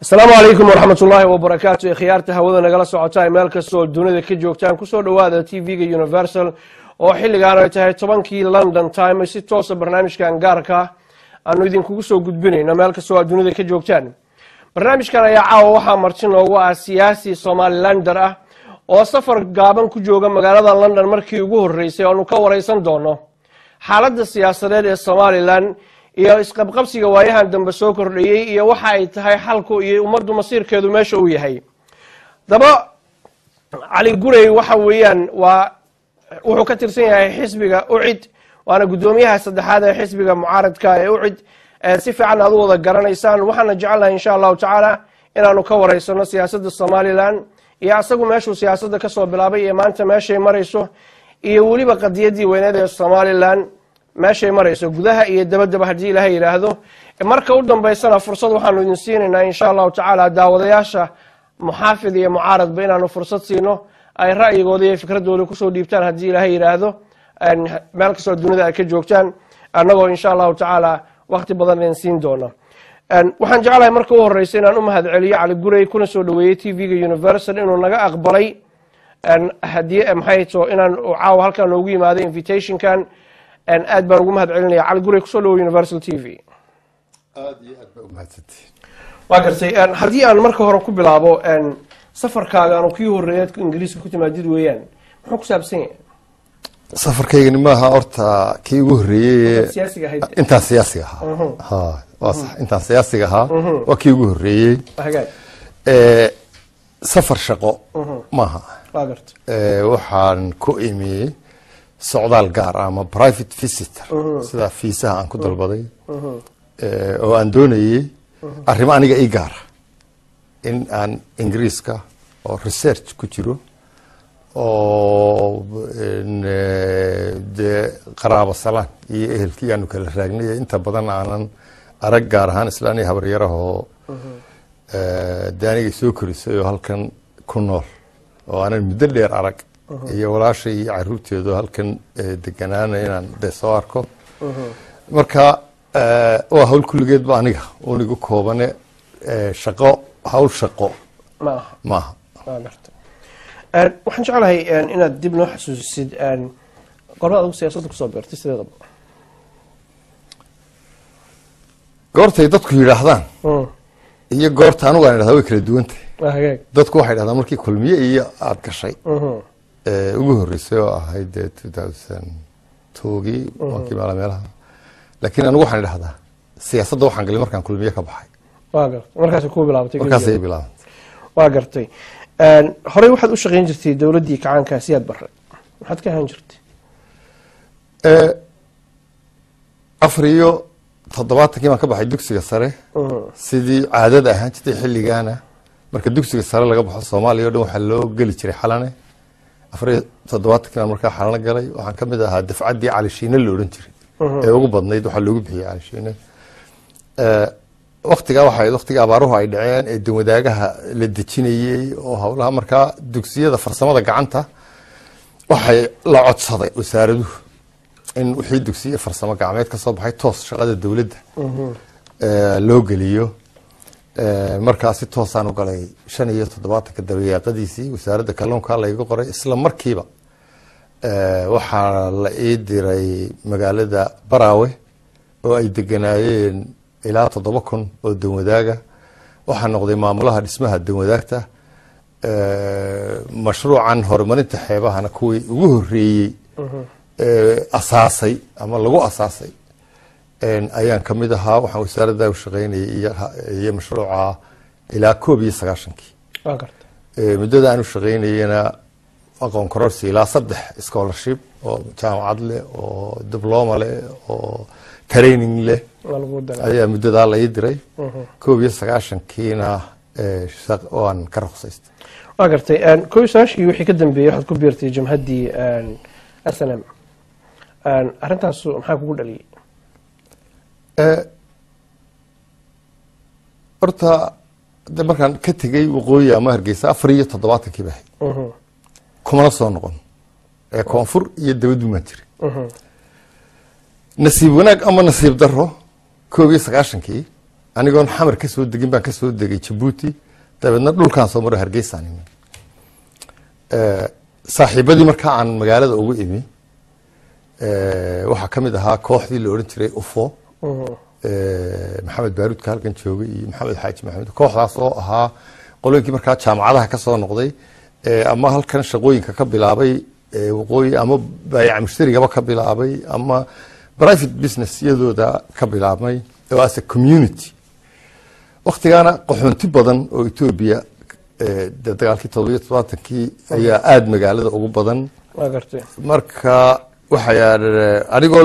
السلام عليكم ورحمة الله وبركاته. خيارته هودا نقل سعوتاي مالك السول دونيدا كجوكتان كسو دوادا تي فيغا يونيفرسال oo xilligan ay tahay 10kii London time si toos ah barnaamijkan gaarka aanu idinku soo gudbinayna meel ka soo dunida ka joogtaan. Barnaamijkan ayaa caawa waxa martin oo ah siyaasi Somalilander ah oo safar gaaban ku jooga magaalada London markii ugu horeysay oo ka wareysan doono xaaladda siyaasadeed ee Somaliland iyo isqabqabsiga waayahan dambe soo kordhayay iyo waxa ay tahay xalku iyo ummaddu masiirkeedu meesha uu yahay. Daba Ali Gurey waxa weeyaan waa wuxuu ka tirsan yahay xisbiga UCID waana gudoomiyaha saddexaad ee xisbiga mucaaradka ee UCID si fiican aad u wada garanaysaan waxaana jecelahay insha Allah taala inaanu ka wareysano siyaasadda Somaliland iyo asagu meeshuu siyaasadda ka soo bilaabay iyo maanta meeshay marayso iyo waliba qadiyadii weyneed ee Somaliland meeshay marayso gudaha iyo dabadaba hadii Ilaahay yiraahdo marka u dambeysana fursad waxaanu idin siinaynaa insha Allah taala daawadayaasha muxaafid iyo mucaarad baynaanu fursad siino ay ra'yigooda iyo fikradooda ku soo dhiibtaan hadii Ilaahay yiraahdo meel ka soo dunida ay ka joogtaan annagoo insha Allah taala waqti badan in siin doona waxaan jecelahay marka u horeysay inaan u mahadceliyo Ali Gurey kuna soo dhaweeyay TV-ga Universal inuu naga aqbalay hadii maxay too inaan caaw halkan ugu yimaado invitation kan aad baan ugu mahadcelinayaa Ali Gurey ku soo dhaweeyay Universal TV aad iyo aad baan u mahadsantahay waa gartay hadii aan marka hore ku bilaabo safarkaaga aanu kii horeeyay Ingiriiska ku timaadid weeyaan muxuu ku saabsan yahay safarkaygani maaha horta kii ugu horeeyay inta siyaasiga inta siyaasiga waa kii ugu horeeyay safar shaqo maaha waxaan ku imi socdaal gaar ama private visitor sida fiisaha aan ku dalbaday oo aan doonayay arrimo aniga ii gaar in aan Ingiriiska oo research ku jiro oo de qaraabo salaan iyo ehelkii aanu kala raagnay inta badan aanan arag gaar ahaan islaaniga habaryaraha oo daaniga soo korisay oo halkan ku nool oo aanan muddo dheer arag iyo walaashay iyo caruurteedu halkan deganaana inaan de soo arko marka waa hawl kulligeed ba aniga unigu koobane shaqo hawl shaqo maaha waxaan jecelahay inaad dib noo xasuusisid goorma aad siyaasadda kusoo beertay sideedaba goortay dadku yidhaahdaan iyo goorta anigu aan idhahdaa way kala duwantahay dadku waxay idhahdaan markii kulmiye iyo aad gashay ugu horreysay oo ahayd 2002gii markii meelaha laakiin anigu waxaan idhahdaa siyaasadda waxaan galay markaan kulmiye ka baxay markaas ku bilaabatay waa gartay horey waxaad u shaqeyn jirtay dawladdii kacaanka siyaad barre maxaad ka ahaan jirtay 74kii baan ka baxay dugsiga sare sidii caadada ahaan jirtay xilligaana marka dugsiga sare laga baxo Soomaaliya oo dhan waxa loo gali jiray xalane 74kii baan markaa xalane galay waxaan ka mid ahaa dafcaddii Cali Shiine la oran jiray ee ugu badnayd waxa loogu bixiyay Cali Shiine waqtiga abaaruhu ay dhaceen ee dawadaagaha la dejinayay oo hawlaha markaa dugsiyada farsamada gacanta waxay la codsaday wasaaraduhu in wixii dugsiye farsamo gacmeed ka soo baxay toos shaqada dawladda loo geliyo markaa si toosaan u galay 75 dabayaaqadiisii wasaaradda kalluunka la igu qoray isla markiiba waxaa la ii diray magaalada Baraawe oo ay deganaayeen ilaa 7,000 oo dawladaaga waxaa noqday maamulaha dhismaha dawladaagta mashruucan horumarinta xeebahana kuwii ugu horeeyay asaasay ama lagu asaasay ayaan ka mid ahaa waxaan wasaaradda u shaqeynayay iyo mashruuca ilaa 19kii muddada aan u shaqeynayna aqoon kororsi ilaa 3 scholarship oo jaamacad leh oo diploma leh oo training leh ayaa muddadaa la ii diray 19kiina waan ka ruqsaystay waa gartay 19kii wixii ka dambeeyay waxaad ku biirtay jamhaddii SNM arrintaas maxaa kugu dhaliyay horta markaan ka tegay waqooyi ama Hargeysa 74kii baa kuma soo noqon koonfur iyo dawladdu ma jirin nasiib wanaag ama nasiib darro 19kii anigoon xamar ka soo degin baan ka soo degay Djibouti dabeedna dhulkaan soo maray Hargeysa saaxiibadii markaa aan magaalada ugu imi waxaa ka mid ahaa kooxdii la oran jiray UFO maxamed baaruud ka halkan joogay iyo maxamed xaaji maxamed kooxdaas oo ahaa qolooyinkii markaa jaamacadaha ka soo noqday ama halkan shaqooyinka ka bilaabay waqooyi ama baayac mushtarigaba ka bilaabay ama private business iyadooda ka bilaabmay oo as a community waqtigaana qaxoonti badan oo Ethiopia dagaalkii 77kii ayaa aad magaalada ugu badan marka waxa anigoo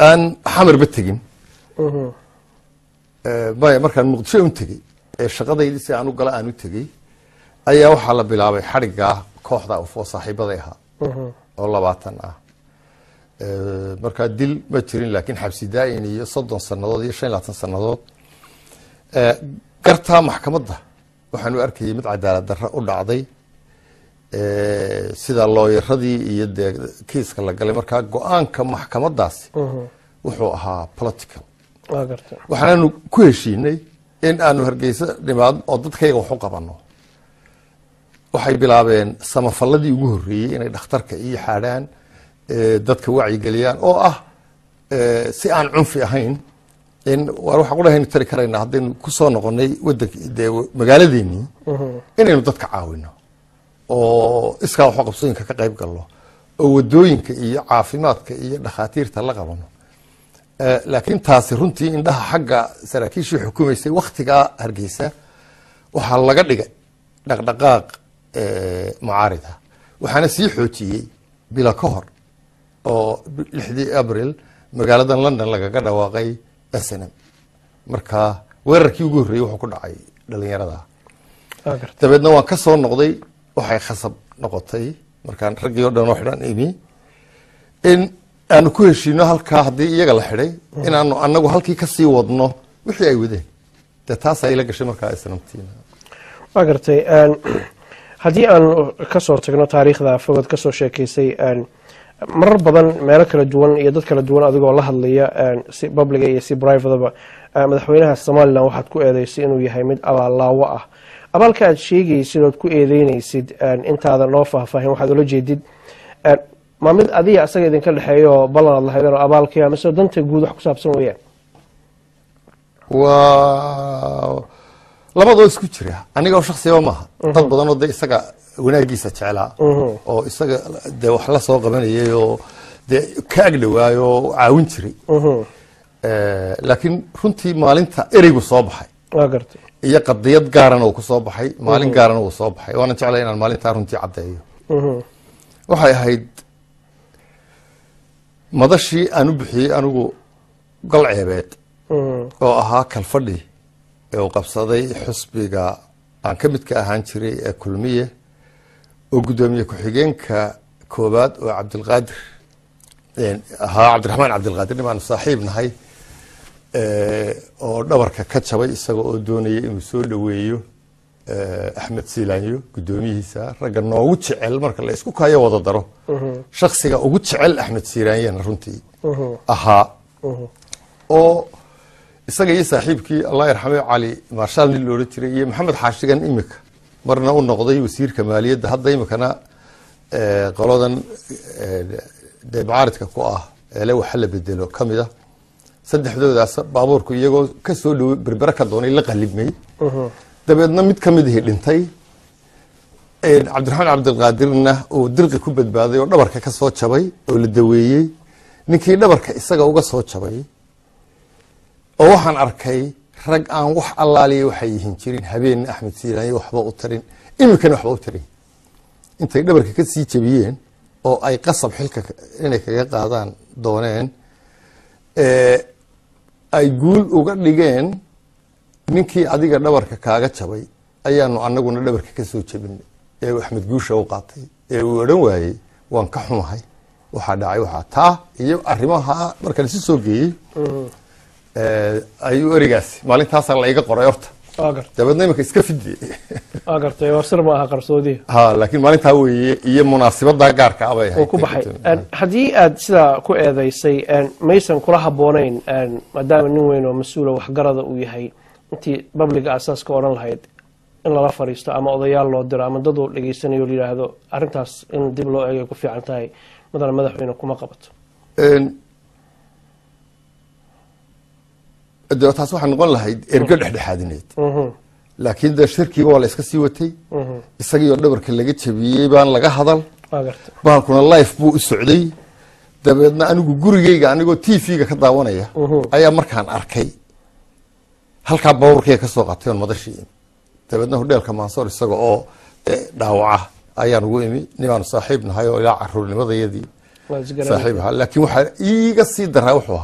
aan xamarba tegin markaan muqdisho u tegay shaqadaydii si aan u gala aan u tegay ayaa waxaa la bilaabay xariga kooxda UFO saaxiibada ahaa oo 20 ah marka dil ma jirin laakiin xabsi daa'in iyo 30 sanadood iyo 25 sanadood garta maxkamadda waxaan u arkayay mid cadaalad darro u dhacday sida looyaradii iyo kiiska la galay marka go'aanka maxkamadaasi wuxuu ahaa political waxaanu ku heshiinay in aanu Hargeysa dhimaad oo dadkayga wax u qabano waxay bilaabeen samafalladii ugu horeeyay inay dhakhtarka iyo xaadaan dadka wacyi galiyaan oo ah si aan cunfi ahayn in waxa ku dhahayn tari karayna hadeen ku soo noqonay wadanka magaaladeeni inaynu dadka caawino oo iska wax qabsooyinka ka qayb galno oo wadooyinka iyo caafimaadka iyo dhakhaatiirta la qabano laakiin taasi runtii indhaha xagga saraakiisha xukuumaysay waqtiga Hargeysa waxa laga dhigay dhaqdhaqaaq mucaarida waxaana sii xoojiyay bila ka hor oo 6 Abriil magaalada London lagaga dhawaaqay SNM marka weerarkii ugu horeeyay wuxuu ku dhacay dhalinyarada dabeedna waan ka soo noqday waxay khasab noqotay markaan ragii oo dhan oo xidhan imi in aanu ku heshiino halka hadii iyaga la xidhay in aanu anagu halkii ka sii wadno wixii ay wadeen taas ay la gashay markaa SNMtiina waa gartay hadii aan ka soo tagno taariikhda fogad ka soo sheekaysay marar badan meelo kala duwan iyo dad kala duwan adigoo la hadlaya si public iyo si private ba madaxweynaha Soomaaliland waxaad ku eedeysay inuu yahay mid abaalaawo ah abaalka aad sheegaysid oo ku eedeynaysid intaada noo faahfaahin waxaad ula jeedid ma mid adiga asaga idin ka dhaxeeyo ballan lahaydeen oo abaalkii ama soo danta guud wax ku saabsan weeyaan labadoo isku jira aniga oo shakhsiga ma aha dad badan oo isaga wanaagiisa jeclaa oo isaga wax la soo qabanayay oo ka agdhawaayo caawin jiray laakiin runtii maalinta ereygu soo baxay waa gartay iyo qadiyad gaaran oo ku soo baxay maalin gaaran oo soo baxay waana jeclay inaan maalinta runtii cadeeyo waxay ahayd madashii aan u bixiyay anigu galceebeed oo ahaa kalfadhi oo qabsaday xusbiga aan ka mid ka ahaan jiray ee kulmiye oo gudoomiye ku-xigeenka koobaad oo Cabdilqaadir ahaa Cabdiraxmaan Cabdilqaadir nimaan saaxiib nahay oo dhabarka ka jabay isaga oo doonayay inuu soo dhaweeyo Axmed Siilaanyo gudoomiyihiisa ragga noogu jecel marka la isku kaayo wada daro shakhsiga ugu jecel Axmed Siilaanyo runtii ahaa oo isaga iyo saaxiibkii Allah yarxamo Cali Marshal nin loo jiray iyo Maxamed Xaashigan imika marna uu noqday wasiirka maaliyadda hadda imikana qoladan deebaaridka ku ah ee waxa la bedelo kamida saddexdoodaas baabuurku iyagoo ka soo dhaw berbera ka doonay la qalibmay dabeedna mid kamid ah dhintay Cabdiraxmaan Cabdilqaadirna oo dirqi ku badbaaday oo dhabarka ka soo jabay oo la daweeyay ninkii dhabarka isaga uga soo jabay oo waxaan arkay rag aan wax allaaliye waxay yihiin jirin habeen Axmed Siilaanyo waxba u tarin imikana waxba u tarin intay dhabarka ka sii jabiyeen oo ay qasab xilka inay kaga qaadaan dooneen ay guul uga dhigeen ninkii adiga dhabarka kaaga jabay ayaanu anaguna dhabarka ka soo jabinay ee Axmed guusha u qaatay ee uu oran waayay waan ka xumahay waxa dhacay waxa taa iyo arrimaha marka la soo geeyay ayuu erigaas maalintaas la iga qoray horta dabeedna imika iska fidiyay agartay warsir ma aha qarsoodi laakiin maalinta weeye iyo munaasabada gaarka ah ay ku baxay hadii aad sida ku eedeysay maysan kula haboonayn maadaama nin weyn oo mas'uul wax garada uu yahay intii babliga asaaska odhan lahayd in lala fariisto ama odayaal loo diro ama dad uu dhegeysanayo la yidhaahdo arrintaas in dib loo eegay ku fiican tahay mudane madaxweyne kuma qabato taas waxaa noqon lahayd ergo dhexdhexaadineed laakiin dee shirkiiba waa la iska sii watay isagiioo dhabarka laga jabiyey baan laga hadal baalkuna life buu u socday dabeedna anigu gurigeyga anigoo t v-ga ka daawanaya ayaa markaan arkay halkaa bawrkeyga kasoo qaatay oon madashii dabeedna hodheelka mansoor isaga oo dhaawaca ayaan ugu imi nimaanu saaxiib nahay oo ilaa caruurnimadayadii saaxiib ahaa laakiin waxaa iiga sii daraa wuxuu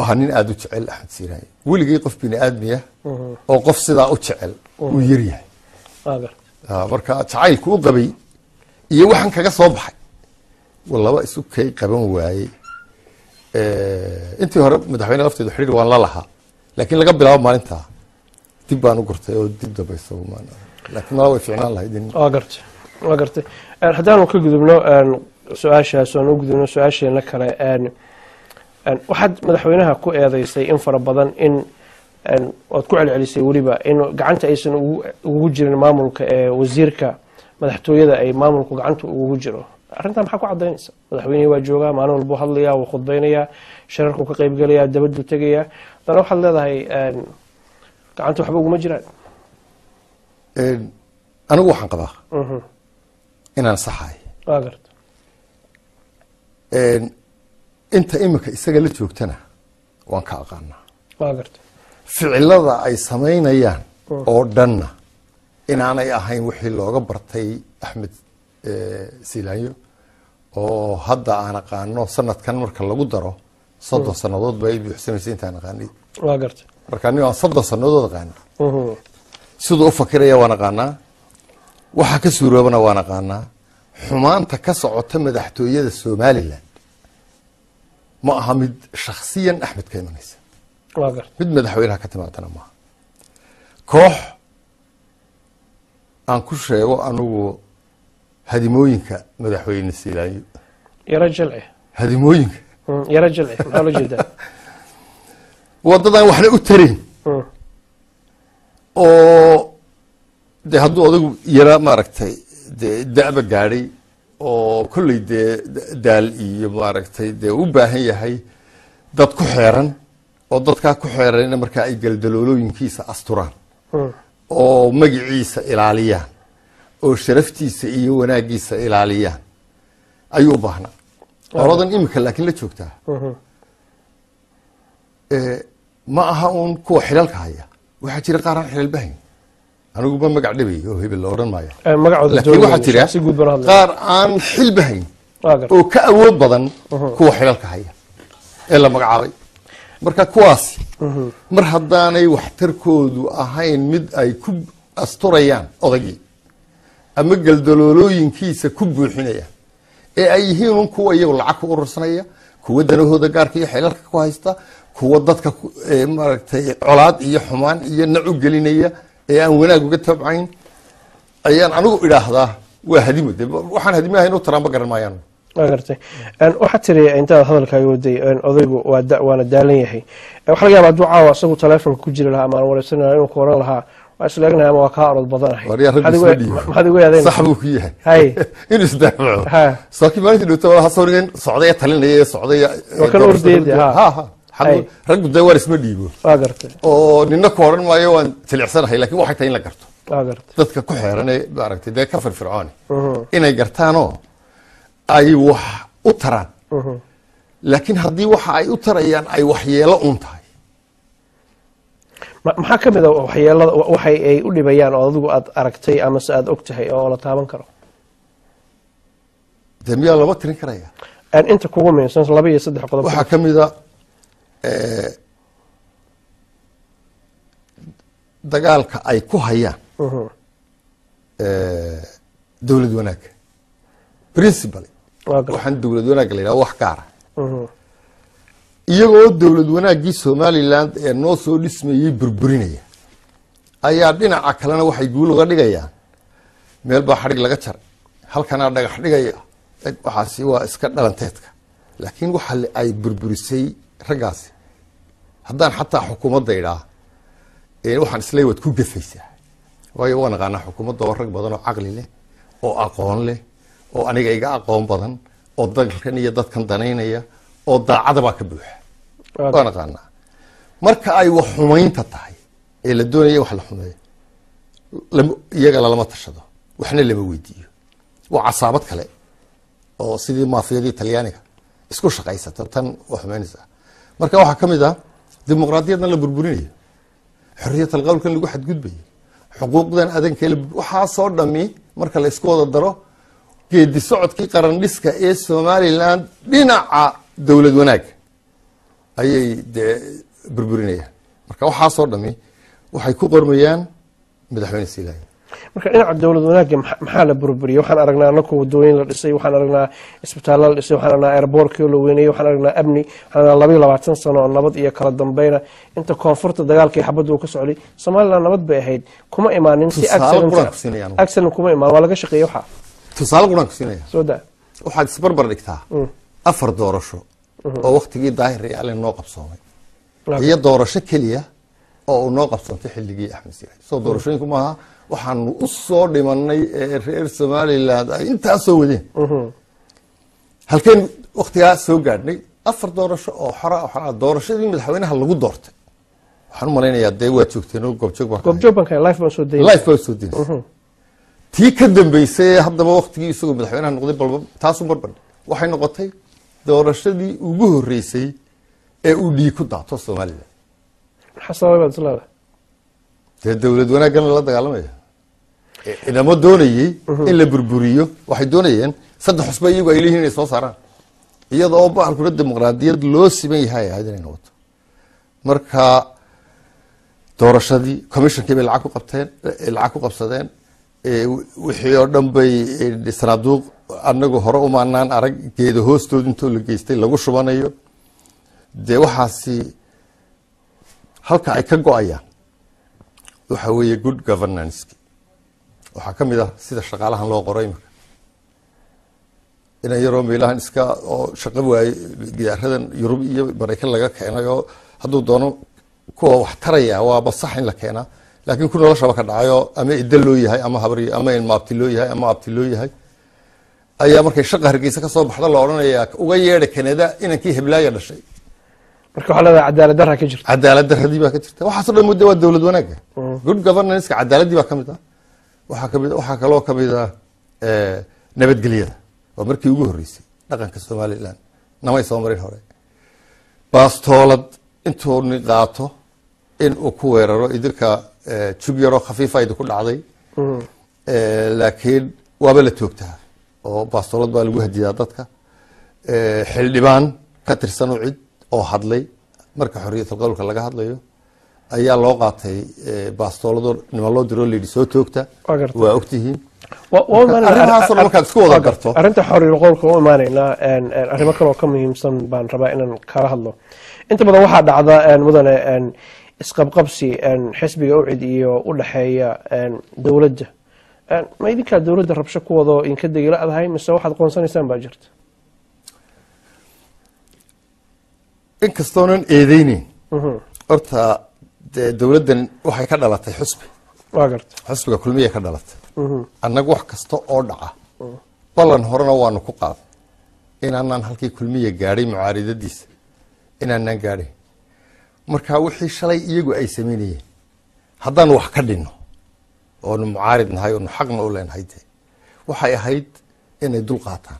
ahaa nin aada u jecel axmed siiraaye weligay qof bini aadmiya oo qof sidaa u jecel uu yaryahay marka jacaylku u qabay iyo waxaan kaga soo baxay laba isu kay qaban waayey intii hore madaxweyne lafteedu xiriir waan la lahaa laakiin laga bilaabo maalintaa dib baan u gurtay oo dib dambaysa laakiin maa way fiicnaan lahayd waa gartay haddaanu ka gudubno su-aashaas oan u gudubno su-aasheena kale waxaad madaxweynaha ku eedeysay in fara badan in oad ku celcelisay weliba in gacanta aysan ugu jirin maamulka ee wasiirka madaxtooyada ay maamulku gacanta ugu jiro arrintaa maxaa ku cadaynaysa madaxweynihii waa joogaa maalin walbuu hadlayaa wuu khudbaynayaa shirarkuu ka qaybgelayaa dabaduu tegayaa haddana waxaad leedahay gacanta waxba uguma jiraan anigu waxaan qabaa inaan saxahay waa garta inta imika isaga la joogtana waan ka aqaanaa waa garta ficilada ay samaynayaan oo dhanna inaanay ahayn wixii looga bartay axmed silaanyo oo hadda aan aqaano sanadkan marka lagu daro 30 sanadood bay buuxsanaysay intaan aqaanay waa garta marka aniga 30 sanadood aqaan sidoo u fakiraya waan aqaanaa waxa ka suuroobana waan aqaanaa xumaanta ka socota madaxtooyada Soomaaliland ma aha mid shakhsiyan axmed ka imanaysa waa garta mid madaxweynaha ka timaadana ma koox aan ku sheego anigu hadimooyinka madaxweyne Silaanyo yara jalci hadimooyinka yara jalci maxaa loo jeedaa wadadan waxna u tarin oo de hadduu odagu yara maaragtay de da'ba gaadhay oo kolley dee daal iyo maaragtay dee u baahan yahay dad ku xeeran oo dadkaa ku xeeranna markaa ay galdaloolooyinkiisa asturaan oo magaciisa ilaaliyaan oo sharaftiisa iyo wanaagiisa ilaaliyaan ayuu u baahnaa oradan imika laakiin la joogtaa ma aha uun kuwa xilalka haya waxaa jira qaar aan xilal bahayn aniguba magac dhibay oo hebel la odhan maayo laakiin waxaa jira qaar aan xil bahayn oo ka awood badan kuwa xilalka haya ee la magacaabay marka kuwaasi mar haddaanay waxtarkoodu ahayn mid ay ku asturayaan odagii ama galdaloolooyinkiisa ku buuxinayaan ee ay yihiin un kuwa iyagu lacag ku urursanaya kuwa danahooda gaarka iyo xilalka ku haysta kuwa dadka maaragtay colaad iyo xumaan iyo nac u gelinaya ee aan wanaag uga tabcayn ayaan anigu idhaahdaa waa hadimo de waxaan hadimaha inuu taraanba garan maayaan gartay waxaa tiri intaad hadalkaaga waday odaygu waana daalan yahay waxa laga yaabaa ducaa asagu taleefonka ku jiri lahaa ama aan wareysanaya inuu ku oran lahaa waa isleegnahay ama waa kaa orod badanahay maxaad igu yaadeen sax buu ku yahay inuu isdaafaco saakiin maalintii dhowta waa hasawrigan socday talinaya socday waa kan ordayda raggu dee war isma dhiibo waa gartay oo nina ku oran maayo waan tilicsanahay laakiin waxay tahay in la garto waa gartay dadka ku xeeran ee maaragtay dee ka firfircooni inay gartaanoo ay wax u taraan laakiin haddii waxa ay u tarayaan ay waxyeelo un tahay maxaa ka mid a waxyeelada waxay ay u dhibayaan oo adigu aad aragtay ama se aada og tahay oo la taaban karo dee miyaa lama tirin karaya inta kugu muhiimsan 2 iyo 3 qodob waxaa ka mid a dagaalka ay ku hayaan dowlad wanaag principal waxaan dowlad wanaag la yidhaha wax gaara iyagoo dowlad wanaaggii Somaliland ee noo soo dhismayey burburinaya ayaa dhinaca kalena waxay guul uga dhigayaan meel baa xadhig laga jaray halkanaa dhagax dhigaya waxaasi waa iska dhalanteedka laakiin waxa ay burburisay raggaasi haddaan xataa xukuumadda idhaa waxaan isleeyahay waad ku gafaysaa waayo waan aqaanaa xukuumadda oo rag badan oo caqli leh oo aqoon leh oo aniga iga aqoon badan oo dalkan iyo dadkan danaynaya oo daacada baa ka buuxa waan aqaanaa marka ay wax xumaynta tahay ee la doonaya wax la xumeeyo iyaga lama tashado waxna lama weydiiyo waa casaabad kale oo sidii maafiyadii talyaaniga isku shaqaysata tan wax xumaynaysa marka waxaa ka mid ah dimuqraadiyadna la burburinayo xorriyatal qowlkan lagu xadgudbayo xuquuqdan adanka waxaa soo dhami marka la isku wada daro geedi socodkii qaran dhiska ee Somaliland dhinaca dawlad wanaag ayay burburinayaan marka waxaa soo dhami waxay ku qormayaan madaxweyne Silaay marka dhinaca dawlad wanaag maxaa la burburiyay waxaan aragnaa anako wadooyin la dhisay waxaan aragnaa isbitaallo la dhisay waxaan aragnaa airportkii la weyneeyay waxaan aragnaa amni waxaan aragnaa 22 sano oo nabad iyo kala dambayna inta koonfurta dagaalkii xabaddu ka socday Soomaaliland nabad bay ahayd kuma imaanin si excellent kuma imaan waa laga shaqeeyay waxa tusaale quraan ku siinaya soo daa waxaad isbarbar dhigtaa afar doorasho oo waqtigii daahir yaale noo qabsoomay iyo doorasho kaliya oo noo qabsantay xilligii Axmed Silaay soo doorashooyinku maaha waxaan u soo dhimanay reer Somaliland ay inta soo wadeen halkeen waqtiga soo gaadhnay afar doorasho oo xara doorashadii madaxweynaha lagu doortay waxaan u maleynayaa day waa joogteen oo goobjoog baan live baan soo deeyay tii ka dambeysay haddaba waqtigii isagoo madaxweynaha noqday balba taas u barbar waxay noqotay doorashadii ugu horeysay ee uu dhiig ku daato Soomaaliland xasaabad salaada dawlad wanaaggan la dagaalamaya inama doonayay in la burburiyo waxay doonayeen saddex xusba iyagu ay leeyihiin inay soo saaraan iyadoo baalkuna dimuqraadiyad loo siman yahay ayadana noqoto marka doorashadii commissionkii bay lacag ku qabsadeen wixii oo dhan bay sanaaduuq anagu hore u maanaan arag geedo hoostood intoo la geystay lagu shubanayo dee waxaasi halka ay ka go-ayaan waxa weeye good governance waxaa ka mid ah sida shaqaalahan loo qoray marka inay yaroo meelahan iska oo shaqo waaye gidaaradan Yurub iyo Mareykan laga keenay oo hadduu doono kuwa wax taraya waa basax in la keenaa laakiin ku noloshaba ka dhacayo ama idal loo yahay ama habri ama in maabti loo yahay ama abti loo yahay ayaa markay shaqo Hargeysa ka soo baxda la oranayaa uga yeedhay Canada inankii Heblaaya dhashay marka waxa la cadaalad darra ka jirta cadaalad darradii baa ka jirta waxa soo dhammaad waa dawlad wanaag good governance ka cadaaladii baa kamid ah waxa kaloo kamid ah nabadgelyada waa markii ugu horeysay dhaqanka Soomaaliland namay soo marin hore baastoolad intuu niqaato in uu ku weeraro idinka jugyaro khafiif ay ku dhacday laakiin waaba la toogtaa oo baastoolad baa lagu hadiyaa dadka xildhibaan ka tirsan cid oo hadlay marka xorriyatul qowlka laga hadlayo ayaa loo qaatay baastoolado nima loo diro leeyahay soo toogta waa ogtihiin markaad isku wada garto arrinta xorriyatul qowlka oo imaanayna arrimo kale oo ka muhiimsan baan rabaa inaan kala hadlo inta badan waxaa dhacda mudane isqabqabsi xisbiga u cid iyo u dhaxeeya dawladda ma idinka dawladda rabsho ku wado in ka degiladahay mise waxaad qoonsanaysaan baa jirta in kastoonan eedeynin horta dawladdan waxay ka dhalatay xusbi waa garta xusbiga kulmiye ka dhalatay annagu wax kasta oo dhaca ballan horena waanu ku qaad inaanaan halkii kulmiye gaadhay mucaaridadiisa inaanaan gaadhay marka wixii shalay iyagu ay sameynayeen haddaan wax ka dhinno oonu mucaarid nahay oonu xaqna u leenahay waxay ahayd inay dul qaataan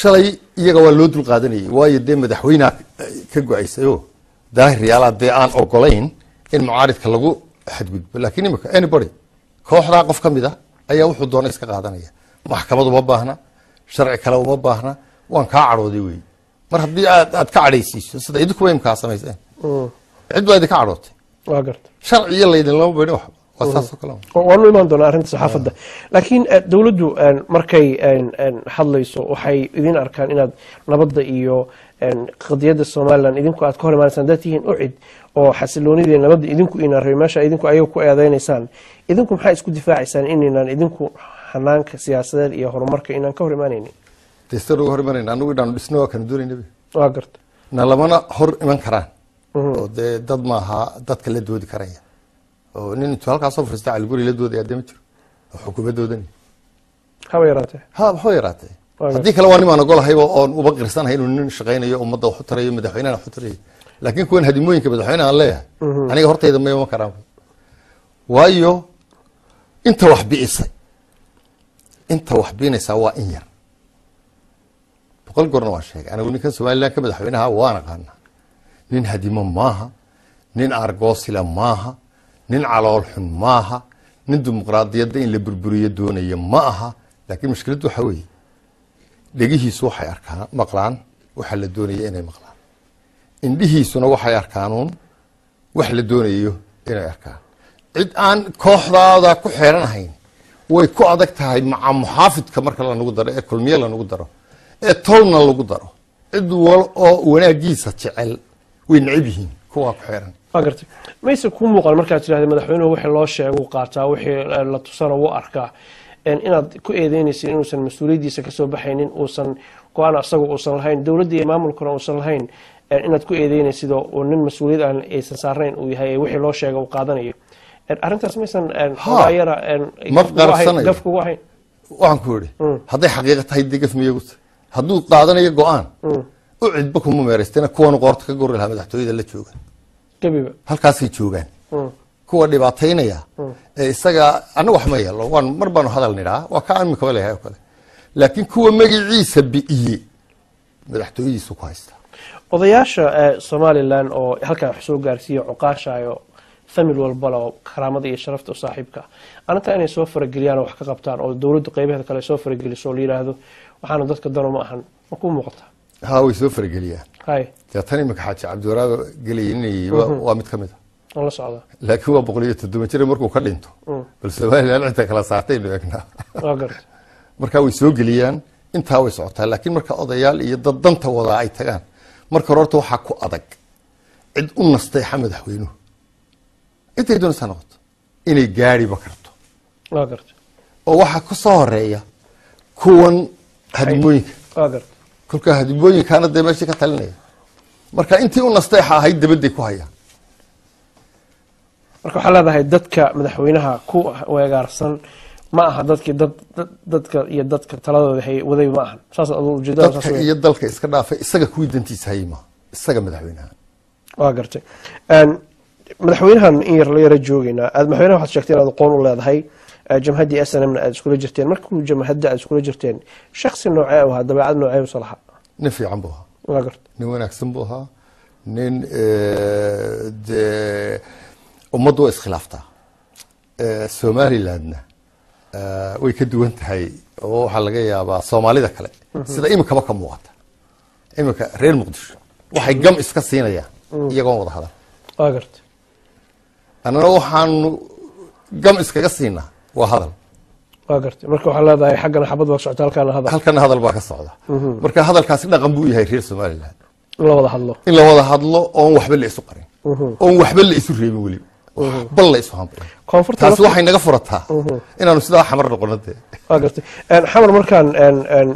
shalay iyaga waa loo dul qaadanayay waayo dee madaxweynaha ka go-aysayo daahir yaalaa dee aan ogolayn in mucaaridka lagu xadgudbo laakiin imika anybody kooxdaa qof ka mid ah ayaa wuxuu doona iska qaadanaya maxkamad uma baahna sharci kale uma baahna waan kaa cadhooday wey mar haddii aad ka cadhaysiiso sida idinkuba imkaa samayseen cid baa idinka cadhootay waa garta sharci iyo laydin lama beedhin waxba waanu imaan doonaa arrinta saxaafadda laakiin dawladdu markay hadlayso waxay idin arkaan inaad nabadda iyo qadiyadda Soomaaliland idinku aad ka hor imaanaysaan dad tihiin u cid oo xasiloonida nabadda idinku ina rabay meesha idinku ayaga ku eedeynaysaan idinku maxay isku difaacaysaan inaan idinku hanaanka siyaasadeed iyo horumarka inaan ka hor imaanaynin deesto hor imaanayna anagu inaan dhisno waa kan doonaynabe waa garta na lamana hor iman karaan oo dee dad maaha dadka la doodi karaya oo nin intuu halkaa soo fariista calguri la doodaya dee ma jiro oo xukuumadoodani haba yaraatee waxba yaraatee haddii kale waa nimaan ogolahayba oon uba qirsanahay inuu nin shaqaynayo ummadda wax u tarayo madaxweynehana wax u tarayo laakiin kuwan hadimooyinka madaxweyne aan leeyahay aniga hortayda ma iman karaan waayo inta wax bi'isay inta wax biinaysaa waa in yar boqol goorna waan sheegay anigu ninkan somaliland ka madaxweynaha waan aqaana nin hadimo maaha nin argoosila maaha nin calool xun maaha nin dimuqraadiyadda in la burburiyo doonaya ma aha laakiin mushkiladdu waxa weeye dhegihiisu waxay arkaan maqlaan waxa la doonaya inay maqlaan indhihiisuna waxay arkaanuun wax la doonayo inay arkaan cid aan kooxdaada ku xeeran ahayn way ku adag tahay maca muxaafidka marka lanagu daro ee kulmiye lanagu daro ee tolna lagu daro cid wal oo wanaagiisa jecel way necab yihiin kuwaa ku xeeran waa gartay mayse ku muuqan markaad tidhahda madaxweynuhu wixii loo sheego qaataa wixii la tusana wuu arkaa inaad ku eedeynaysid inuusan mas-uuliyaddiisa kasoo baxaynin uusan go-aan asaga uusan lahayn dowladda iyo maamulkuna uusan lahayn inaad ku eedeynaysid oo nin mas-uuliyad aan aysan saarayn uu yahay wixii loo sheega uu qaadanayo arrintaas maysan yara gaf kugu ahayn waxaan ku idhi hadday xaqiiqa tahay dee gaf miyagu tahay hadduu qaadanayo go-aan u cidba kuma meeraystena kuwanu qoorta ka gori lahaa madaxtooyada la jooga gabiba halkaasay joogaan kuwa dhibaataynaya ee isaga anaga wax ma yeelo waan mar baanu hadal nidhaa waa ka imikaba leeyahay oo kale laakiin kuwa magaciisa bi'iye madaxtooyadiisu ku haystaa odayaasha somaliland oo halkaa wax soo gaarsiiya cuqaashaayo famil walbala oo karaamada iyo sharafta u saaxiibka arrintaa inay soo farageliyaan oo wax ka qabtaan oo dowladdu qaybaheeda kale soo farageliso oo la yidhaahdo waxaana dadka dano ma ahan ma kuu muuqataa ha way soo farageliyaan hay dee tan imika xaaji cabdiwaraaba gelayinayay waa mid ka mid a la socda laakiin waa 107 jir markuu ka dhinto bal somaliland inta kala saartay eegnaa waa gartay marka way soo geliyaan intaa way socotaa laakiin marka odayaal iyo dad danta wada ay tagaan marka horta waxaa ku adag cid u nastay madaxweynuhu intay doonaysaa noqoto inay gaariba karto waa gartay oo waxaa ku soo horeeya kuwan hadimooyinka waa gartay kolka hadimooyinkaana dee meeshii ka talinaya marka intii u nastay ahayd dabadday ku hayaan marka waxaa leedahay dadka madaxweynaha ku weegaarsan ma aha dadkii dadka iyo dadka taladooda waday ma ahan saas aduu ujeedada dadka iyo dalka iska dhaafay isaga kuwii dantiisa hayma isaga madaxweynaha waa gartay madaxweynahan in yar la yara joogeynaa aad madaxweynaha waxaad sheegtay inaad aqoon u leedahay jamhaddii snmna aad iskula jirteen markuu jamhadda aad iskula jirteen shaksi noocee u ahaa dabeecad noocee u salaxa nin fiican buu ahaa waa gartay nin wanaagsan buu ahaa nin dee ummaddu waa iskhilaaftaa somalilandna way ka duwan tahay oo waxaa laga yaabaa soomaalida kale sida imikaba ka muuqata imika reer muqdisho waxay gam iska siinayaan iyagoon wada hadal waa gartay annana waxaanu gam iskaga siinaa waa hadal waa gartay marka waxaa leedahay xaggana xabad baa socota halkana hadal baa ka socda marka hadalkaasi dhaqan buu yahay reer somaliland in la wada hadlo oon waxba la isu qarin oon waxba la isu reebin weliba bal la isu hambay taas waxay naga furataa inaanu sidaa xamar noqono dee waa gartay xamar markaan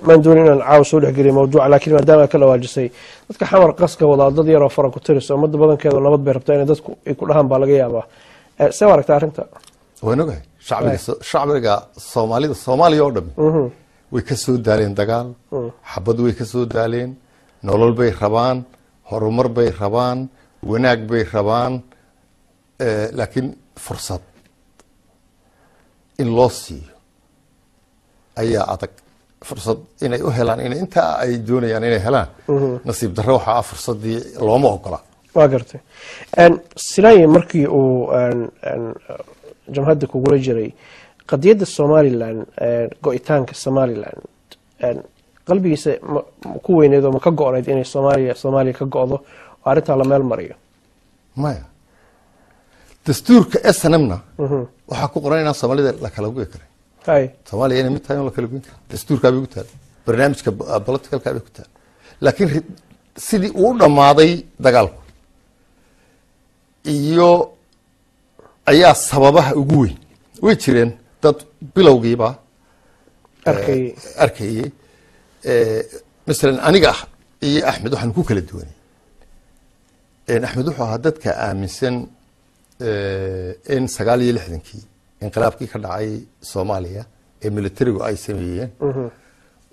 maan doonin inaan caawa soo dhexgeliyo mawduuca laakiin maadaama ka dhawaajisay dadka xamar qaska wadaa dad yaroo fara ku tiris ummadda badankeedu nabad bay rabtaa inay dadku ay ku dhahaan baa laga yaabaa see aragtaa arrinta waan ogahay shacbiga soomaalida soomaaliya oo dhami way ka soo daaleen dagaal xabad way ka soo daaleen nolol bay rabaan horumar bay rabaan wanaag bay rabaan laakiin fursad in loo siiyo ayaa adag fursad inay u helaan in intaa ay doonayaan inay helaan nasiib darro waxaa ah fursaddii looma ogola waa gartay silaaye markii uu jamhadda kugula jiray qadiyadda somaliland go-itaanka somaliland qalbigiisa ku weyneed oo ma ka go-nayd inay soomaaliya ka go-do oo arrintaa la meel mariyo maya dastuurka snmna waxaa ku qoran inaan soomaalida la kala goy karin soomaaliya inay mid tahay on la kala goyn karin dastuurkaa bay ku taal barnaamijka politicalkaa bay ku taal laakiin sidii uu dhammaaday dagaalku iyo ayaa sababaha ugu weyn way jireen dad bilowgiiba arkayey masalan aniga iyo axmed waxaanu ku kala duwanay axmed wuxuu ahaa dadka aaminsan in 69kii inqilaabkii ka dhacay Soomaaliya ee militarigu ay sameeyeen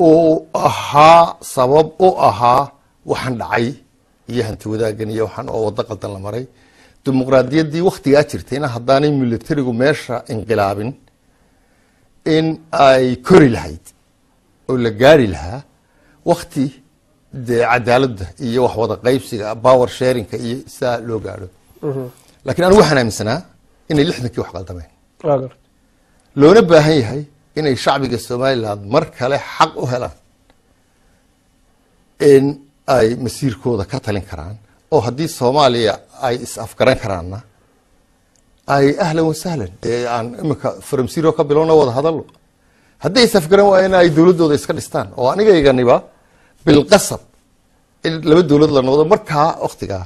oo ahaa sabab u ahaa waxaan dhacay iyo hanti wadaagan iyo waxaan oo wada qaldan la maray dimuqraadiyaddii waqtigaa jirtayna haddaanay militarigu meesha inqilaabin in ay kori lahayd oo la gaari lahaa waqti dee cadaaladda iyo wax wada qaybsiga power sharingka iyo saa loo gaadho laakiin anigu waxaan aaminsanaa inay 60kii wax qaldameen loona baahan yahay inay shacbiga Soomaaliland mar kale xaq u helaan in ay masiirkooda ka talin karaan oo haddii Soomaaliya ay is afgaran karaanna ay ahlan wa sahlan aan imika faramsiiro ka bilowna wada hadallo haddii is afgaran waayeen ay dawladooda iska dhistaan oo aniga bil qasab in laba dawlad la noqdo markaa waqtiga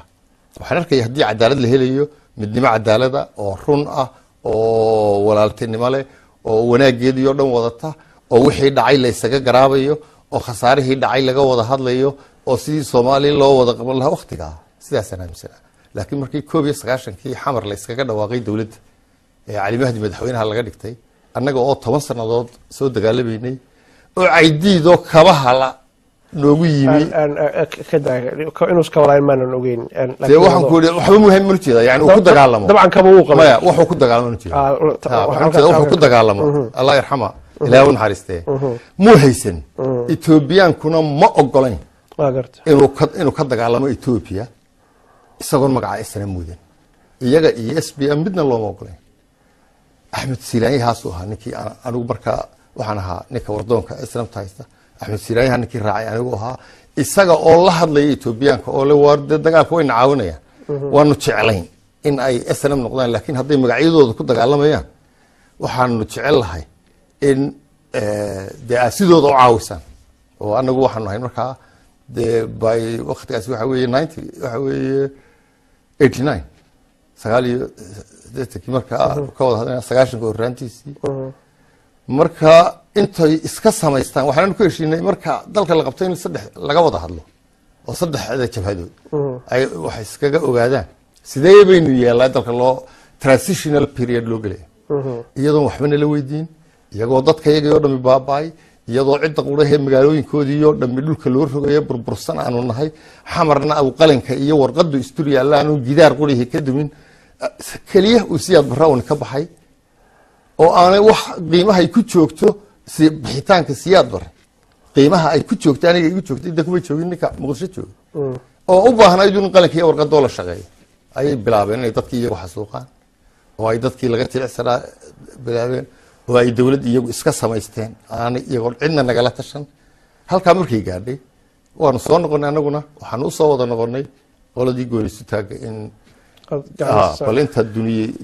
waxaan arkay haddii cadaalad la helayo midnimo cadaalada oo run ah oo walaaltinimo leh oo wanaageed iyo dhan wadata oo wixii dhacay la isaga garaabayo oo khasaarihii dhacay laga wada hadlayo oo sidii Soomaaliya loo wada qaban lahaa waqtiga sidaas aan aaminsanaa laakiin markii 1990kii xamar la iskaga dhawaaqay dawladda ee Cali Mahdi madaxweynaha laga dhigtay annaga oo 10 sanadood soo dagaalameynay oo caydiido kabaha la noogu yimi inuu iska walayn maanan ogeyn dee waxaan ku yidhi waxba muhiim ma jeeda yani uu ku dagaalamo dabcan kaba uu qabay maya wuxuu ku dagaalamo ma jeeda wuxuu ku dagaalamo Allah yarxama ilaahu naxariistee muu haysan Ethiopiankuna ma ogolayn inuu ka dagaalamo Ethiopia isagoon magaca isna mudan iyaga iyo SPM midna looma ogolayn Axmed Silaani haasuu ahaa ninkii anigu markaa waxaan ahaa ninka wardoonka islam taaysta Axmed Silaani ninkii raacay anigu ahaa isaga oo la hadlay Ethiopianka oo la warda dagaalka way caawinayaan waanu jecelayn in ay SNM noqdaan laakiin hadday magacyadooda ku dagaalamayaan waxaanu jecel lahay in sidooda u caawisan oo anagu waxaanu nahay markaa by waqtigaas waxa weeye 90 waxa weeye 89 sagaalkii markaa ka wada hadlay 90 horaantiisii marka intay iska samaystaan waxaan ku heshiinay marka dalka la qabtay in saddex laga wada hadlo oo saddexda jabhadood ay wax iskaga ogaadaan sidee baynu yeelaa dalka loo transitional period loo galay iyadoo waxba la weydiin iyagoo dadka iyaga oo dhami baabay iyadoo cid qurahe magaalooyinkoodii iyo dhami dhulka loo rogayo burbursan aanu nahay xamarna aw qalinka iyo warqadu isturiyaalaan oo gidaar qurihi ka dumin kaliya uu siyaad barawn ka baxay oo aanay wax qiimaha ay ku joogto si bixitaanka siyaad bar qiimaha ay ku joogto aniga igu joogto inta kuma joogin ninka muqdisho joogo oo u baahnaa idin qalinka iyo warqado la shaqeeyo ay bilaabeen inay dadkii iyagu xasuuqaan oo ay dadkii laga tilicsanaa bilaabeen oo ay dawlad iyagu iska samaysteen aan iyagu cidna nagala tashan halka markii gaadhay waanu soo noqonay anaguna waxaan u soo wada noqonay qoladii goolisu taaga in bal inta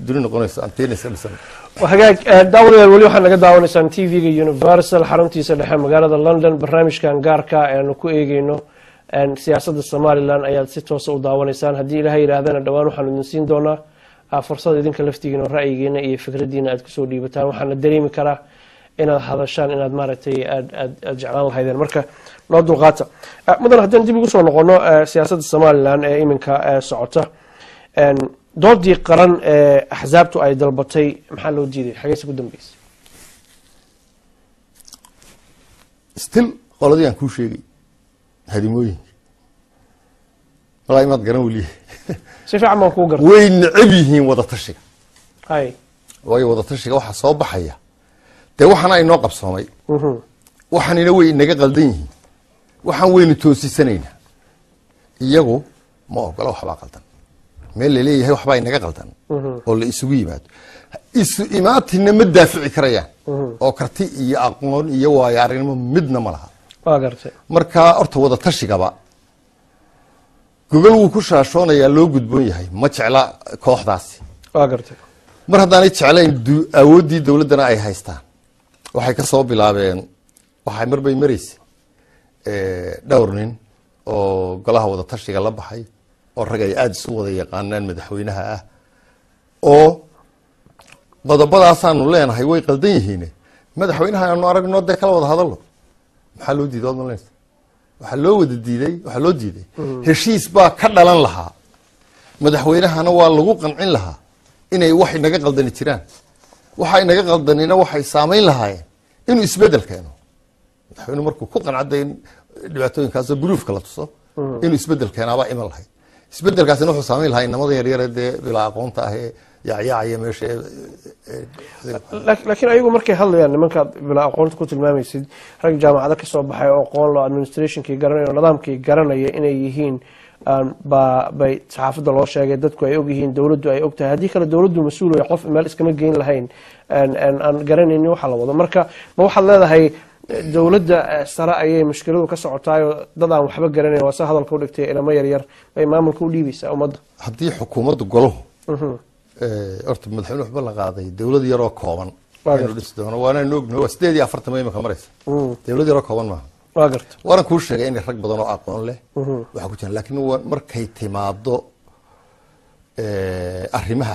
duni noqonaysa anteenaysa dhisan وحاجات داود ولي وحنا قد داون إنسان تي في يونيفرسال حرمتي سلحة مقالة لندن برنامج كان جاركا إنه كويجي إنه إن سياسة الصومال لان أياد ستة وصل داون إنسان هدي لهاي هذا الدوان وحنا نسين دونا فرصة إذن كلفتي إنه رأيي إنه فكرة دينا أتكسودي بتاع وحنا دريم كرا إن هذا الشان إن أدمارتي الجعلان هذا المركة نودو غاتا مثلا هدي ندي بقول نقولنا سياسة الصومال لان إيمن كسعته إن doodii qaran ee axsaabtu ay dalbatay maxaa loo diiday xageesa ku dambeysay still qoladii aan ku sheegay hadimooyinka wallahi ma garan wali si fiican ma ku gartay way necab yihiin wada tashiga hay way wada tashiga waxa soo baxaya de waxana ay noo qabsoomay waxanina way inaga qaldan yihiin waxaan weynu toosisanayna iyagu ma ogola waxba qaldan meel leeyahay waxba inaga qaldan oo la isugu yimaado isu imaatina ma daafici karayaan oo karti iyo aqoon iyo waayaarnimo midna ma laha waa gartay marka horta wada tashigaba gogol uu ku shaashoonayaa loo gudboon yahay ma jecla kooxdaasi waa gartay mar haddaanay jeclayn awoodii dawladana ay haystaan waxay ka soo bilaabeen waxay marbay maraysay dhowr nin oo golaha wada tashiga la baxay oo rag ay aad isu wada yaqaanaan madaxweynaha ah oo qodobadaasaanu leenahay way qaldan yihiin madaxweynaha aanu aragno de kala wada hadallo maxaa loo diiday odma leenaysa waxaa loo wada diiday waxaa loo diiday heshiis baa ka dhalan lahaa madaxweynahana waa lagu qancin lahaa inay wax inaga qaldani jiraan waxa inaga qaldanina waxay saameyn lahaayeen inuu isbedel keeno madaxweynuhu markuu ku qancada in dhibaatooyinkaasoo buruufka la tuso inuu isbedel keenaabaa iman lahayd isbedelkaasina wuxuu saameyn lahaa inamada yaryare dee bilaa aqoonta ah ee yaacyaacaya meesha laakiin ayagu markay hadlayaan nimankaad bilaa aqoonta ku tilmaamaysid rag jaamacado ka soo baxay oo aqoon lo administrationkii garanaya oo nidaamkii garanaya inay yihiin bay saxaafadda loo sheegay dadku ay og yihiin dowladdu ay og tahay haddii kale dowladdu mas-uul way qof meel iskama geyn lahayn aan garanaynin waxa la wado marka ma waxaad leedahay dowladda sare ayay mushkiladu ka socotaayoo dad aan waxba garanayn waa se hadalka u dhigtay ilamo yaryar bay maamulka u dhiibaysaa ummadda haddii xukuumaddu golahu horta madaxweyne waxba la qaaday dowlad yaroo kooban aynu dhisi doono waanaynu ognahay waa 48 imika maraysa dowlad yaroo kooban maaha waa garta waanan kuu sheegay in rag badan oo aqoon leh waxaa ku jira laakiin markay timaado arrimaha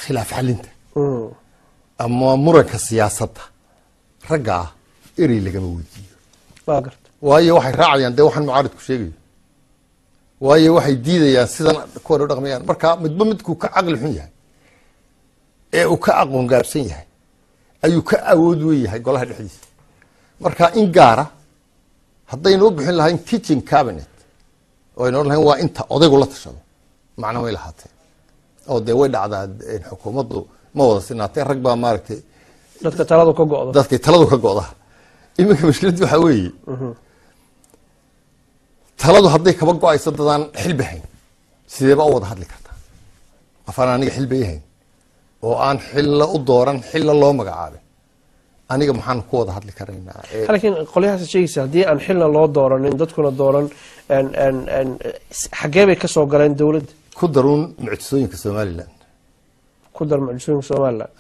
khilaaf xalinta ama muranka siyaasadda ragga ah erey lagama weydiiyo waa garta waayo waxay raacayaan dee waxaan mucaaridku sheegayo waayo waxay diidayaan sidan kuwan u dhaqmayaan marka midba midkuu ka caqli xun yahay ee uu ka aqoon gaabsan yahay ayuu ka awood weeyahay golaha dhexdiisa marka in gaara haddaynu u bixin lahayn teaching cabinet oo aynu odhan lahayn waa inta odaygu la tashado macna way lahaatee oo dee way dhacdaa xukuumaddu ma wada sinaatee rag baa maaragtay dadka taladu ka go'do dadkay taladu ka go'da iminka mushkiladdu waxaa weeye taladu hadday kaba go-ayso dadaan xilbi hayn sideeba u wada hadli kartaa qofaan aniga xilbay hayn oo aan xilla u dooran xilla loo magacaabin aniga maxaan ku wada hadli karaynaa laakiin qolyahaas sheegaysa haddii aan xilna loo dooranin dadkuna dooran xaggee bay ka soo galeen dowladda ku daruun mucjisooyinka somaliland ku dar mucjisooyinka somaliland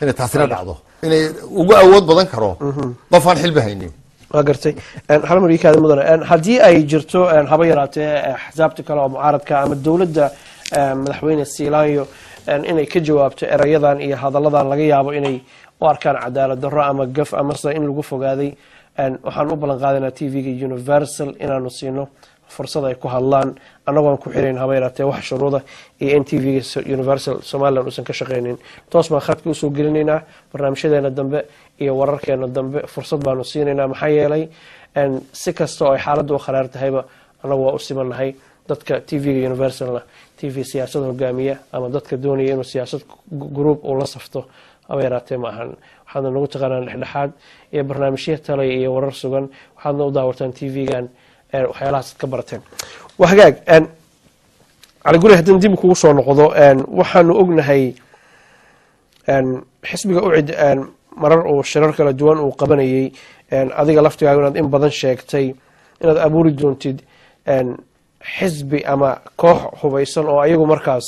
inay taasina dhacdo inay ugu awood badan karo qof aan xilbi haynin waa gartay hal mar ikaada mudane haddii ay jirto haba yaraatee axsaabta kale oo mucaaradka ama dowladda madaxweyne siilaanyo inay ka jawaabto erayadan iyo hadalladan laga yaabo inay u arkaan cadaalad darro ama gaf amase in lagu fogaaday waxaan u ballan qaadaynaa tv-ga universal inaanu siino fursad ay ku hadlaan annagoon ku xirayn haba yaraatee wax shuruuda iyo in tv-ga universal somaliland uusan ka shaqaynin toos baan khadka usoo gelinaynaa barnaamijyadeena dambe iyo wararkeena dambe fursad baanu siinaynaa maxaa yeelay si kasta oo ay xaaladda u kharaar tahayba annagu waa u simannahay dadka tv-ga universalna tv siyaasad hogaamiya ama dadka doonaya inuu siyaasad group uu la safto haba yaraatee ma ahan waxaadna nagu taqaanaan dhexdhexaad iyo barnaamijya talay iyo warar sugan waxaadna u daawartaan tv-gan waxyaalahaas ka barateen waa hagaag cali guri haddaan dib kugu soo noqdo waxaanu ognahay xisbiga ucid marar uu shirar kala duwan uu qabanayay adiga laftigaaga inaad in badan sheegtay inaad abuuri doontid xisbi ama koox hubaysan oo ayagu markaas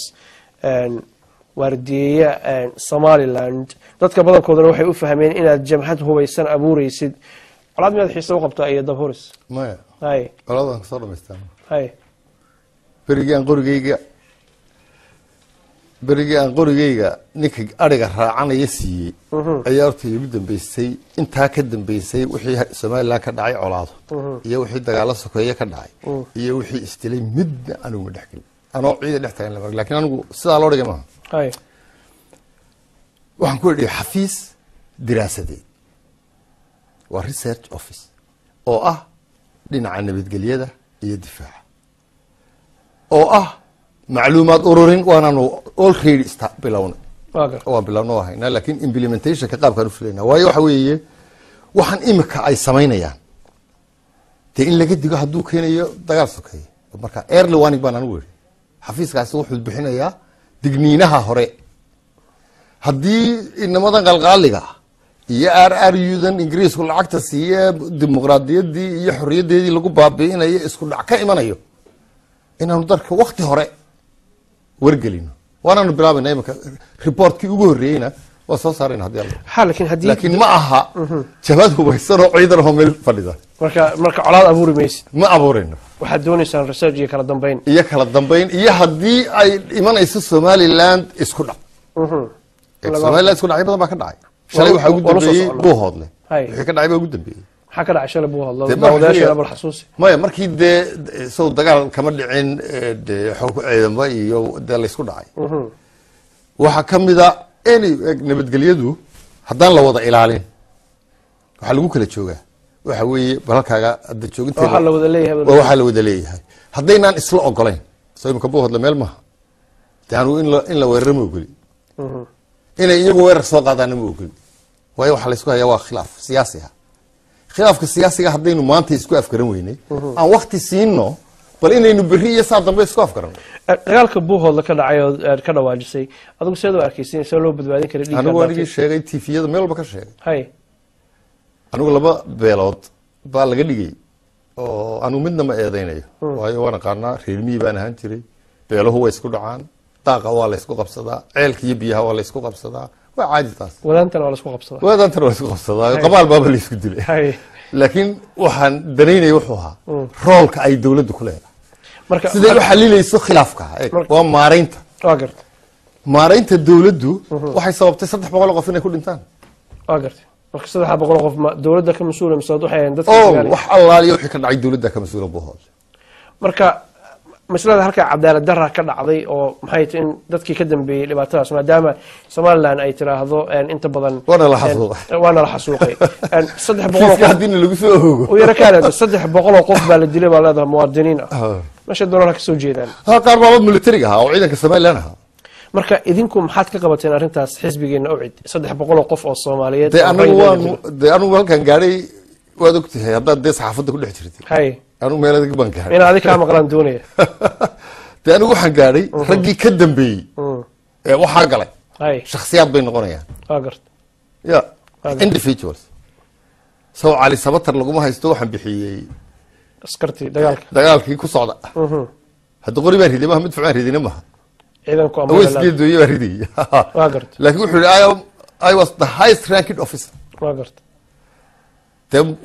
waardiyeeya somaliland dadka badankoodana waxay u fahmeen inaad jamhad hubaysan abuureysid colaad miyaad xiise u qabtaa iyo dabhuris maya hay colaadaan kasoo dhamaystaa hay berigii aan qorigeyga ninka ariga raacanaya siiyey ayaa horta igu dambeysay intaa ka dambeysay wixii somaliland ka dhacay colaado iyo wixii dagaalo sokeeye ka dhacay iyo wixii isdilay midna anigu ma dhexgelin anoo ciida dhex tagan lamar lakin anigu sidaa loo dhigay maaha hay waxaan ku idhi xafiis diraasadeed waa research office oo ah dhinaca nabadgelyada iyo difaaca oo ah macluumaad ururin waanaanu already bilownay waa bilowna waa haynaa laakiin implementationka qaabkaan u filaynaa waayo waxa weeye waxaan imika ay samaynayaan dee in laga digo hadduu keenayo dagaal sokeeye marka early warning baan anigu yidhi xafiiskaasi wuxuu bixinayaa digniinaha hore haddii inamadan qalqaaliga iyo rrudan ingiriisku lacagta siiye dimuqraadiyaddii iyo xorriyaddeedii lagu baabi'inayo isku dhac ka imanayo inaanu darka wakti hore wargelino waanaanu bilaabayna imika reportkii ugu horreeyeyna waa soo saarayna laakiin ma aha jabad hubaysan oo ciidan oo meel fadhida marka colaad abuuri maysid ma abuurayno waxaad doonaysaan research iyo kala dambeyn iyo haddii ay imanayso somaliland isku dhac somaliland isku dhacyo badan baa ka dhacay shalay waxaa ugu dambeeyey buuhoodle wixii ka dhacay baa ugu dambeeyey maxaa ka dhacay shalay buu hadlo daawadayaasha bal xasuusi maya markii dee soo dagaal kama dhicin xoog ciidamo iyo dee la isku dhacay waxa kamida nabadgelyadu haddaan la wada ilaalin waxa lagu kala joogaa waxa weeye balalkaaga hadda jooginteeda waxa la wada leeyahay haddaynaan isla ogolayn soo imika buu hadla meel maaha daanu in la weeraro ma ogoli inay iyagu weerar soo qaadaana ma ogoli waayo waxa la isku hayaa waa khilaaf siyaasi ah khilaafka siyaasiga haddaynu maanta isku afgaran weynay aan waqti siino bal inaynu berri iyo saa dambe isku afgaran dagaalka buuhoodla ka dhacay oo ka dhawaajisay adigu sidoo arkaysiin soo loo badbaadin kara dhiigga anigu anigii sheegay tifiyada meel walba ka sheegay hay anigu laba beelood baa laga dhigay oo anigu midna ma eedeynayo waayo waan aqaanaa reer miyi baan ahaan jiray beeluhu way isku dhacaan daaqa waa la isku qabsadaa ceelka iyo biyaha waa la isku qabsadaa waa caadi taas wadaantana waa la isku qabsadaa wadaantana waa la isku qabsadaa qabaal baaba la isku dilay laakiin waxaan danaynaya wuxuu ahaa roolka ay dawladdu ku leedahay marka siday u xalilayso khilaafka waa maaraynta waa gartay maaraynta dawladdu waxay sababtay 300 qof inay ku dhintaan waa gartay marka 300 qof dawladda ka mas'uul ah waxay ahayn dadka Soomaaliya wax allaaliyo wixii ka dhacay dawladda ka mas'uul ah Buuhood marka masalada halka cadaalad darra ka dhacday oo maxay tahay in dadkii ka dambeeyay dhibaatadaas maadaama Soomaaliland ay tiraahdo inta badan waana la xasuuqay 300 hadii lagu soo hoogo oo yara kaale 300 qof baa la dilay baa leedahay muwaadiniin ah meesha doonana ka soo jeedaan qaar baa military ah oo ciidanka Soomaaliland ah marka idinku maxaad ka qabateen arintaas xisbigeena u cid 300 qof oo Soomaaliyeed anigu halkan gaaray waad ogtahay hadda saxaafadda ku dhex jirtay hay anu meeladig baan gaaray in adiga ka maqlaan doonaya anigu waxaan gaaray raggii ka dambeeyay ee waxa galay shakhsiyaad bay noqonayaan waa gartay ya individuals soo cali sabatar laguma haysto waxaan bixiyay askartii dagaalkii ku socda hadda qori baan riday ma mid fiican ridina ma ciidanku ama la isgeedoyo baan riday waa gartay laakiin wuxuu I was the highest ranked officer waa gartay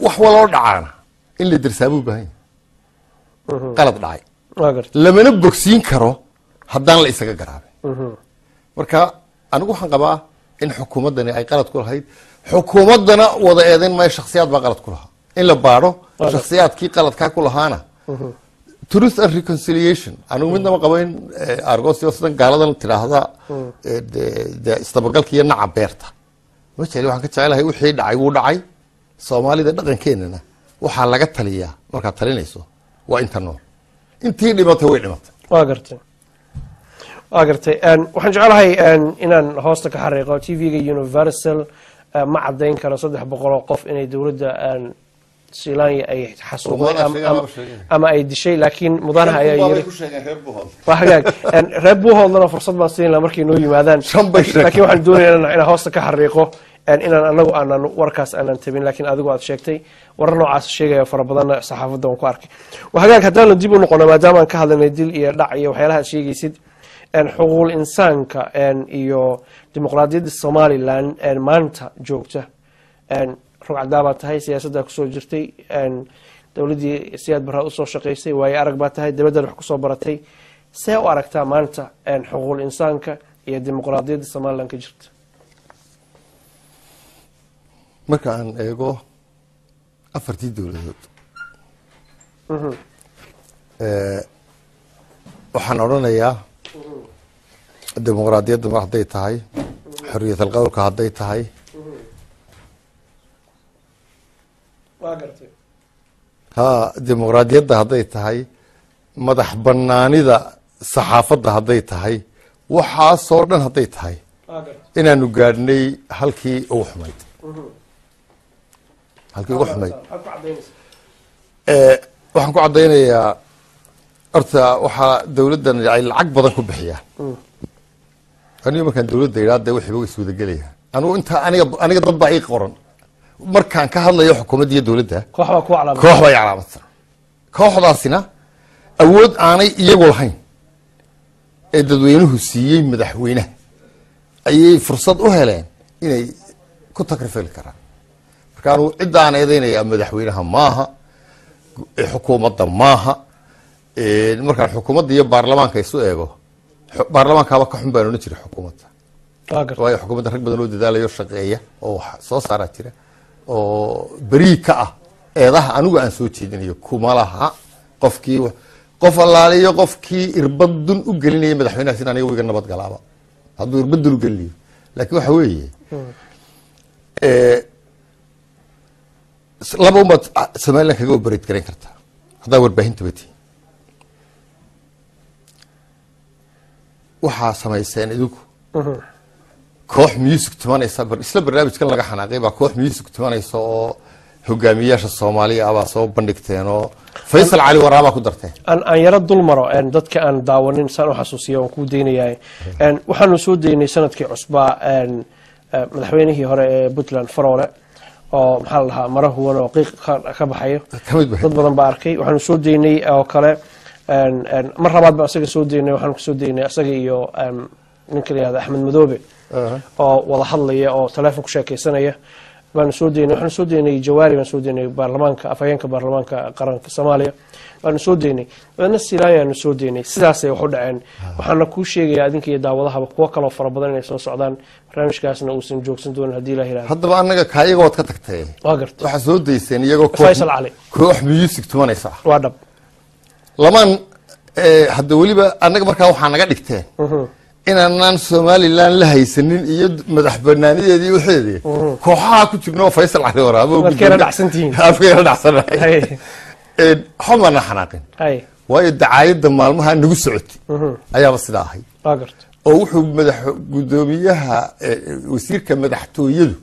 wax waloo dhacaana in la dirsaabo baahan qalad dhacay waa gartay lamana bogsiin karo haddaan la isaga garaabin marka anigu waxaan qabaa in xukuumaddani ay qalad ku lahayd xukuumaddana wada eedayn maayo shakhsiyaad baa qalad ku lahaa in la baadho shakhsiyaadkii qaladkaa ku lahaana truth and reconciliation anigu midnama qabo in argosio sidan gaaladan tidhaahda istabagalka iyo naca beerta ma jecli waxaan ka jecelahay wixii dhacay wuu dhacay soomaalida dhaqankeenana waxaa laga taliyaa markaad talinayso waa inta nool intii dhimatay way dhimatay waa gartay waxaan jecelahay inaan hoosta ka xariiqo TV-ga Universal ma cadayn karo 300 qof inay dawladda Soomaaliya ay xasuuqday ama ay dishay laakiin mudanaha ayaa yiri waa hagaag reer Buuhoodna fursad baan siin la markii noo yimaadaan laakiin waxaan doonayaa inaan hoosta ka xariiqo inaan anagu aanan warkaas aanan tabin laakiin adigu aad sheegtay warar noocaas sheegaya fara badan saxaafadda aan ku arkay waa hagaag haddaan dib u noqono maadaama aan ka hadlaynay dil iyo dhac iyo waxyaalaha sheegaysid xuquuqul insaanka iyo dimuqraadiyadda Soomaaliland maanta joogta rugcada baa tahay siyaasadda ku soo jirtay dawladdii siyaad barra u soo shaqeysay way arag baa tahay dibadda wax ku soo baratay see u aragtaa maanta xuquuqul insaanka iyo dimuqraadiyadda Soomaaliland ka jirta marka aan eego afartii dawladood waxaan odhanayaa dimuqraadiyadda mar hadday tahay xorriyatul qowlka hadday tahay dimuqraadiyadda hadday tahay madax banaanida saxaafadda hadday tahay waxaasoo dhan hadday tahay inaanu gaadhnay halkii ugu xumayd waxaan ku caddaynayaa horta waxaa dawladdan ay lacag badan ku bixiyaan aniga markaan dawladda idhaa dee wixiiba way iswadagelayaan anigu intaa aniga dad baa ii qoran markaan ka hadlayo xukuumadda iyo dawladda koox baa i calaamadsan kooxdaasina awood aanay iyagu lahayn ee dadweynuhu siiyey madaxweynaha ayay fursad u heleen inay ku takrifeli karaan marka anugu cidda aan eedeynayaa madaxweynaha maaha xukuumadda maaha markaan xukuumadda iyo baarlamaanka isu eego baarlamaankaaba ka xun baan odhan jiray xukuumadda waayo xukuumadda rag badan oo dadaalayo shaqeeya oo wax soo saaraa jira oo berii ka ah eedaha anigu aan soo jeedinayo kuma laha qofkii qof allaaliyo qofkii irbadun u gelinaya madaxweynaha sin aniga wiga nabad galaaba hadduu irbadun u gelinayo laakiin waxa weeye laba umaad somaliland kaga operate garayn kartaa haddaa warbaahinta bati waxaa samayseen idinku koox music tumanaysa isla barnaamijkan laga xanaaqay baa koox music tumanaysa oo hogaamiyaasha Soomaaliya abaa soo bandhigteen oo Faysal Cali Waraaba ku dartay aan yara dul maro dadka aan daawanin san u xasuusiyo oo ku deynayay waxaanu soo deynay sanadkii cusbaa madaxweynihii hore ee Puntland Faroole oo maxaa la dhahaa marahuwan oo qiiq ka baxayo dad badan baa arkay waxaanu soo deynay oo kale mar labaad baa asaga soo deynay waxaanu soo deynay asaga iyo ninka la yiraahdo Axmed Madoobe oo wada hadlaya oo telefoon ku sheekaysanaya baan soo deynay waxaan soo deynay Jawaari baan soo deynay baarlamaanka afhayeenka baarlamaanka qaranka Soomaaliya baan soo deynay wadana Siraayan soo deynay sidaas ay wax u dhaceen waxaana ku sheegayaa adinka iyo daawadaha kuwa kale oo fara badan inay soo socdaan barnaamijkaasna uu san joogsan doonin hadii la yiraahdo haddaba anaga kaayaga wad ka tagtay waa gartay waxa soo deyseen iyagoo Faysal Cali koox music tumanaysa waa dhab lamaan hadda waliba anaga markaa waxa naga dhigteen inaan Somaliland la haysanin iyo madax banaanideedii waxeedii kooxaha ku jirnaa Faysal Cali Waraaba oo kala dhacsantiin afkeena dhacsanahay xumana xanaaqin way dacaayada maalmaha nagu socotay ayaaba sida ahay waa gartay oo wuxuu madax gudoomiyaha wasiirka madaxtooyadu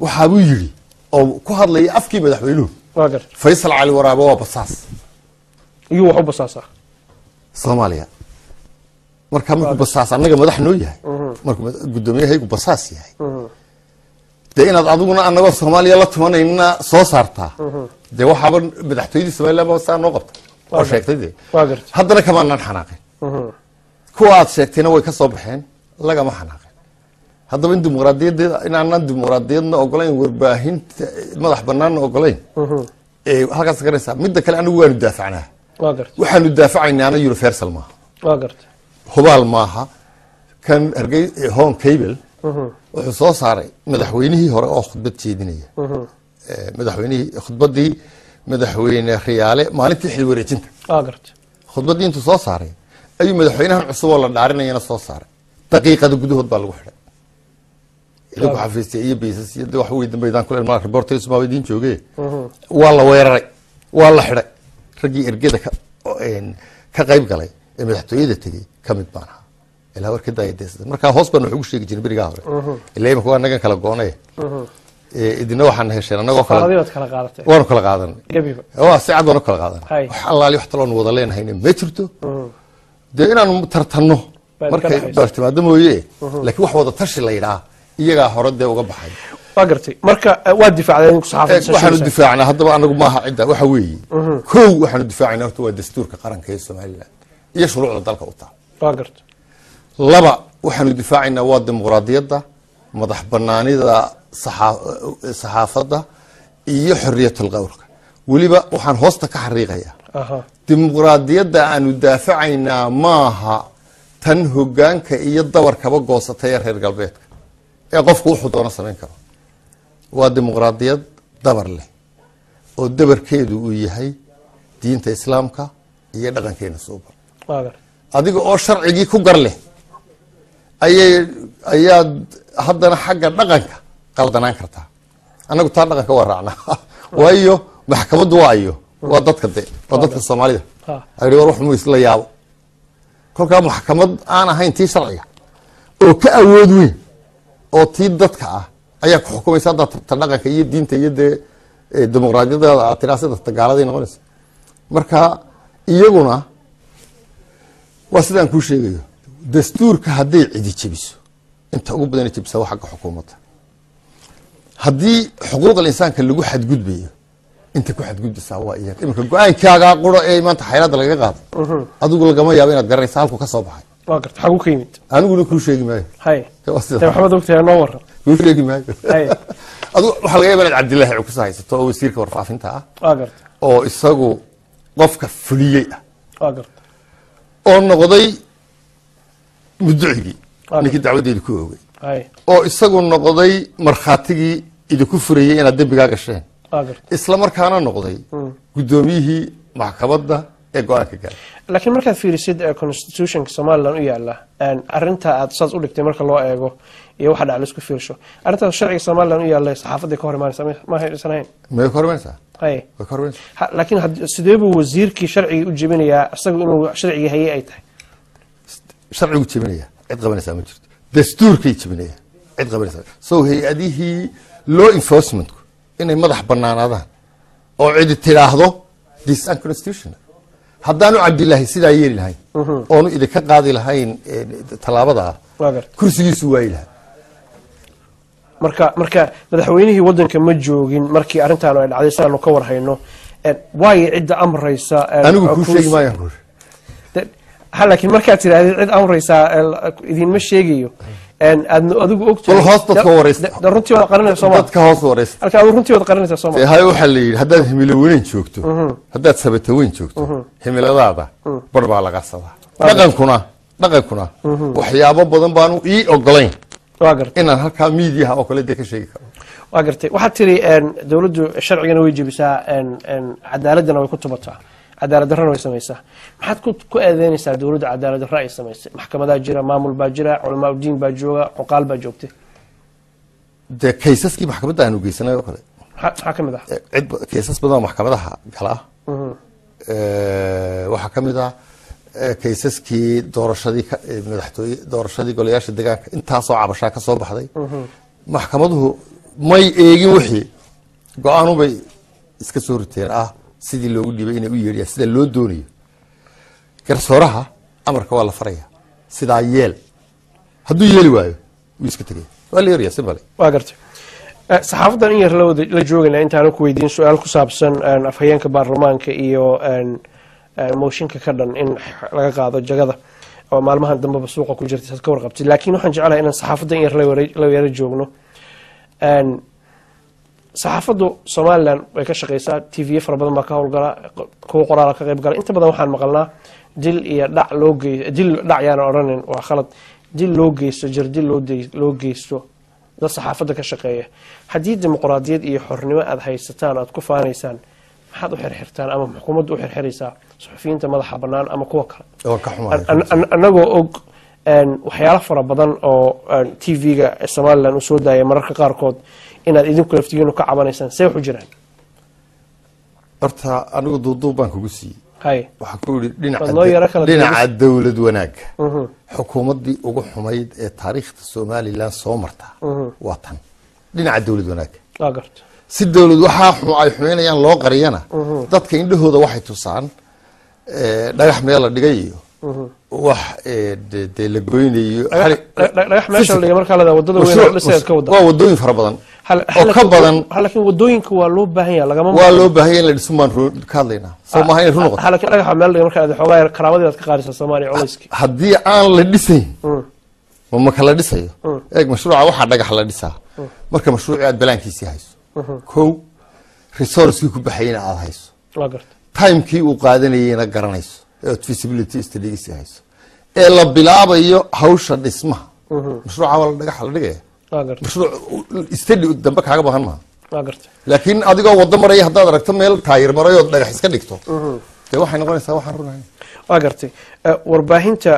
waxa uu yiri oo ku hadlay afkii madaxweynuhu waa gartay Faysal Cali Waraaba waa basaas iyo wuxuu basaasa Soomaaliya marka markuu basaas anaga madax noo yahay markuu gudoomiyahaygu basaas yahay de inaad aduguna anaga Soomaaliya la tumanayna soo saartaa de waxaba madaxtooyadii Soomaaliya ba saa noo qabta oo sheegtay haddana kama aan xanaaqin kuwa aad sheegtayna way ka soo baxeen lagama xanaaqin haddaba in dimuqraadiyadda inaan dimuqraadiyadna ogolayn warbaahinta madax banaanna ogolayn halkaas garaysa midda kale anigu waanu daafacnaa waxaanu daafacaynaa universal maaha hubaal maaha kan argay home cable wuxuu soo saaray madaxweynihii hore oo khudbad jeedinaya madaxweynihii khudbadii madaxweyne Riyaale maalintii xil wareejinta khudbadii intuu soo saaray ayuu madaxweynahan cusub oo la dhaarinayna soo saaray daqiiqada gudahood baa lagu xidhay ilaa xafiisyada iyo biisasiyada wax weyn dambeeyaan kula ma reporters ma wadiin joogay waa la weeraray waa la xidhay ragii ergada ka qayb galay ee madaxtooyada tagay kamid baan ahaa ilaa warkada ay deesay marka hoos baan wuxuu sheegay jiray bariga hore ilaa imka waa naga kala goonay idina waxaan heshay anagoo kala qaadatay waan kala qaadanay waa si cad waan kala qaadanay wax allaali wax taloon wada leenahay ma jirto de inaan tartanno markay bartimaado mooyee laakiin wax wada tashi la yiraahdo iyaga hore de uga baxay waa gartay marka waa difaacday saxaafadda waxaanu difaacnaa haddaba anagu maaha cidda waxa weeye koow waxaanu difaacaynaa horta waa dastuurka qaranka ee Soomaaliland iyo shuruucda dalka u taa waa gartay laba waxaanu difaacaynaa waa dimuqraadiyadda madax banaanida saxaafadda iyo xorriyatul qowlka waliba waxaan hoosta ka xariiqayaa dimuqraadiyadda aanu daafacaynaa maaha tan hogaanka iyo dabarkaba goosatay ee reer galbeedka ee qofku wuxuu doono sameyn karo waa dimuqraadiyad dabar leh oo dabarkeedu uu yahay diinta islaamka iyo dhaqankeena suuban adiga oo sharcigii ku gar leh ayaad haddana xagga dhaqanka qaldanaan kartaa anagu taa dhaqanka waa raacnaa waayo maxkamaddu waa dadka Soomaalida ay war wax muus la yaabo kolka maxkamad aan ahayn tii sharciga oo ka awood weyn oo tii dadka ah ayaa ku xukumaysa dadka dhaqanka iyo diinta iyo dimuqraadiyadda tiraasadda tagaalada noqonaysa marka iyaguna waa sidaan ku sheegayo dastuurka haday cidi jabiso inta ugu badan jabisa waxa xukuumadda hadii xuquuqda insaanka lagu xadgudbayo inta ku xadgudbisa waa iyaga imka go'aankaaga qoro ee maanta xayraad laga qaado adigu lagama yaabo inaad garanayso halku ka soo baxay waa gartay xagu ka yimid aniguna ku sheegi maayo hay maxamed ogtahay noo waran ku sheegi maayo hay adigu waxa laga yaabaa Cabdilaahi uu ku haysto oo wasiirka warfaafinta ah waa gartay oo isagu qofka fuliyay ah waa gartay oo noqday mudducigi ninkii dacwadeedu ku oogay oo isagu noqday markhaatigii idinku furayay inaad dambiga gasheen isla markaana noqday gudoomiyihii maxkamadda ee go'aanka gaaray laakiin markaad fiirisid constitutionka Soomaaliland u yaala arinta aad saas u dhigtay marka loo eego iyo waxa dhac la isku fiirsho arinta sharciga Soomaaliland u yaala saxaafadda ka hor imaanaysa ma hayrsanayn ma ka hor imaanaysa hay laakiin sidee buu wasiirkii sharciga u jebinayaa isagu inuu sharciga hayay ay tahay sharcigu jebinaya cid qabanaysa ma jirto dastuurkii jebinaya cid qabanaysa soo hay'adihii law enforcement inay madax banaanaadaan oo cid tiraahdo this unconstitutional haddaanu cabdilaahi sidaa yeeli lahayn oonu idinka qaadi lahayn talaabada kursigiisu waayi lahaa marka madaxweynihii wadanka ma joogin markii arintaan ay dhacday saanu ka warhayno way cid amraysa anigu ku sheegi maayo laakiin markaad tiraahdo cid amraysa idin ma sheegayo adigu ogtahay hoos dadka wareysta runtii wada qaranaysa Soomaaliya dadka hoos wareysta halka runtii wada qaranaysa Soomaaliya hay waxa la yiri haddaad himilo weyn joogto haddaad sabata weyn joogto himiladaada bar baa laga sadaa dhaqankuna waxyaabo badan baan ii ogolayn inaan halka media oo kale ka sheegi karo waa gartay waxa tiri dawladdu sharcigana way jebisaa cadaaladana way ku tubataa cadaalad darrana way samaysaa maxaad ku eedeynaysaa dawladda cadaalad darro ay samaysay maxkamadaha jira maamul baa jira culamaa diin baa jooga qoqaal baa joogtay de kaysaskii maxkamadda aanu geysanay oo kale maxaa ka mid ah kaysas badan oo maxkamadaha gala waxaa ka mid ah kaysaskii doorashadii madaxtooye doorashadii golayaasha deegaanka intaasoo cabashaa ka soo baxday maxkamaduhu may eegin wixii go-aanu bay iska soo riteen sidii loogu dhibay inay u yeedhiyaan sida loo doonayo garsooraha amarka waa la faraya sidaa yeel hadduu yeeli waayo wuu iska tegay waa la yeeraya si bale waa gartay saxaafadan in yar la joogayna intaan ku weydiin su'aal ku saabsan afhayeenka baarlamaanka iyo mooshinka ka dhan in laga qaado jagada oo maalmahan dambe suuqa ku jirtay sad ka warqabtay laakiin waxaan jecelahay inaan saxaafadan in yar la yara joogno saxaafaddu Soomaaliland way ka shaqeysaa TV fara badan baa ka howlgala kuwa qoraal ka qayb gala inta badan waxaan maqalnaa dil iyo dhac loo geeyo dil dhac yaan oranin waa khalad dil loo geysto jirdil loo geysto dad saxaafadda ka shaqeeya haddii dimuqraadiyad iyo xornimo aad haysataan aad ku faanaysaan maxaad u xirxirtaan ama xukuumaddu u xirxiraysaa suxufiyiinta madaxa bannaan ama kuwa kale annagoo og waxyaalo fara badan oo TV-ga Soomaaliland u soo daaya mararka qaarkood inaad idinku laftigiinu ka cabanaysaan see waxu jiraan horta anigu duuduub baan kugu siiyey waxaa ku yidhi dhinaca dawlad wanaagga xukuumaddii ugu xumayd ee taariikhda Somaliland soo marta waa tan dhinaca dawlad wanaagga si dawlad waxaa ay xumeynayaan loo qariyana dadka indhahooda waxay tusaan dhagax meel la dhigay iyo wax de la goynayo dhagax meesha la dhigay marka la wadada weyn la seed ka wada waa wadooyin fara badan oo ka badan laakiin wadooyinka waa loo baahan yahay lagama waa loo baahan yahay in la dhiso maan ka hadlayna Soomaaliya inuu noqdo laakiin dhagax meel dhigay marka aad xoogaa karaamadeed ka qaadaysa Soomaaliya culayski haddii aan la dhisayn ma kala dhisayo eeg mashruuca waxa dhagax la dhisaa marka mashruuci aad balaankiisii hayso kow resource-kii ku baxayna aad hayso waa gartay time-kii uu qaadanayayna garanayso feasibility study-giisii hayso ee la bilaabayo hawsha dhismaha mashruuca waa la dhagax la dhigaya mashruuc study dambe kaaga baahan maaha waa gartay laakiin adigoo wada maraya haddaad aragto meel taayir marayo dhagax iska dhigto dee waxay noqonaysaa waxaan runahay waa gartay warbaahinta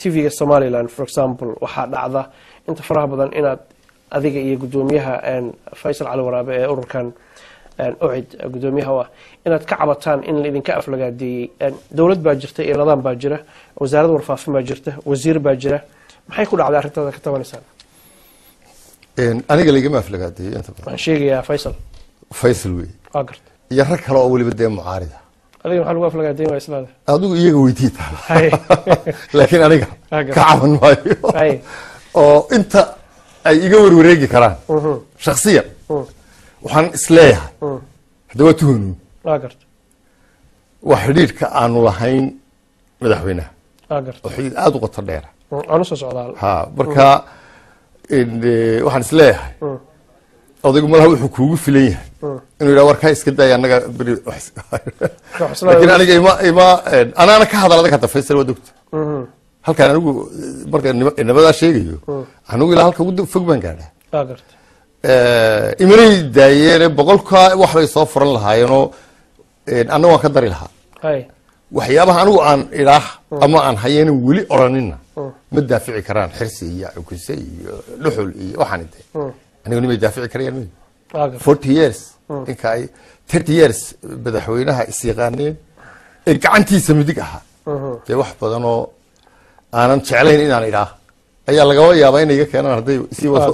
TV-ga Somaliland for example waxaa dhacda inta faraha badan inaad adiga iyo gudoomiyaha Faysal Cali Waraabe ee ururkan ucid gudoomiyaha waa inaad ka cabataan in la idinka aflagaadeeyay dawlad baa jirta iyo nidaam baa jira wasaaradda warfaafin baa jirta wasiir baa jira maxay ku dhacday arrintada ka tabanaysaan aniga laygama aflagaadeeyay inta badan waxaan sheegayaa Faysal wey waa gartay iyo rag kale oo weliba dee mucaarida adiga maxaa lagu aflagaadeeyay waa islaada adigu iyaga weydiita laakiin aniga ka caban maayo oo inta ay iga warwareegi karaan shakhsiyan waxaan isleeyahay hadda waa tuhunu waa gartay waa xidhiidhka aanu lahayn madaxweynaha waa gartay oo xidhiidh aada u qoto dheera aanu soo socdaa marka waxaan isleeyahay odaygu malaha wuxuu kuugu filan yahay inuu yidhaha warkaa iska daaya annaga beri laakiin aniga ima anaana ka hadal adag hadda Faysal waa dogta halkaan anigu marka nimadaa sheegayo anigu ilaa halka ugu fog baan gaadhaa imanay daayeen boqolka wax bay soo furan lahaayeenoo anna waan ka dari lahaa waxyaabaha anigu aan idhaah ama aan hayeenin weli odhanina ma daafici karaan xirsi iyo cukuse iyo dhuxul iyo waxaan intee anigu nimay daafici karayaan 40 years ninka ay 30 years madaxweynaha is yaqaaneen ee gacantiisa midig ahaa dee wax badan oo aanan jeclayn inaan idhaah ayaa lagaba yaabaa inay iga keenaan hadday sii wado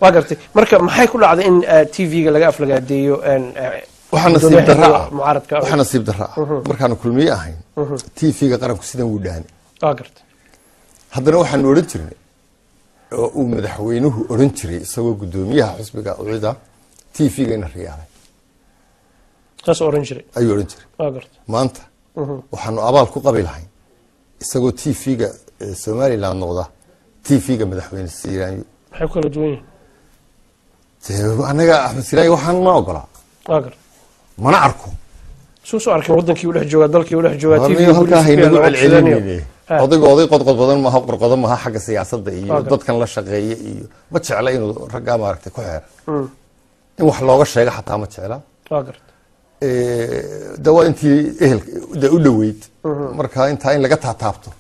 waa gartay marka maxay ku dhacday in TV-ga laga aflagaadeeyo waxaa nasiib darra markaanu kulmiye ahayn TV-ga qaranku sidan wuu dhaani haddana waxaanu odhan jirnay oo uu madaxweynuhu odhan jiray isagoo guddoomiyaha xusbiga ucida TV-ga ina riyaalay ayuu odhan jiray maanta waxaanu abaal ku qabi lahayn isagoo TV-ga somaliland noqda TV-ga madaxweyne siiraanyo maxay kala duwan yihiin anaga axmed siiraanyo waxaan ma ogolaa mana arko soo arkin wadankii u dhex jooga dalkii u dhex jooga TV-ga halkaa haynagu celcelinayne oday qodqodan maaha qorqodan maaha xagga siyaasadda iyo dadkan la shaqeeya iyo ma jecla inuu raggaa maaragtay ku xeera in wax looga sheego xataa ma jecla de waa intii ehelka u dhoweyd marka intaa in laga taataabto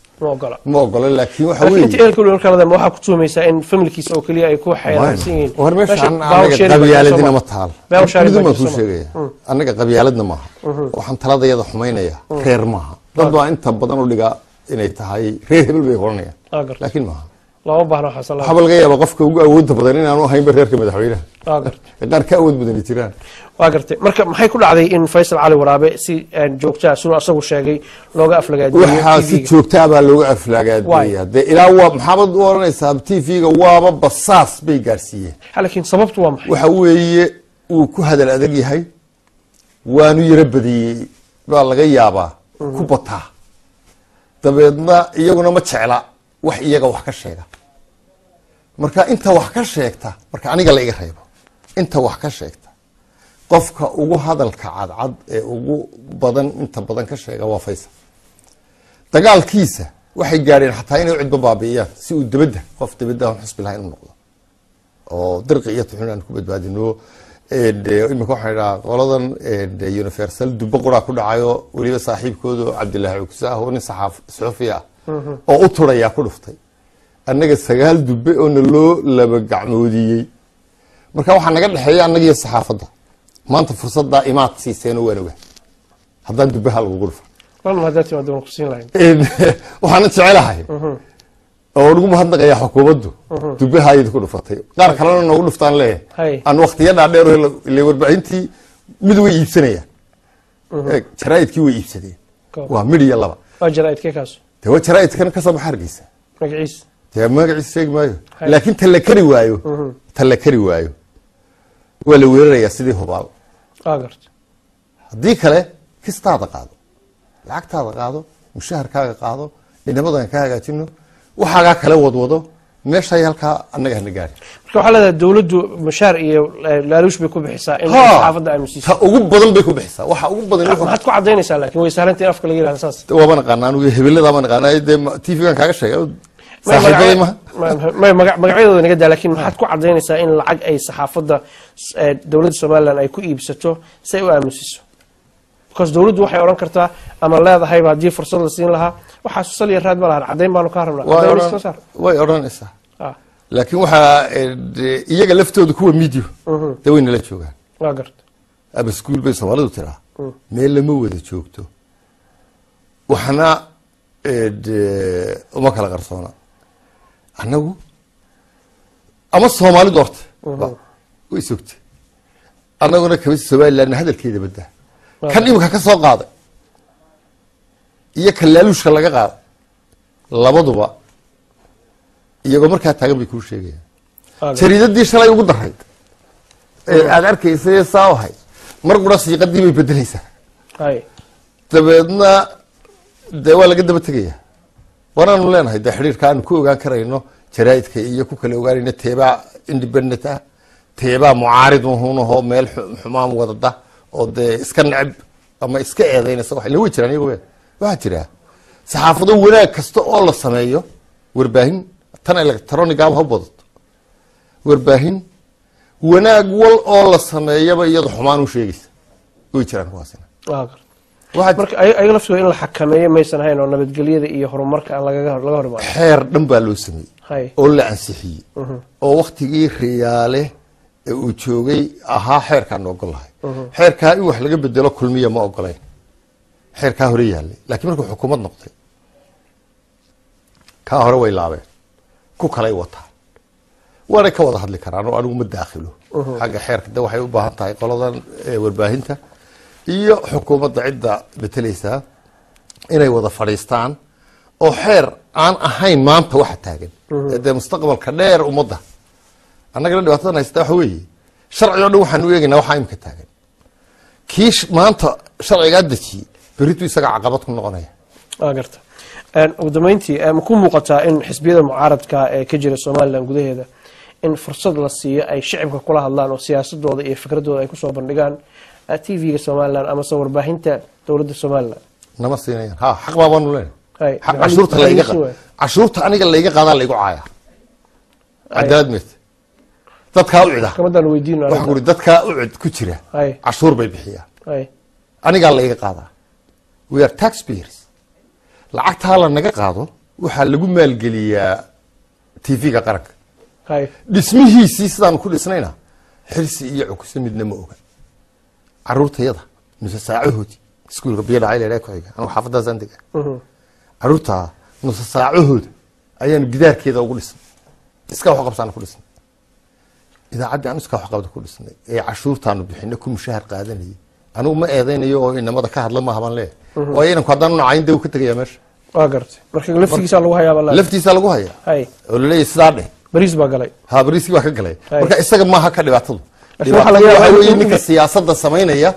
ma ogola laakiin waxa weeye inta ehelka marka la waxa ku tuumaysaa in familkiisa oo kaliya ay ku xeeransan yihiin war meeshaan anaga qabyaaladina ma taal miduma ku sheegaya anaga qabyaaladna maaha waxaan taladayada xumaynaya reer maaha dad baa inta badan u dhigaa inay tahay reer hebel bay qoranayaan laakiin maaha lama baahna xasan waxa laga yaabaa qofka ugu awoodda badan inaanu ahayn reerka madaxweynaha qaar ka awood badan jiraan waa gartay marka maxay ku dhacday in Faysal Cali Waraabe si joogta soo asagu sheegay looga aflagaadiyo waxa si joogta baa looga aflagaadiyo de ilaa waa maxamed u oranaysaa TV-ga waaba basaas bay gaarsiiyeen laakiin sababtu waa maxay waxa weeye uu ku hadal adag yahay waanu yara badiyay baa laga yaabaa ku bataa dabeedna iyaguna ma jecla wax iyaga wax ka sheega marka inta wax ka sheegta marka aniga la iga reebo inta wax ka sheegta qofka ugu hadalka cadcad ee ugu badan inta badan ka sheega waa Faysal dagaalkiisa waxay gaareen xataa inay cidba baabi'iyaan si uu dibadda qof dibadda aan xusbi lahayn u noqdo oo dirqi iyo tuxunaan ku badbaadino imika waxaan idhaa qoladan universal dubbo quraa ku dhacayo weliba saaxiibkooda cabdilaahi cugsa ah oo nin saxufi ah oo u turaya ku dhuftay annaga 9 dubbe oo naloo laba gacmoodiyey marka waxaa naga dhexeeya annaga iyo saxaafadda maanta fursadda imaad siiseen oo waanoga haddaan dubbaha lagugu dhufo waxaan jecelahay oo ugu mahadnaqaya xukuumaddu dubbaha ayay ku dhufatay qaar kalena noogu dhuftaan leeyahay aan waqtiyada dheer ile warbaahintii mid way iibsanayaan jaraa'idkii way iibsadeen waa midhiya laba waa jaraa'idkee kaas de waa jaraa'idkan ka soo baxa Hargeysa magaciisa dee magaciisa sheeg maayo laakiin tan la kari waayo waa la weerarayaa sidii hubaal haddii kale kistaada qaado lacagtaada qaado mushaharkaaga qaado inamadan ka hagaajino waxaagaa kale wadwado meeshay halkaa annaga hana gaari marka waxaa leedahay dawladdu mushaar iyo laaluush bay ku bixisaa in saxaafadda ay musiiso ta ugu badan bay ku bixisaa waxa ugu badan waxaad ku cadaynaysaa laakiin way saarantii afka laga yiraahdo saas waa ma naqaan anigu hebelada ma naqaan ay TV-gan kaaga sheegay saaxiibay ma magacyadooda naga daa laakiin maxaad ku cadaynaysaa in lacag ay saxaafadda dawladda Soomaaliland ay ku iibsato si ay u aamusiso because dawladdu waxay oran kartaa ama leedahay haddii fursad la siin lahaa waxa soo saliya raad ma laha cadayn baanu ka rabnaa way oranaysaa laakiin waxa iyaga laftooda kuwa media dawayna la joogaan waa garta aba school bay Soomaalidu tiraa meel lama wada joogto waxna uma kala qarsoona annagu ama Soomaalidu horta way sugtay annaguna ka Soomaaliland hadalkeeda badaa kan imika ka soo qaaday iyo kalaaluushka laga qaaday labaduba iyagoo markaa taagan bay kuu sheegayaan jariidadii shalay ugu darayd aad arkaysay saawahay mar qura siiqadii bay bedelaysaa dabeedna dee waa laga daba tegayaa waraanu leenahay dee xidhiirka aanu ku ogaan karayno jaraa'idka iyo ku kala ogaanayno teebaa independent ah teebaa mucaarid uhunahoo meel xumaan wadada oo dee iska neceb ama iska eedaynaysa wax la way jiraan iyagu waxaa jira saxaafado wanaag kasta oo la sameeyo warbaahin tan electronic ah ha badato warbaahin wanaag wal oo la sameeyaba iyada xumaan u sheegaysa way jiraan kuwaasina marka ay laftooda in la xakameeyo maysan hayn oo nabadgelyada iyo horumarka aan laga hormarin xeer dhan baa loo sameeyey oo la ansixiyey oo waqtigii riyaale ee uu joogay ahaa xeerkaan ogolahay xeerkaa in wax laga bedelo kulmiya ma ogolayn xeerkaa hore yaalay laakiin markuu xukuumad noqday kaa hore way laabeen ku kalay wataan waanay ka wada hadli karaan oo anigu ma daakhilo xagga xeerka de waxay u baahan tahay qoladan warbaahinta iyo xukuumadda cidda betelaysaa inay wada fadhiistaan oo xeer aan ahayn maanta waxa taagan dee mustaqbalka dheer ummadda annagana dhibaatadan haysta waxa weeye sharci oo dhan waxaan u eegaynaa waxaa imika taagan kii maanta sharcigaa dejiyey beritu isaga caqabad ku noqonaya garta ugu dambeyntii ma ku muuqataa in xisbiyada mucaaradka ee ka jira somalilan gudaheeda in fursad la siiyo ay shacibka kula hadlaan oo siyaasadooda iyo fikradooda ay kusoo bandhigaan tv-ga somalilan amase warbaahinta dowladda somalilan nama siinayaan ha xaq baa baanu leenahay cashuurta layga cashuurta aniga layga qaadaa laygu caaya cadaalad meet dadkaa u cida maxkamadan weydiino waxaan kuri dadkaa u cid ku jira cashuur bay bixiyaan anigaa layga qaadaa we are taxpayers lacagtaa la naga qaado waxaa lagu maalgeliyaa tv-ga qaranka dhismihiisii sidaan ku dhisnayna xirsi iyo cukuse midna ma oga caruurtayada nuse saacahoodii iskuulka biyadhacayl ku xiga anigu xaafadaasaan dega caruurtaa nuse saacahooda ayaanu gidaarkeeda ugu dhisnay iskaa wax qabsaana ku dhisnay idaacaddii aan iskaa wax qabda ku dhisnay ee cashuurtaanu bixinay ku mushahar qaadanayay anigu ma eedaynayo oo inamada ka hadla maaha baan leeyahay waayo inanku haddaan u nacayn dee uu ka tegayaa meesha waa gartay marka laftigiisa lagu hayaa baa laftiisa lagu hayaa oo laleeyahay sidaa dheh bariis baa galay ha bariiskii baa ka galay marka isaga maaha ka dhibaatadu ninka siyaasada samaynaya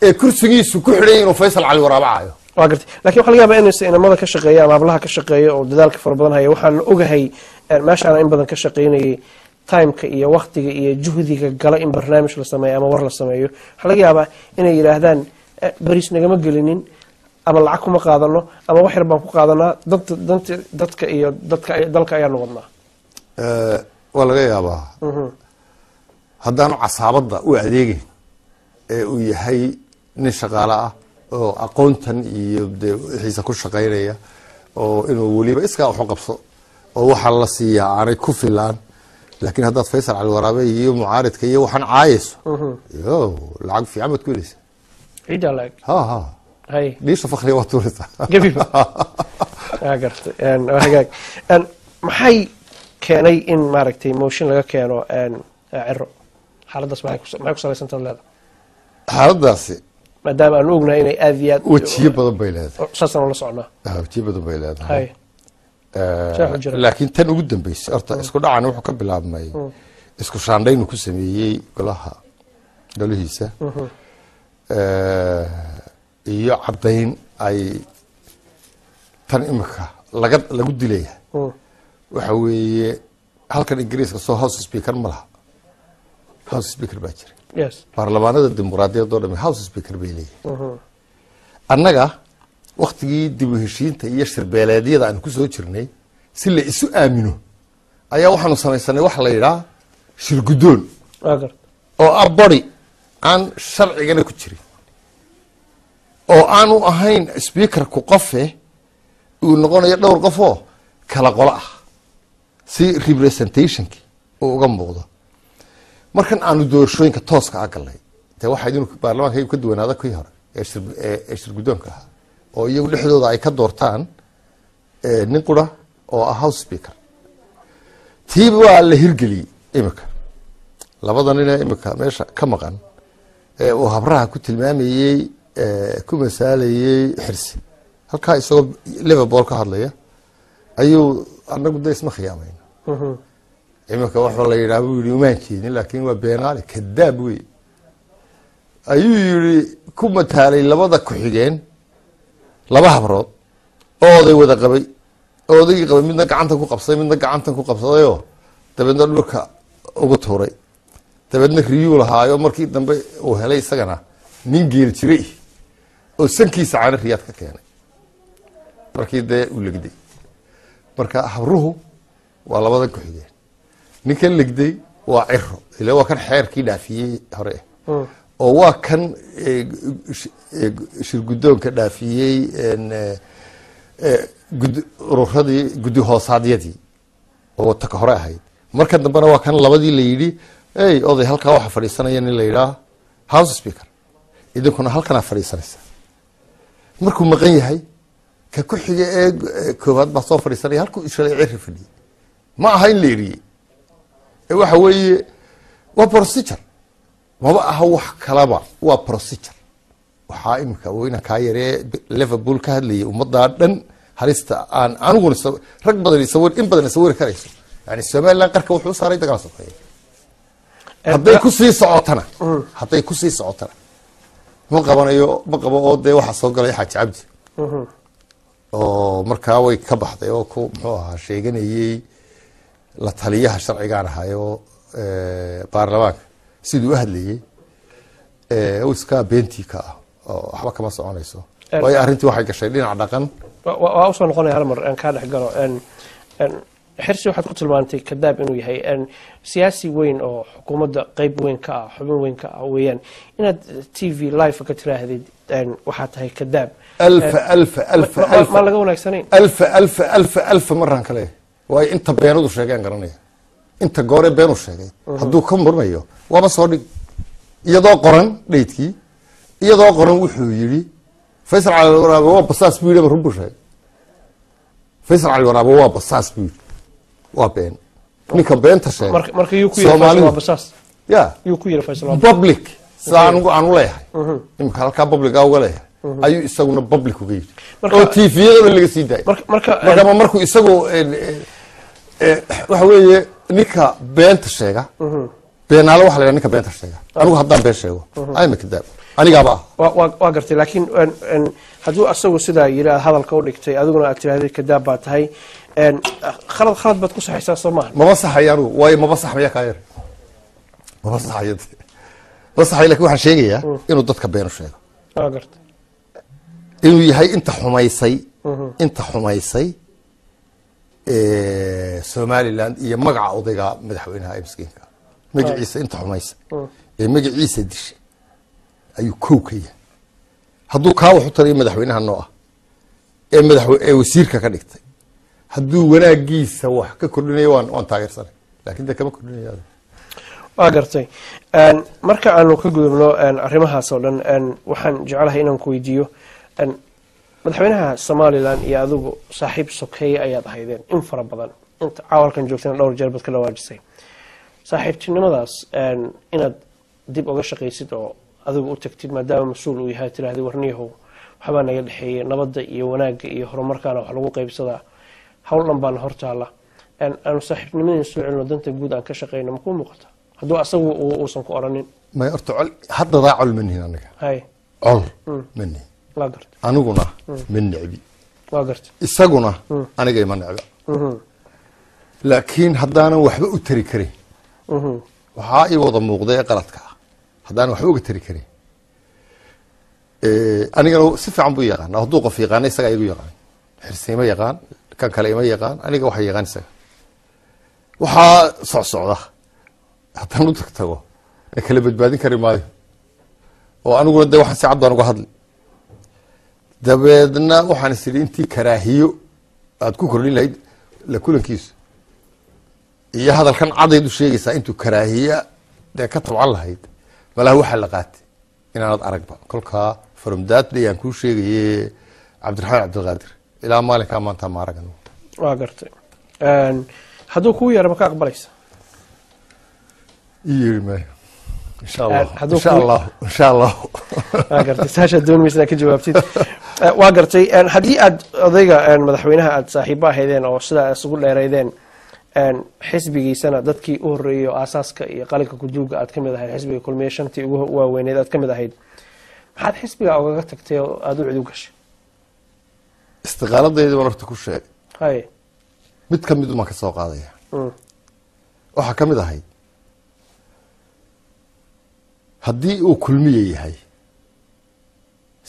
ee kursigiisu ku xidhay inuu Faysal Cali waraabacayo waa gartay laakiin waxa laga yaabaa in inamada ka shaqeeya ama hablaha ka shaqeeya oo dadaalka fara badan haya waxaan ogahay meeshaan in badan ka shaqeynayay timeka iyo waqtiga iyo juhdiga gala in barnaamij la sameeyo ama war la sameeyo waxa laga yaabaa inay yiraahdaan bariis nagama gelinin ama lacag kuma qaadano ama wax yar baan ku qaadanaa dadka iyo dalka ayaa noqonaa waa laga yaabaa haddaanu casaabadda u adeegayn ee uu yahay nin shaqaale ah oo aqoontan iyo dee wixiisa ku shaqaynaya oo inuu weliba iskaa waxu qabso oo waxaa la siiyaa aanay ku filaan laakiin haddaad Faysal Cali Waraabe iyo mucaaridka iyo waxaan caayayso yo lacag fiican baad ku helaysaa ciida laag ha hay dhiisha fakriga waa tuuraysaa gabiba gartay hagaag maxay keenay in maaragtay motion laga keeno ciro xaaladaas maxay ku salaysan tahay leedahay xaaladaasi maadaama aan ognahay inay aad iyo aad wajiyo badan bay leedahay saasana la socnaa wajiyo badan bay leedahay laakiin tan ugu dambeysay horta isku dhacan wuxuu ka bilaabmay isku shaandhayn ku sameeyay golahiisa iyo cadayn ay tan imika lagu dilaya waxa weeye halkan ingiriiska soo house speaker ma laha house speaker baa jira baarlamaanada dimuqraadiyadda oo dhan house speaker bay leeyihiin annaga waqtigii dib u heshiinta iyo shirbeeleedyada aan ku soo jirnay si la isu aamino ayaa waxaanu samaysanay wax la yidhaa shir guddoon oo ah body aan sharcigana ku jirin oo aanu ahayn speakerku qofe uu noqonayo dhowr qofoo kala qolo ah si representationki uu uga muuqdo markan aanu doorashooyinka tooska ah galnay dee waxaa idinku baarlamaanka ka duwanaada kuwii hore ee shir guddoonka ahaa oo iyagu dhexdooda ay ka doortaan nin qura oo ah house speaker tiiba waa la hirgeliyey imika labada nina imika meesha ka maqan ee uu habraha ku tilmaamayey ku masaalayey xirsi halkaa isagoo liverpool ka hadlaya ayuu anagu da isma khiyaamayno imika waxaa la yidhaha buu yihi umaan jeedin laakiin waa beenaale kadaab wey ayuu yihi ku mataalay labada ku-xigeen laba habrood oo oday wada qabay oo odaygii qabay midna gacantan ku qabsaday midna gacantan ku qabsadayoo dabeedna dhulka ugu tuuray dabeedna riyuu lahaayo markii dambe uu helay isagana nin geel jiray oo sankiisa caana riyaad ka keenay markii dee uu legday marka habruhu waa labadan ku-xigeen ninkan legday waa ciro ila waa kan xeerkii dhaafiyey hore oo waa kan shirgudoonka dhaafiyey ururadii guddi hoosaadyadii oo taka hore ahayd marka dambena waa kan labadii la yidhi ey oday halkaa waxa fadhiisanaya nin la yidhaah house speaker idinkuna halkanaa fadhiisanaysa markuu maqan yahay ka ku xiga ee koowaad baa soo fadhiisanaya halkuu ishalay ciri fadhiyey ma aha in la eriyey waxa weeye waa procedure maba aha wax kalaba waa procedure waxaa imika weyna kaa yaree Liverpool ka hadlayay ummadaa dhan halista aan aniguna rag badan in badan sawir karayso yani Soomaaliland qarka wuxuu saaray dagaal sokeeye hadday ku sii socotana ma qabo oo dee waxa soo galay Xaaji Cabdi oo markaa way ka baxday oo ku muxuu ahaa sheeganayay la taliyaha sharcigaan ahayo baarlamaanka siduu u hadlayay iska beentii ka ah oo waxba kama soconayso way arrintii waxay gashay dhinac dhaqan waa u soo noqonaya hal mar aan ka dhex galo xirsi waxaad ku tilmaantay kadaab inuu yahay siyaasi weyn oo xukuumadda qayb weyn ka ah xubin weyn ka ah weeyaan inaad TV live ka tiraahdid waxaa tahay kadaab ma laga wanaagsanayn alf maraan kale way inta beenadu sheegeen garanaya inta goore beenu sheegay hadduu ka murmayo waaba soo dhig iyadoo qoran dheydkii iyadoo qoran wuxuu yidhi Faysal Cali Waraabe waa basaas buu yidhi runbu sheegay Faysal Cali Waraabe waa basaas buu yidhi waa been ninka beenta sheegay marka yuu ku yidhi waa basaas ya yuu ku yidhi Faysal public saan aanu leeyahay imka halka public uga leeyahay ayuu isaguna public uga yidhi oo TV-yada laga sii daayay markuu isagu waxa weeye ninka beenta sheega beenaalo waxa la yiraahdaa ninka beenta sheega anigu haddaan been sheego ayma kadaab anigaaba waa gartay laakiin hadduu asagu sidaa yidhaa hadalka u dhigtay adiguna aad tiraahday kadaab baa tahay khalad baad ku saxaysaa soo maaha maba saxayo anigu waayo maba saxmaya kaa yar maba saxayo laakiin waxaan sheegayaa inuu dadka beenu sheego waa gartay inuu yahay inta xumaysay Somaliland iyo magaca odayga madaxweynaha miskiinka magaciisa inta xumaysa magaciisa dishay ayuu ka yahay hadduu kaa wax u taray madaxweynaha noo ah wasiirka ka dhigtay hadduu wanaagiisa wax ka kordhinayo waan taageersanay laakiin de kama kordhinayo waa gartay marka aanu ka gudubno arrimahaas oo dhan waxaan jecelahay inaan ku weydiiyo madaxweynaha Somaliland iyo adigu saaxiib sokeeye ayaad ahaydeen in fara badan inta caawalkan joogtana dhowr jeer bad ka dhawaajisay saaxiibtinimadaas inaad dib uga shaqaysid oo adigu u tagtid maadaama mas'uul uu yahay tiraahday warniyahow waxbaa naga dhexeeyay nabadda iyo wanaagga iyo horumarkaana wax lagu qaybsadaa hawl dhan baana hortaala aanu saaxiibnimadeen soo celino danta guud aan ka shaqeyno ma kuu muuqata hadduu asagu uusan ku oranin may horta haddadaa col manihin aniga col manihin waa gartay aniguna ma necbi waa gartay isaguna aniga ima necba laakiin haddaanan waxba u tari karin waxaa ii wada muuqda ee qaladka ah haddaanan waxba uga tari karin anigana si fiican buu yaqaan hadduu qof yaqaana isagaa igu yaqaan xirsi ima yaqaan kan kale ima yaqaan aniga waxa yaqaan isaga waxaa socda haddaan u tagtago kala badbaadin kari maayo oo aniguna de waxaan si cad baan uga hadli dabeedna waxaan is idhi intii karaahiyo aad ku kordhin lahayd la kulankiisu iyo hadalkan cadaydu sheegaysaa intuu karaahiya dee ka tabcan lahayd malaha waxaa la qaatay inaanad aragba kolkaa from that day aan kuu sheegaye cabdiraxmaan cabdiqaadir ilaa maalinkaa maanta ma aragan waa gartay hadduu kuu yeero ma ka aqbalaysa iyiri maayo insha allah waa gartay saasha doonmaysa ka jawaabtid waa gartay haddii aad odayga madaxweynaha aad saaxiibo ahaydeen oo sidaa isugu dheeraydeen xisbigiisana dadkii u horeeyay oo aasaaska iyo qalinka kuduuga aad kamid ahayd xisbiga kulmiye shantii ugu waaweyneed aad kamid ahayd maxaad xisbiga ugaga tagtay oo aada u cid u gashay istiqaaladayda baan horta ku sheegay hay mid ka mid umaan ka soo qaadaya waxaa ka mid ahayd haddii uu kulmiye yahay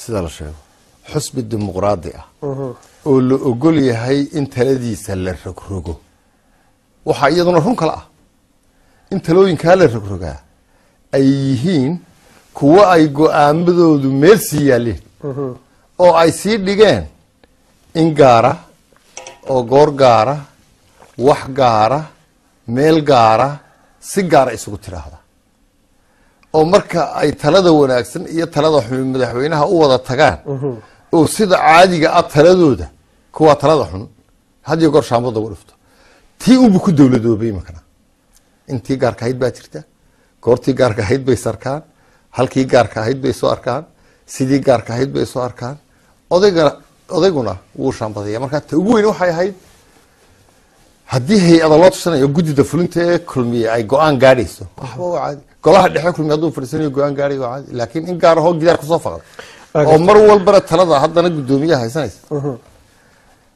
sida la sheego xusbi dimuqraadi ah oo la ogol yahay in taladiisa la rogrogo waxaa iyaduna run kale ah in talooyinkaa la rogrogaa ay yihiin kuwo ay go-aamadoodu meel sii yaaleen oo ay sii dhigeen in gaara oo goor gaara wax gaara meel gaara si gaara isugu tiraahda oo marka ay talada wanaagsan iyo talada xun madaxweynaha u wada tagaan oo sida caadiga ah taladooda kuwa talada xun hadii goor shaambada u dhufto tii uu ku dawladoobay makana intii gaarka ahayd baa jirta goortii gaarka ahayd bay sarkaan halkii gaarka ahayd bay soo arkaan sidii gaarka ahayd bay soo arkaan odayguna wuu shaambadaya marka ta ugu weyn waxay ahayd haddii hay-ada loo tushanayo guddida fulinta ee kulmiye ay go-aan gaadhayso waxba waa caadi golaha dhexe kulmiye hadduu fadhiisanayo go-aan gaadhay waa caadi laakiin in gaar ahoo gidaar kusoo faqday oo mar walbana talada haddana guddoomiyaha haysanaysa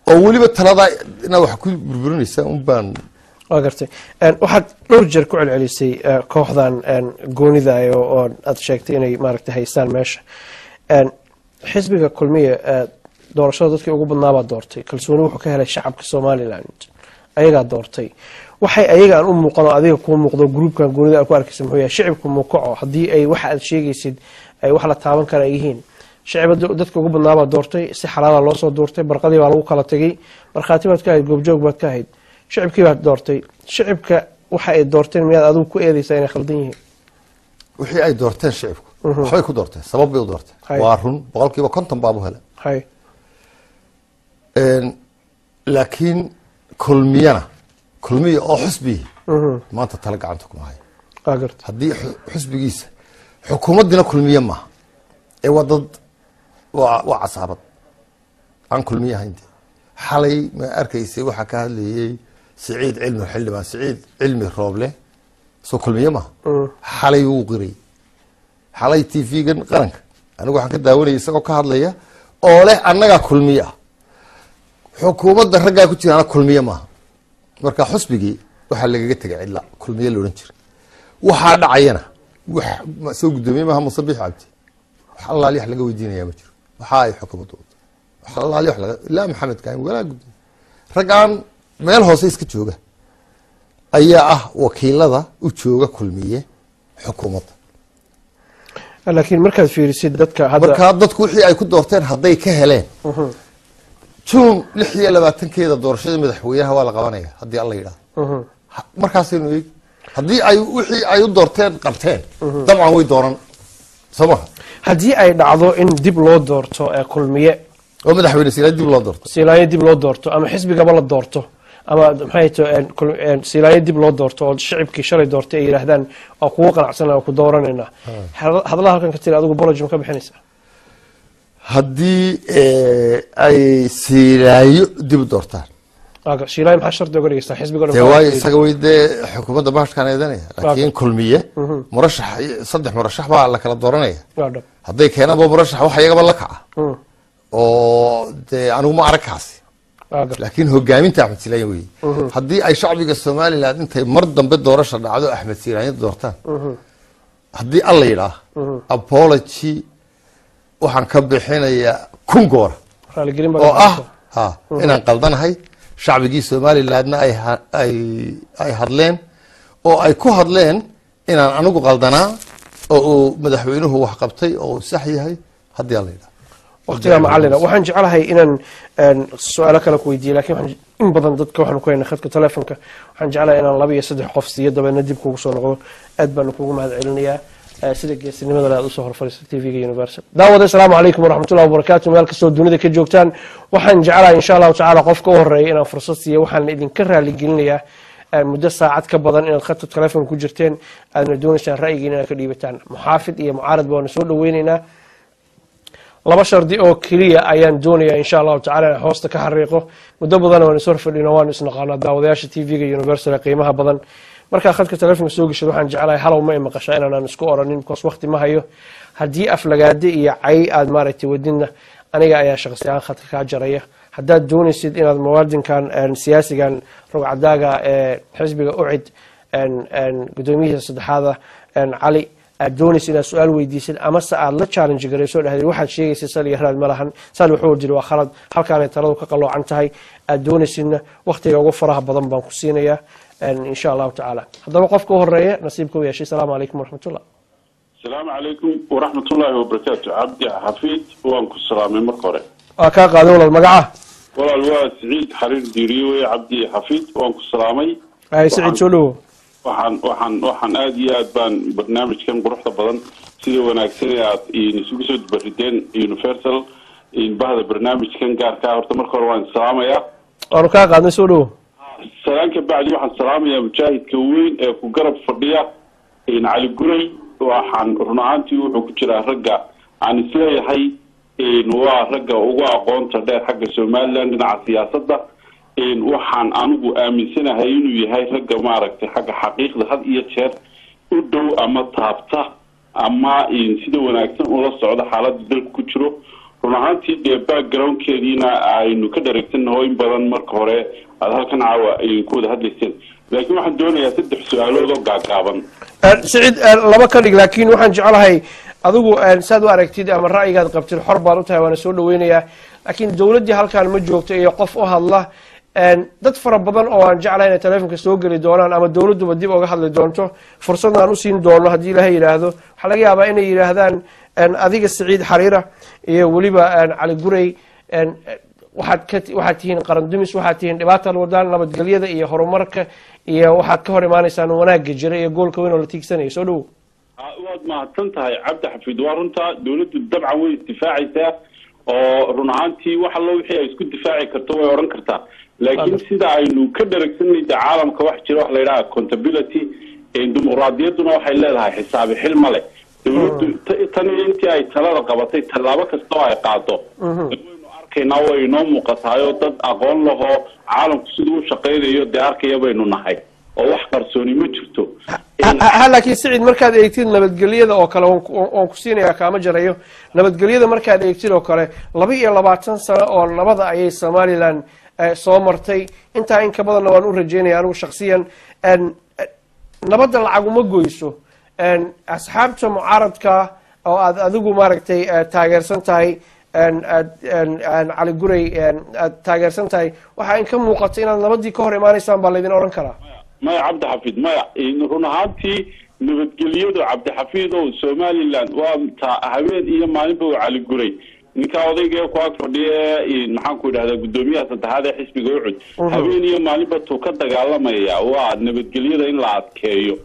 oo weliba talada inaad wax ku burburinaysa un baan waa gartay waxaad dhowr jeer ku celcelisay kooxdan goonida oo aad sheegtay inay maaragtay haystaan meesha xisbiga kulmiye doorashada dadkii ugu badnaabaa doortay kalsooni wuxuu ka helay shacabka somaliland ayagaa doortay waxay ayaga aan u muuqano adiga kuu muuqdo gruubkan goonida aad ku arkaysa muxuu yahay shicibku muukaco haddii ay waxa aad sheegaysid ay wax la taaban kara ay yihiin shacib dadka ugu badnaabaa doortay si xalaala loo soo doortay barqadii baa lagu kala tegay markhaati baad ka ahayd goobjoog baad ka ahayd shicibkii baad doortay shicibka waxa ay doorteen miyaad adigu ku eedaysaa inay khaldan yihiin wixii ay doorteen shicibku waxbay ku doorteen sabab bay u doorteen waa run 50% baabu hele laakiin kulmiye oo xusbi maanta tala gacanta kuma hayo haddii xusbigiisa xukuumaddina kulmiye maaha ee waa dad waa casaabad aan kulmiye ahayn xalay ma arkaysay waxaa ka hadlayay سعيد علمي حلبان سعيد علمي روبله سو كل ميما حالي وقري حالي تي في قرنك انا waxaan ka daawanay isagoo ka hadlaya oo leh anaga kulmiya xukuumadda ragaa ku jiraan kulmiya ma marka xusbigi waxa lagaga tagay cidla kulmiya loo oran jiray waxa dhacayana wax soo gudoomiyaha Musabbix Cabdi waxa Allah lix laga weydiinaya ma jiro waxa ay xukuumaddu waxa Allah lix laga la Maxamed Kaim wala gudoomiye ragaan meel hoose iska jooga ayaa ah wakiilada u jooga kulmiye xukuumadda laakiin markaad fiirisid dadka marka dadku wixii ay ku doorteen haday ka heleen June 26keeda doorashada madaxweynaha waa la qabanaya hadii Allah yiraahdo markaas inuu hadii ay wixii ay u doorteen qabteen dabcan way dooran sabab hadii ay dhacdo in dib loo doorto ee kulmiye oo madaxweyne Silaaye dib loo doorto ama xisbigaba la doorto ama maxay tahay Silaaye dib loo doorto oo shacabkii shalay doortay ay yiraahdaan oo kuwa qanacsan oo ku dooranayna hadalada halkan ka tiri adigu bolojum ka bixinaysa hadii ay Silaaye dib doortaan Silaaye maxaa shardi uga dhigaysaa xisbiga waa isaga weydee xukuumadda baashkan eedanaya laakiin kulmiye murashax saddex murashax baa la kala dooranaya haday keenaba murashax waxa iyaga la kaca oo anigu ma arkaasi laakiin hogaaminta Axmed Silaaye way hadii ay shacbiga Soomaaliland intay mar dambe doorasho dhacdo Axmed Silaaye doortaan hadii alla yiraahdo apology waxaan ka bixinayaa kun goor oo inaan qaldanahay shacbigii Soomaalilandna ay hadleen oo ay ku hadleen inaan anigu qaldanaa oo madaxweynuhu wax qabtay oo sax yahay hadii alla yiraahdo waqtiga macallina waxaan jecelahay inaan su'aalo kala ku weydiiyo laakiin waxaan in badan dadka waxaan ku haynaa khadka telefoonka waxaan jecelahay inaan 2 iyo 3 qof siiyo dabeedna dib kugu soo noqdo aad baan kugu mahad celinayaa sida geesinimada aad u soo horfariisay TV-ga Universal daawada assalaamu calaykum waraxmatullaahi wabarakaatuh meel kastoo dunida ka joogtaan waxaan jecelahay insha Allah taala qofka u horeeya inaan fursad siiyo waxaan idinka raali gelinayaa muddo saacad ka badan inaad khadka telefoonka ku jirteen aadna doonaysaan ra'yigiina inaad ka dhiibataan muxaafid iyo mucaarad baan soo dhaweynaynaa laba shardi oo kaliya ayaan doonayaa insha Allah taala hoosta ka xariiqo muddo badan waan soo fadhino waan isnaqaanaa daawadayaasha TV-ga Universal qiimaha badan marka khadka telefoonka soo gashay waxaan jecelahay halow ma maqashaa inaan isku oranin koos waqti ma hayo hadii aflagaade iyo cay aad maaragtay wadina aniga ayaa shaqsiyan khadka ka jaraya haddaad doonaysid inaad muwaadinkan siyaasigan rogcadaaga xisbiga ucid gudoomiyaha saddexaad cali aad doonaysid inaad su'aal weydiisid ama se aad la challenge garayso dhahdid waxaad sheegaysaa sal iyo raad ma lahan sal wuxuu jiri waa khalad halkaan ay taladu ka qaloocan tahay aad doonaysidna waqtiga ugu faraha badan baan ku siinayaa إن شاء الله تعالى هذا وقفك هرية نصيبكم يا شيخ السلام عليكم ورحمة الله. السلام عليكم ورحمة الله وبركاته. عبد حفيد وانكم السلام مرقرة. كاقا ولا المقعة. والله الواد سعيد حرير ديريوي عبد حفيد وانكم السلامي. أي سعيد شلو. waxaan aad iyo aad baan barnaamijkan quruxda badan sida wanaagsan ee aad isugu soo barideen Universal in bahda barnaamijkan gaarka horta marka hore waan salaamayaa waanu ka qaadnay soo dhow salaanka bacdi waxaan salaamayaa mujaahidka weyn ee ku garab fadhiya in Cali Guray waxaan runaantii wuxuu ku jiraa ragga aan isleeyahay in waa ragga ugu aqoonta dheer xagga Soomaaliland dhinaca siyaasadda waxaan anigu aaminsanahay inuu yahay ragga maaragtay xagga xaqiiqda had iyo jeer u dhow ama taabta ama sida wanaagsan ula socda xaaladda dalka ku jiro runaantii background-keediina aynu ka dhareegsannahay in badan marka hore aad halkan caawa ay ku wada hadlayseen laakiin waxaan doonayaa 3 su'aalood oo gaagaaban سعيد لما كان لكن waxaan jecelahay adigu saad u aragtid ama ra'yigaad qabtid xor baad u tahay waana soo dhaweynaya laakiin dawladii halkan ma joogto iyo qof u hadla dad fara badan oo aan jeclahay inay telefoonka soo gali doonaan ama dawladuba dib uga hadli doonto fursad aan u siin doono hadii la yiraahdo waxa laga yaabaa inay yiraahdaan adiga Saciid Xariira iyo waliba Cali Guray waxaad tihiin qaran dumis waxaad tihiin dhibaatada wadaan nabadgelyada iyo horumarka iyo waxaad ka hor imaanaysaan wanaagga jira iyo goolka weyn oo la tiigsanayo soo dhow waad mahadsan tahay Cabdi Xafiid waa runta dawladdu dabcan way difaacaysaa oo runaantii waxa loo wixii ay isku difaaci karto way oran kartaa laakiin sida aynu ka dhareegsanay caalamka wax jira wax la yiraahdo accountability ee dimuqraadiyaduna waxay leedahay xisaab xil male dawladdu tan intii ay talada qabatay talaabo kasta oo ay qaado waynu arkaynaa way inoo muuqataayo dad aqoon laho caalamku sidoo u shaqeeyo arkaya baynu nahay oo wax qarsooni ma jirto laakiin Saciid markaad eegtid nabadgelyada oo kale oo ku siinaya kaama jarayo nabadgelyada markaad eegtid oo kale 22 sano oo nabada ayay Somaliland soo martay inta in ka badan waan u rajeynayaa anigu shakhsiyan nabada lacag uma goyso asxaabta mucaaradka oo aad adigu maaragtay taageersan tahay Cali Guray taageersan tahay waxa in ka muuqato inaad nabadii ka hor imaanaysaan baa leedin oran karaa ما عبد حفيظ ما رونهانتي نبتقليدو عبد حفيظ او Somaliland وامتا هبين iyo maalinba Cali Guray ninka odayga ku ag fadhiya maxaan ku yiraahdaa gudoomiyaha saddexaad ee xisbiga Ucud habeen iyo maalinba tuu ka dagaalamaya waa nabadgelyada in la adkeeyo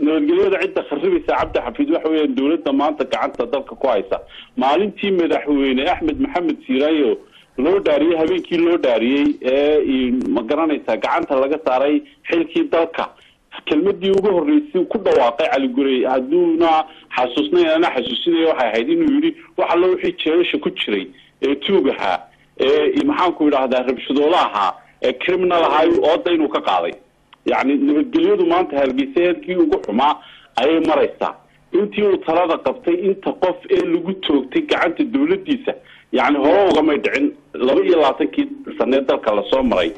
nabadgelyada cidda kharribeysa Cabdi Xafiid waxa weeyaan dawladda maanta gacanta dalka ku haysa maalintii madaxweyne Axmed Maxamed Siiraayo loo dhaariyay habeenkii loo dhaariyay ma garanaysaa gacanta laga saaray xilkii dalka kelmadii ugu horeysay ku dhawaaqay Cali Guray haduuna xasuusnayna xasuusinay waxay ahayd inuu yiri waxa loo wixii jeelasha ku jiray tuugaha maxaan ku yiraahdaa rabshadoodaha criminal ahay oo inuu ka qaaday yani nabadgelyadu maanta halgiseedkii ugu xumaa ay maraysaa intii uu talada qabtay inta qof ee lagu toogtay gacanta dawladdiisa يعني هو وما يدعين لبي الله تكيد سنة ذلك الله صامري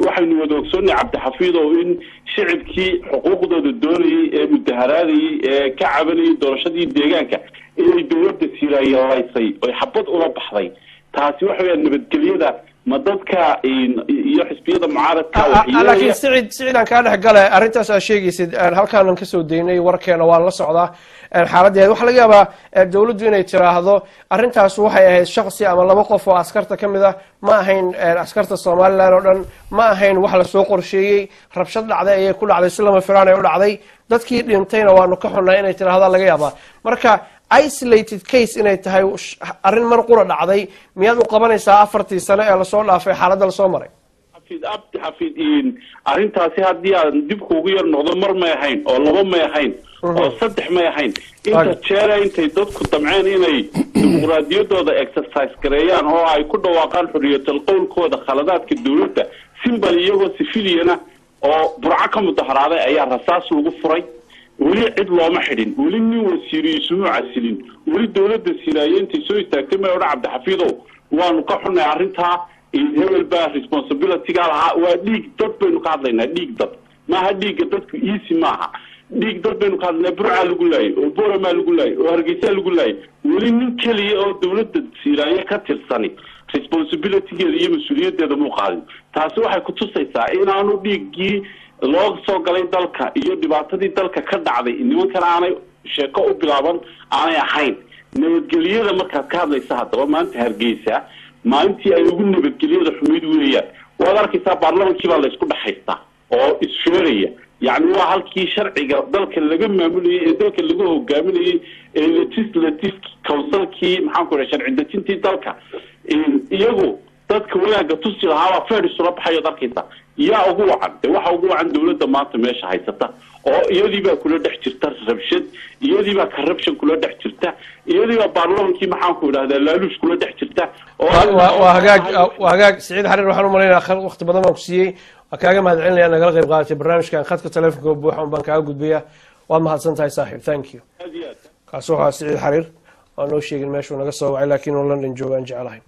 waxaynu wada ogsoonay Cabdi Xafiid oo in shacabkii xuquuqdooda doonayay ee mudaharaadii ee ka cabanayay doorashadii deegaanka inay dawladda siiraayay oo xabad ula baxday taasi waxa weeyaan nabadgelyada ma dadka iyo xisbiyada mucaaradka laakiin Saciid aan ka dhex galay arintaas aad sheegaysid halkaan aan ka soo deynay warkeena waa la socdaa xaaladdeeda waxa laga yaabaa dawladdu inay tiraahdo arintaas waxay ahayd shakhsi ama laba qof oo askarta kamid ah ma ahayn askarta Soomaaliland oo dhan ma ahayn wax la soo qorsheeyay rabshad dhacday ay ku dhacday si lama filaan ay u dhacday dadkii dhintayna waanu ka xunnaa inay tiraahdo laga yaabaa marka isolated case inay tahay arin mar qura dhacday miyaad u qabanaysaa 4 sano ee la soo dhaafay xaaladda la soo maray Cabdi Xafiid arintaasi hadii aan dib ugu yar noqdo mar ma ahayn oo laba ma ahayn oo saddex ma ahayn inta jeer intay dadku damceen inay dimuqraadiyadooda exercise gareeyaan oo ay ku dhawaaqaan xuriyatul qowlkooda khaladaadka dawladda simbal iyagoo civilian oo burca ka mudaharaaday ayaa rasaas lagu furay weli cid looma xidhin weli nin wasiiriisu casilin weli dawladda siiraayeentii soo istaagtay ma oran Cabdi Xafiid waanu ka xunay arintaa hebel baa responsibility ga lahaa waa dhiig dad baynu ka hadlaynaa dhiig dad maaha dhiigga dadku easy maaha dhiig dad baynu ka hadlaynaa burca lagu laayay oo boorama lagu laayay oo hargeysa lagu laayay weli nin kaliya oo dawladda siiraaye ka tirsani responsibility-geeda iyo mas'uuliyaddeeda muu qaadin taasi waxay ku tusaysaa inaanu dhiiggii loo soo galay dalka iyo dhibaatadii dalka ka dhacday nimankan aanay sheeko u bilaaban aanay ahayn nabadgelyada markaad ka hadlaysa haddaba maanta Hargeysa maalintii ay ugu nabadgelyada xumeyd weeyaan waad arkaysaa baarlamaankii baa la isku dhaxaystaa oo isfeeraya يعني waa halkii sharciga dalka laga maamulayay ee dalka lagu hogaaminayay ee legislative councilkii maxaan ku dhahay sharci dejintii dalka iyagu dadka walaaga tusi lahaa feedis la baxayo dalkiisa yaa ugu wacan waxa ugu wacan dawladda maanta meesha haysata oo iyadii baa kula dhex jirta rabshad iyadii baa corruption kula dhex jirta iyadii baa baarlamaankii maxaan ku dhaahdaa laaluus kula dhex jirta waa hagaag Saciid Xariir waxaan u maleynayaa waqti badan baan ku siiyay kaaga mahad celinaya nagala qayb qaadatay barnaamijkan khadka telefoonka buuxa baan kaaga gudbiyaa waad mahadsantahay saaxiib thank you kaasoo waa Saciid Xariir oo noo sheegin meeshuu naga soo wacay laakiin uu London joogaan jecelahay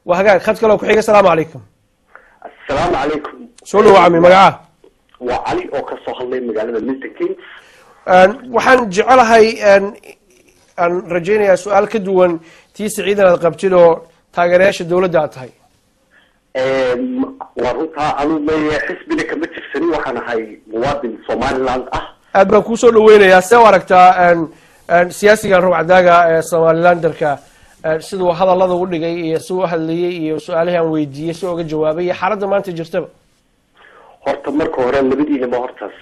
waa hagaag khad kale ku xiga salaamu calaykum السلام عليكم soo dhawaad cami magaca وعلي oo ka soo hadlay magaalada Milton Keynes waxaan jecelahay aan rajaynayaa su'aal ka duwan tii Saciid aad qabtid oo taageerayaasha dawladda tahay warunta anu ma xisbiga kama tirsan waxaan ahay muwaadin Somaliland ah aad baan ku soo dhaweynayaa see aragtaa siyaasiga ruucdaaga ee Somalilanderka sidoo hadallada u dhigay iyo soo hadlayay iyo su'aalaha aan weydiiyay soo uga jawaabay xaaladda maanta jirtaba horta marka hore labadiina ma hortaas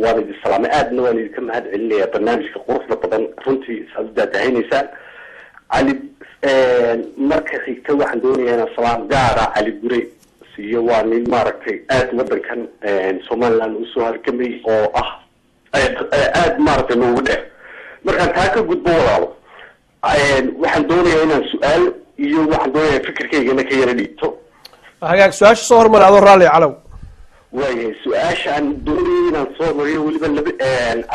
waan idin salaamay aadna waan idin ka mahad celinayaa barnaamijka quruxda badan runtii saadahaynaysan ali marka xigta waxaan doonayaa inaan salaam gaar ah Ali Gure siiyo waa nin maaragtay aad wadankan Somaliland u soo halgamay oo ah aad maaragtay loogu dheer markaan taa ka gudbo walaalo waxaan doonayaa inaan su'aal iyo waxaan doonayaa fikirkaygana ka yara dhiibto hagaag su'aasha soo hormar adoo raali calow waayahay su-aashaan doonayay inaan soo mariyo weliba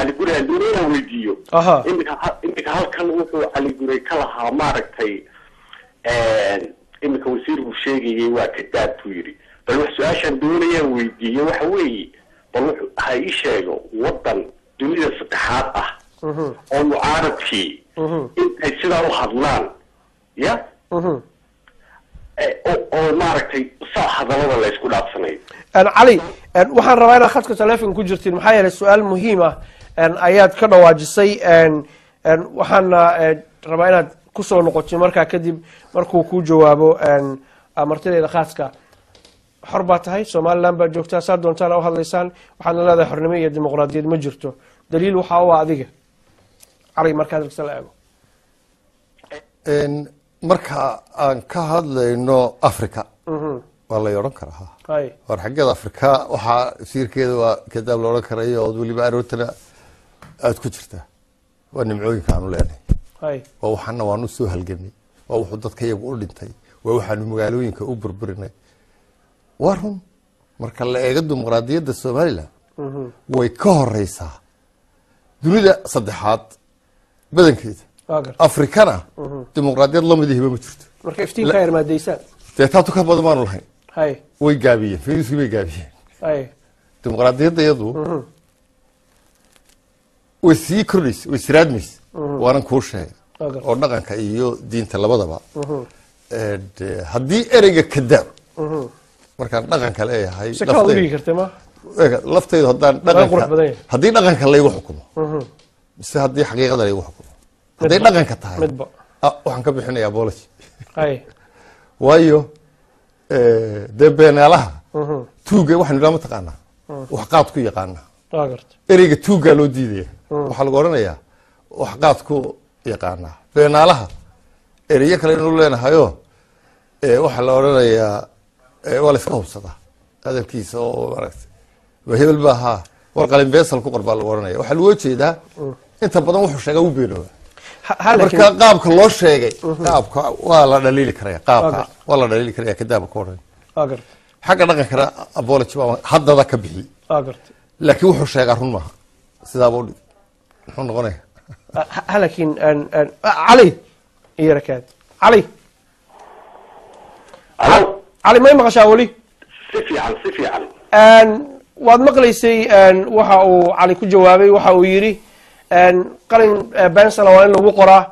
Ali Gure aan doonayay inaan weydiiyo iminka halkan wuxuu Ali Gure ka lahaa maaragtay iminka wasiirku sheegayay waa kadaab buu yidhi bal wax su-aashaan doonayaan weydiiyo waxa weeye bal ha ii sheego wadan dunida saddexaad ah oo mucaaradkii intay sidaa u hadlaan ya oo maaragtay saa hadallada la isku dhaafsanayo علي waxaan rabaa inaad khadka telefoon ku jirtiin maxaa yeelay su'aal muhiim ah ayaad ka dhawaajisay waxaan rabaa inaad ku soo noqoto markaa kadib markuu ku jawaabo martideeda khaaska xor baa tahay Somaliland baa joogtaa saa doontaan u hadlaysaan waxaad leedahay xornimo iyo dimuqraadiyad ma jirto daliil waxa uu adiga علي markaad ragsan la eego marka aan ka hadlayno Afrika waa la yoran karaa war xaggeeda Afrika waxa siirkeeda waa kadaab la oran karayo oo waliba aroortana aad ku jirta waa nimcooyinka aanu leenahay waa waxana waanu soo halgamay waa wuxuu dadka iyagu u dhintay waa waxaanu magaalooyinka u burburinay warun marka la eego dimuqraadiyadda Soomaaliland way ka horeysaa dunida saddexaad badankeeda Afrikana dimuqraadiyad la mid ah ma jirto marka iftiinka yar maadaysan teetaatu ka badan maanu lahayn hay way gaabiyeen fiirisku way gaabiyeen hay dimuqraadiyadda iyadu way sii kordhaysa way siraadmaysa waanan kuu sheegay oo dhaqanka iyo diinta labadaba haddii ereyga kadaab markaan dhaqanka leeyahay laftaydu haddaan haddii dhaqanka laygu xukumo mise haddii xaqiiqada laygu xukumo hadday dhaqanka tahay waxaan ka bixinayaa apology waayo dee beenaalaha tuuga waxaan idhaa mataqaanaa wax qaad ku yaqaanaa ereyga tuugaa loo diidaya waxaa lagu odhanayaa wax qaad ku yaqaanaa beenaalaha ereyo kale inuu leenahayo waxaa la odhanayaa waa la iska hubsadaa hadalkiisa oo maaragtay waa hebel baa ahaa war qalin beesal ku qor baa lagu odhanaya waxaa loo jeedaa inta badan wuxuu sheegaa u beenooba marka qaabka loo sheegay qaabka waa la dhaliili karaya qaabka waa la dhaliili karaya kadaaba ka odhan xagga dhaqankana apology baa haddada ka bixi laakiin wuxuu sheegaa run maaha sidaaba u dhig muxuu noqonaya لكن علي يا ركاد علي علي ما يمقشا ولي سفي علي waad maqlaysay waxa uu cali ku jawaabay waxa uu yiri qalin bensal waa in lagu qoraa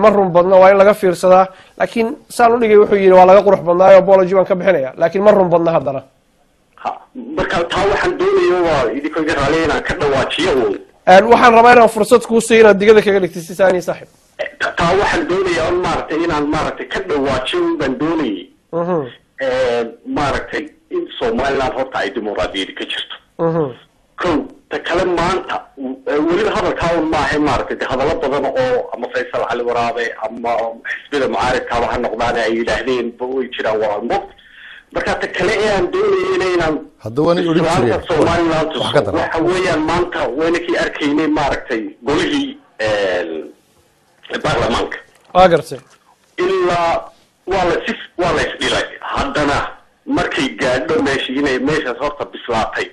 mar run badna waa in laga fiirsadaa laakiin saan u dhigay wuxuu yiri waa laga qurux badnaayo apology waan ka bixinaya laakiin mar run badna haddana marka taa waxaan doonayo waa idinka garaale inaan ka dhawaajiyo uun waxaan rabaa inaan fursad kuu siiyo inaad digada kaga dhigtay si saani saaxib taa waxaan doonayaa un maaragtay inaan maaragtay ka dhawaajiyo un baan doonayay maaragtay in somaliland horta ay dimuqraadiyadi ka jirto kow ta kale maanta weliba hadalkaa un maaha maaragtay de hadallo badan oo ama faysal cali waraabe ama xisbida mucaaridkaaba ha noqdaan ay yidhaahdeen way jiraan waa mog marka ta kale ee aan doonayeyna inaan somaliland waxa weeyaan maanta waynakii arkaynay maaragtay golihii baarlamaanka waa gartay ilaa waa la isdhilay haddana markay gaadho meeshii inay meeshaas horta bislaatay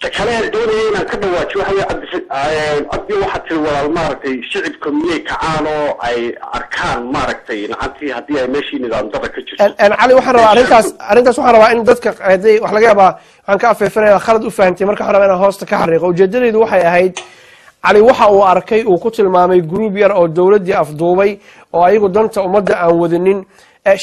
ta kale aan doonaya inaan ka dhawaajiyo waxa weye cabdi waxaa tiri walaal maaragtay shicibka miyay kacaan oo ay arkaan maaragtay nacantii haddii ay meeshii nidaamdada ka jirto cali waxaan rabaa arrintaas waxaan rabaa in dadka haday wax laga yaabaa waxaan ka afeefanaya khalad u fahantay marka waxaan rabaa inaan hoosta ka xariiqo ujeedadeedu waxay ahayd cali waxa uu arkay uu ku tilmaamay group yar oo dowladdii afduubay oo ayagu danta ummadda aan wadanin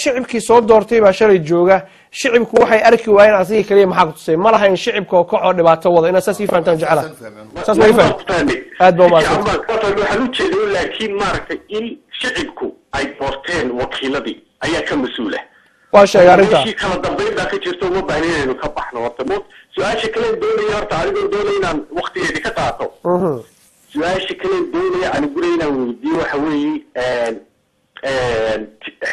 shicibkii soo doortay baa shalay jooga shicibku waxay arki waayeen asiga kaliya maxaa ku tusay ma lahayn shicibka oo kacoo dhibaato wada inaad saas ii fahantaan jecela saas ma ii fahamtay aad baa umaadsantay waxaan u jeeday laakiin maaragtay in shicibku ay doorteen wakiiladii ayaa ka mas-uula waa sheegay arrintaa meeshii kala dambayn baa ka jirto uma baahna inaynu ka baxno horta mo su-aasha kale doonaya horta anigoo doonaya inaan waktigeedii ka qaato su-aasha kale doonaya ani guriga inaan weydiiyo waxa weeye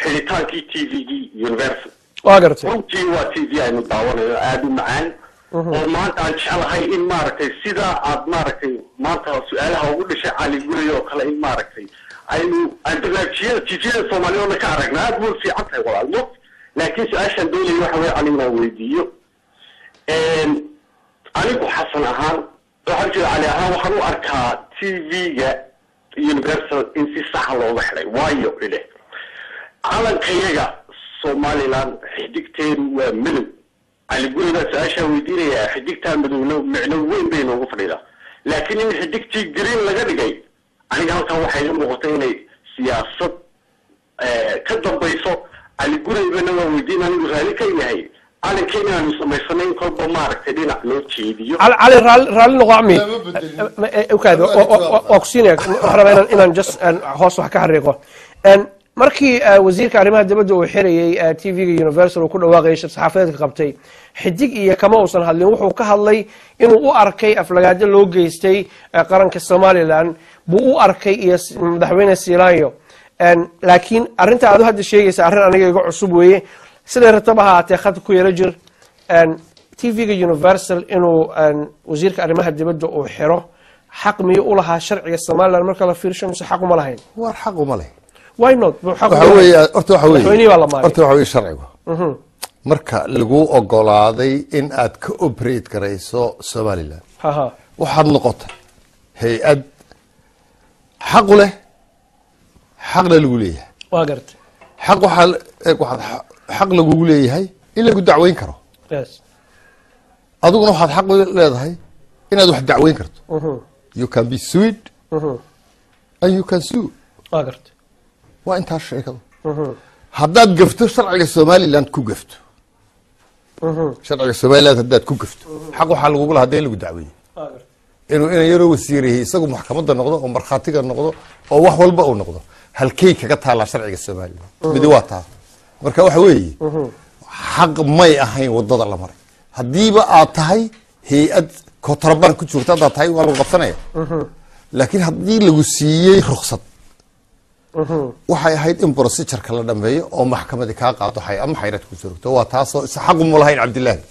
xidhitaankii t v-gii universal waa gartay runtii waa t v aynu daawanayo aada u macaan oo maanta aan jeclahay in maaragtay sidaa aad maaragtay maanta su-aalaha ugu dhashay cali guriga oo kale in maaragtay aynu barnaamijyada t v-da soomaaliyoona ka aragna aada way fiican tahay walaalmo laakiin su-aashaan doonaya waxa weye cali inaan weydiiyo anigu xasan ahaan waxaan jira cali ahaan waxaan u arkaa t v-ga universal in si saxa looga xidhay waayo ile calankayaga somaliland xidigteedu waa madow cali guriga su-aashaan weydiinayaa xidigtaa madowna micno weyn bay noogu fadhidaa laakiin in xidigtii green laga dhigay aniga halkan waxay ila muuqatay inay siyaasad ka dambayso cali guraybana waa weydiin anigu raali ka yahay calankeena aanu samaysanayn kolba maaragtay dhinac loo jeediyo cali raalli noqo cami okaad waa ku siinaya waxaan rabaa inaan just hoos wax ka xariiqo markii wasiirka arrimaha dibadda uu xirayay t v-ga universal uu ku dhawaaqayay saxaafadeedka qabtay xidig iyo kama uusan hadlin wuxuu ka hadlay inuu u arkay aflagaado loo geystay qaranka somaliland buu u arkay iyo madaxweyne siilaanyo laakiin arrinta aad hadda sheegaysa arrin aniga iga cusub weeye siday rataba ahaatee khad ku yaro jir t v-ga universal inuu wasiirka arrimaha dibadda uu xiro xaq miyo u lahaa sharciga somaliland marka la fiirsho mise xaq uma lahayn war xaq uma leh why not waxa weeye horta waxa weeye sharcigu marka lagu ogolaaday in aad ka operate garayso somaliland waxaad noqotay hay-ad xaq u leh xaqna lagu leeyahay waa gartay xaq waxaad xaq lagugu leeyahay in lagu dacweyn karo adiguna waxaad xaq leedahay inaad wax dacweyn karto you can be sued and you can sue waa gartay waa intaas sheekadu haddaad gafto sharciga somaliland ku gafto sharciga somaliland haddaad ku gafto xaq waxaa lagugu lahaa dee in lagu dacweeyey inuu inan yaroo wasiirayay isagu maxkamadda noqdo oo markhaatiga noqdo oo wax walba uu noqdo halkey kaga taallaa sharciga somaliland midi waa taa marka waxa weeye xaq may ahayn wadada la maray haddiiba aad tahay hay-ad kotarban ku joogta haddaad tahay waa lagu qabsanaya laakiin haddii lagu siiyey ruksad waxay ahayd in procedureka la dhameeyo oo maxkamadi kaa qaado ama xayrad ku joogto waa taasoo xaq uma lahayn cabdilaahi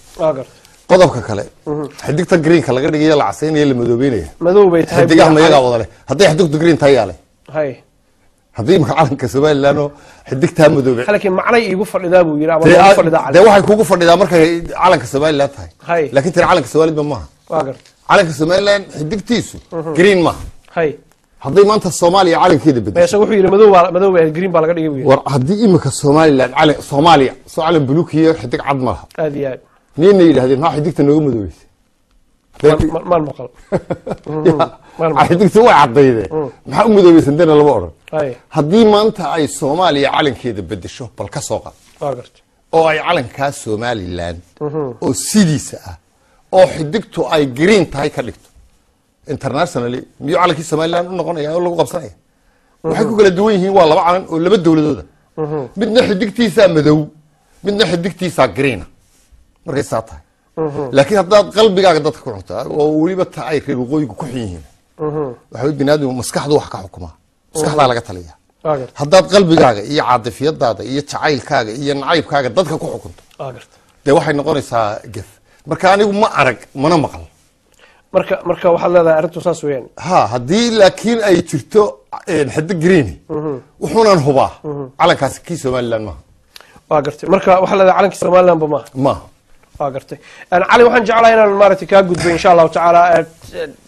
qodobka kale xidigta greenka laga dhigayo la casaynaya la madoobeynaya madow bay tahay xidigaha mayagaa wada leh hadday xidigtu green tahay yaa leh haddii imaka calanka somaliland oo xidigtaa madoobe laakiin macnay iigu fadhidaa buu yiri ama iigu fadhidaa dee waxay kugu fadhidaa markay calanka somaliland tahay laakiin tiri calanka somaliland maaha calanka somaliland xidigtiisu green maaha hadday maanta soomaaliya calankeeda bedesho wuxuu yiri madow green baa laga dhigay buu yiri war haddii imika somaliland soomaaliya soo calan buluukiyo xidig cad ma laha aad iyo aad nina yidhahdeen maxaa xidigta nooga madoobeysay maan maqal xidigta way caddayde maxaa u madoobaysan dena lama odhan haddii maanta ay soomaaliya calankeeda bedesho bal ka soo qaad oo ay calankaa somaliland oo sidiisa ah oo xidigtu ay green tahay ka dhigto internationally miyuu calankii somaliland u noqonaya oo lagu qabsanaya waxay ku kala duwan yihiin waa laba calan oo laba dowladooda midna xidigtiisa madow midna xidigtiisa green markay saa tahay laakiin haddaad qalbigaaga dadka ku xuntaa oo weliba ta ay reer waqooyigu ku xun yihiin waxa binaadam maskaxdu wax ka xukuma maskaxdaa laga taliya haddaad qalbigaaga iyo caadifiyadaada iyo jacaylkaaga iyo nacaybkaaga dadka ku xukunto dee waxay noqonaysaa gef marka anigu ma arag mana maqal marka waxaad leedahay arrintu saas weeyaan ha haddii laakiin ay jirto xidig green wuxuunan hubaa calankaasi kii somaliland maaha waa gartay marka waxaad leedahay calankii somaliland ba maaha waa gartay cali waxaan jeclahay inaan maaragtay kaa gudbo insha allahu tacaala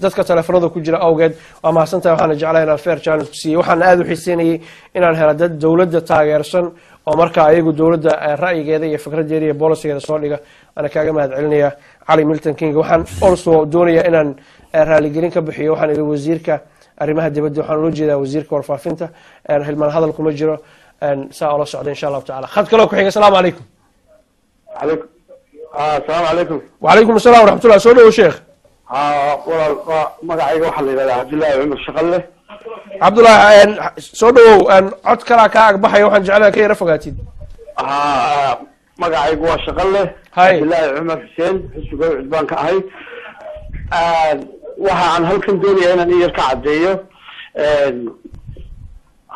dadka teleefanada ku jira awgeed waa mahadsantahay waxaana jeclahay inaan fair challenge ku siiyey waxaan aada u xiiseynayay inaan helo dad dowladda taageersan oo markaa ayagu dowladda ra'yigeeda iyo fikradeeda iyo bolisigeeda soo dhiga ana kaaga mahad celinaya cali milton king waxaan also doonaya inaan raaligelin ka bixiyo waxaan idhi wasiirka arrimaha dibadda waxaan ula jeedaa wasiirka warfaafinta hilmaan hadal kuma jiro saa oola socda insha allahu tacaala khad kaloo ku xiga asalaamu calaykum السلام عليكم. وعليكم السلام ورحمة الله. سؤال يا شيخ. والله مقعي واحد اللي عبد الله عمر شغله. عبد الله سؤال أن عد كلا كأك بحي وحن جعلها كي رفقاتي. مقعي واحد شغله. عبد الله عمر حسين حسب عدبان كهاي. وها عن هالكن دوني أنا يركع عديه.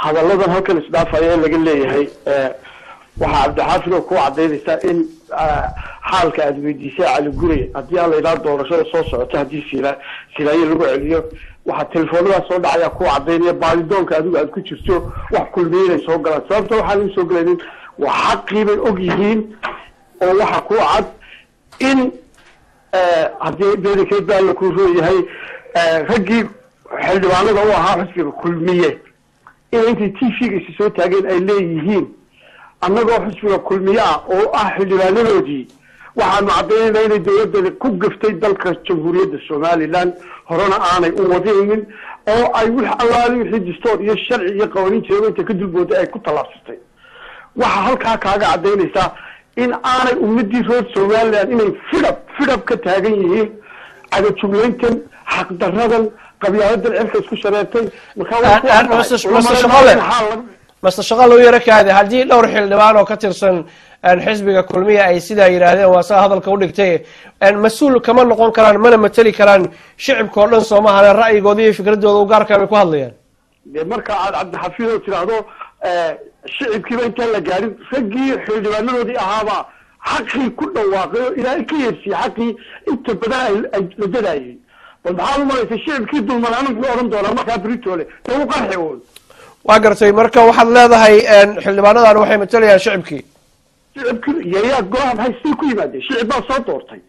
هذا اللذن هالكن إصدافة اللي قال لي هي. waxaa cabdixaafid oo ku cadaynaysaa in xaalka aad weydiisay cali guri haddii aan la yidhaha doorashada soo socota haddii silaayo lagu celiyo waxaa telefoonadaas soo dhacaya ku cadaynaya baadidoonka adigu aad ku jirto wax kulmiye inay soo galaan sababta waxaan u soo galaynin waa xaqii bay og yihiin oo waxa ku cad in haddii bedelkeed baa la ku rooyahay raggii xildhibaanada u ahaa xisbiga kulmiye in intay tvgiisa soo taageen ay leeyihiin annagoo xisbiga kulmiye ah oo ah xildhibaanadoodii waxaanu caddaynayna inay dowladda ku gaftay dalka jamhuuriyadda somaliland horena aanay u wadaynin oo ay wix allaali wixii distoor iyo sharci iyo qawaaniin jeego inta ka dulbooday ay ku tallaabsatay waxaa halkaa kaaga caddaynaysaa in aanay ummadii reer somaliland inay fidhab ka taagan yihiin cadajuglayntan xaqdaradan qabyaaladan cirka isku shareertay mase shaqo loo yaro kaada haddii dhowr xildhibaan oo ka tirsan xisbiga kulmiya ay sidaa yidhaahdeen waa saa hadalka u dhigtay mas-uul kama noqon karaan mana mateli karaan shicibka oo dhan soomahane ra'yigooda iyo fikradooda u gaarkaa bay ku hadlayaan de marka aad cabdixafiid oo tidhaahdo shicibkiiba intaan la gaarin raggii xildhibaanadoodii ahaaba xaqii ku dhawaaqay oo ilaahay ka yeersiiyey xaqii inta badan ay la dadaayeen bal maxaad u malaysa shicibkii dulman anigu ma odhan doonaa markaa britole dee u qarxi woon waa gartay marka waxaad leedahay xildhibaanadan waxay matalayaan shicibkii shicibkii yayaa golaha maxay sii ku yimaadeen shicib baa soo doortay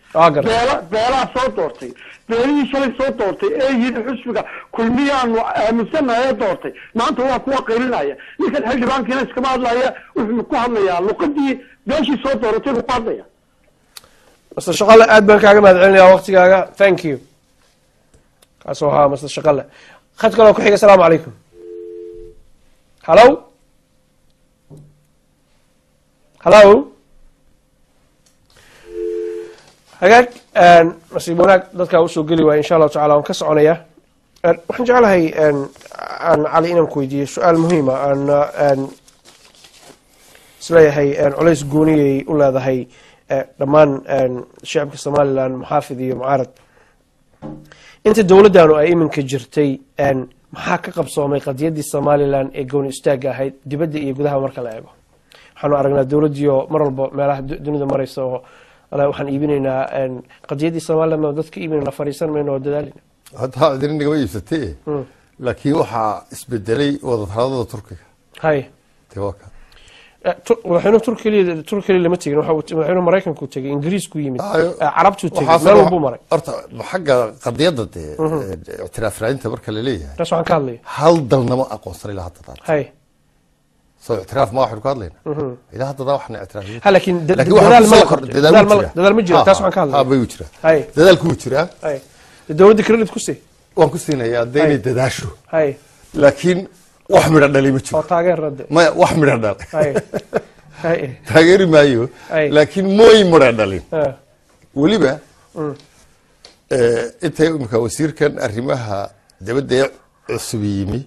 beelaa soo doortay beelihii shalay soo doortay ee yidhi xusbiga kulmiyaanu aaminsanahay ee doortay maanta waa kuwa qaylinaya ninkan xildhibaankiina iskama hadlaya wuxuu ku hadlayaa luqadii beeshii soo dooratay buu ku hadlaya master shaqale aad baan kaaga mahad celinaya waqtigaaga thank you kaasoo ahaa master shaqale khad kaloo ku xiga asalaamu calaykum hello hello hagaag nasiib wanaag dadkaa usoo geli waaya insha allahu tacala waan ka soconaya waxaan jeclahay aan cali inaan ku weydiiyo su-aal muhiima aan isleeyahay culays gooniyay u leedahay dhammaan shacabka somaliland muxaafid iyo mucaarad inta dowladdanu ay iminka jirtay maxaa ka qabsoomay qadiyaddii somaliland ee gooni istaagga ahayd dibadda iyo gudaha marka la eego waxaanu aragnaa dowladdiioo mar walba meelaha dunida maraysa oo waxaan iibinaynaa qadiyaddii somaliland oo dadka iibinayna fadhiisan mayno oo dadaalina hadda idin nagama iibsatee laakiin waxaa isbedelay wadahadalada turkiga hay tewaka madaxweynuhu turkiya lama tegin madaxweynuhu maraykanku tegay ingiriisku yimid carabtuu tegay meel walbuu maray horta xagga qadiyadda dee ictiraaf raadinta marka la leeyahay taas waxaan ka hadlaya hal dalnama aqoonsan ilaa hadda taas hay soo ictiraaf ma waxaynu ka hadlayna ilaa hadda waxna ictiraafin ha laakiin dadaal ma jira taas waxaan ka hadlaya ha bay u jiraa hay dadaalku wuu jiraa hay dowladda credit ku sii waan ku siinayaa haddaynay dadaasho hay laakiin wax midha dhali ma jiro oo taageer radde maya wax midha dhal taageeri maayo laakiin mooy mara dhalin weliba intay imika wasiirkan arrimaha dibadda cusub yimi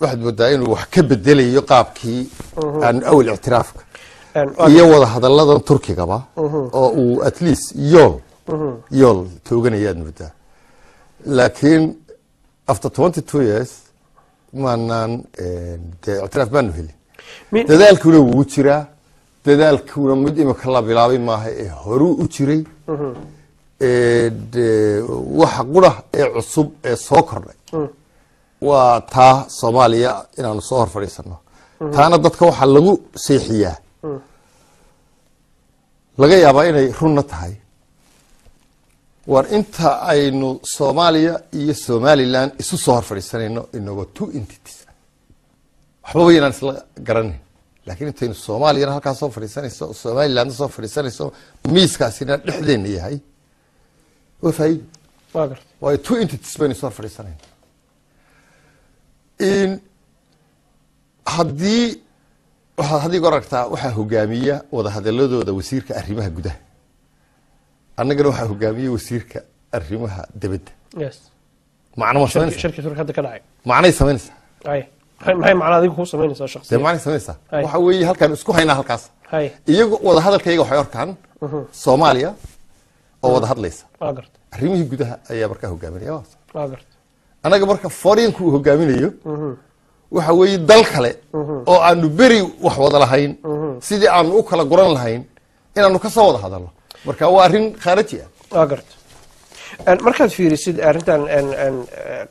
waxaad moodaa inuu wax ka bedelayo qaabkii aan awal ictiraafka iyo wada hadalladan turkigaba oo uu at least yool tooganayaad moodaa laakiin after 22 years maanaan dee ictiraaf baanu helin dadaalkuna wuu jiraa dadaalkuna mid imika la bilaabay maaha ee horuu u jiray waxa qura ee cusub ee soo kordhay waa taa Soomaaliya inaanu soo hor fadhiisano taana dadka waxa lagu seexiyaa laga yaabaa inay runna tahay war inta aynu Soomaaliya iyo Somaliland isu soo hor fadhiisanayno inagoo two entities waxba inaan isla garanay laakiin intaynu Soomaaliya halkaas soo fadhiisanayso Somaliland soo fadhiisanayso miiskaasina dhexdeena yahay وفاي واقر واي تو انت تسبني صار فريسانين ان هدي قرقتا waxa hogaamiya wada hadaladooda wasiirka arrimaha gudaha annagana waxa hogaamiya wasiirka arrimaha dibadda yes macna ma sameynaysa shirkadu hadda ka dhacay macna ay sameynaysa maxay macna adigu ku sameynaysa shakhsiyan macna sameynaysa waxa weeye halkan isku hayna halkaas iyagu wada hadalkayga waxay arkaan Soomaaliya oo wada hadlaysa arrimihii gudaha ayaa markaa hogaaminaya anaga marka foreign-ku hogaaminayo waxa weeye dal kale oo aanu beri wax wada lahayn sidii aanu u kala guran lahayn inaanu ka soo wada hadalno marka waa arrin khaariji markaad fiirisid arrintan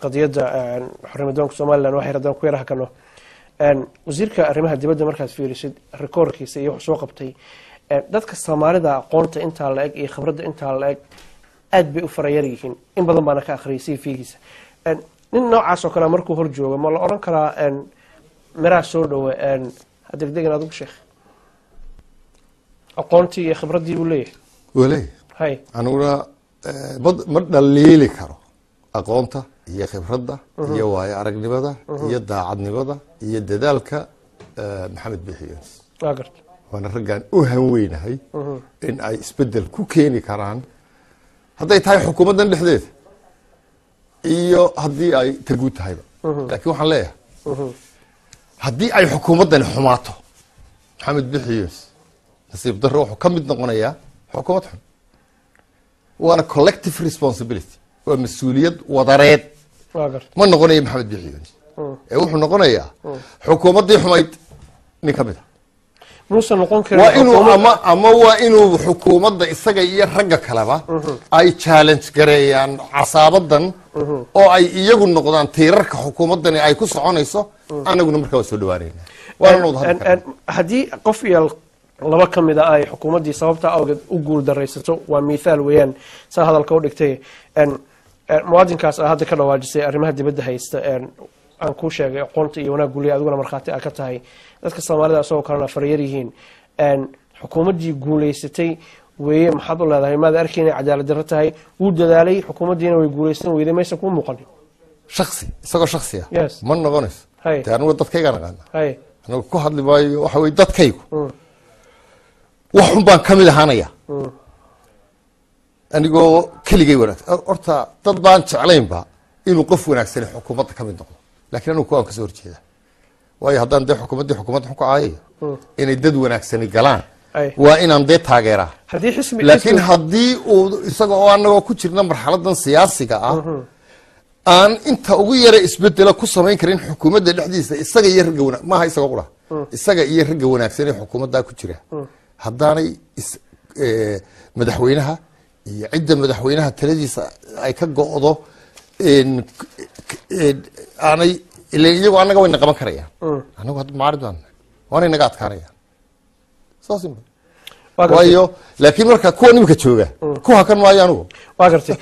qadiyadda xornimadoonka Soomaaliland waxay radaan ku yaraha kano wasiirka arrimaha dibadda markaad fiirisid rekoorkiisa iyo wax soo qabtay dadka Soomaalida aqoonta inta la eg iyo khibradda inta la eg aad bay u farayar yihiin in badan baana ka akhriisay fiigiisa nin noocaas oo kale markuu hor joogo ma la oran karaa miraha soo dhaw degdegan aad ugu sheekh aqoontii iyo khibraddii uu leeyahay walay hay anuguna ma dhaliili karo aqoonta iyo khibradda iyo waayo aragnimada iyo daacadnimada iyo dadaalka maxamed bixiyo وانا رجعن وين هاي إن أي سبدل كوكيني كران هذا يتهاي حكومة الحديث إيو هذي أي تجود هاي لكن وحليه هذي أي حكومة الحماته محمد بحيوس نسيب ضروح كم بدنا إياه حكومتهم وأنا collective responsibility ومسؤولية وضريت ما نقول محمد بحيوس وإحنا نقول إياه حكومة دي حمايت نكملها موسى نقول كده وإنه أما وإنه حكومة إسقى يرجع كلامه أي challenge كريان عصابة أو أي يجون نقدان تيرك حكومة دني أي كوس عنيسة أنا أقول مركز سودوارين هذه قفية لما كم إذا أي حكومة دي صوبتها أو أقول دريسته ومثال وين سهل الكود كتير أن موادين كاس هذا كله واجسي أرمها دي بدها يست أن كل شيء قلت يونا قولي أقول مرخاتي أكتهاي dadka Soomaalida soo kalena farayarihiin xukuumadii guuleysatay way maxad u leedahay maad arkeenay cadaalad darro tahay uu dadaalay xukuumaddiina way guuleysan weyday meesha ku muuqanin shakhsi isagoo shakhsiya ma noqonays taanu dadkayga naqaan anagu ku hadli maayo waxa way dadkaygu wax un baan kamid ahaanaya anigoo keligay wanaagsan horta dad baan jeclaynba inuu qof wanaagsan xukuumadda kamid noqdo laakiin anigu ku aan ka soo horjeeda waayo haddaan dee xukuumadda ku kacaayo inay dad wanaagsani galaan waa inaan dee taageeraa laakiin haddii uu isaga oo annagoo ku jirna marxaladan siyaasiga ah aan inta ugu yara isbedela ku samayn karin xukuumadda dhexdiisa isaga iyo ragga wanaag maaha isaga qura isaga iyo ragga wanaagsan ee xukuumadda ku jira haddaanay madaxweynaha iyo cidda madaxweynaha taladiisa ay ka go'do aanay ilaa iyagu annaga wayna qaban karayaan anagu hadda maaridaan waana inaga adkaanayaan saas waayo laakiin marka kuwa nimka jooga ku hakan maayo anigu waa gartay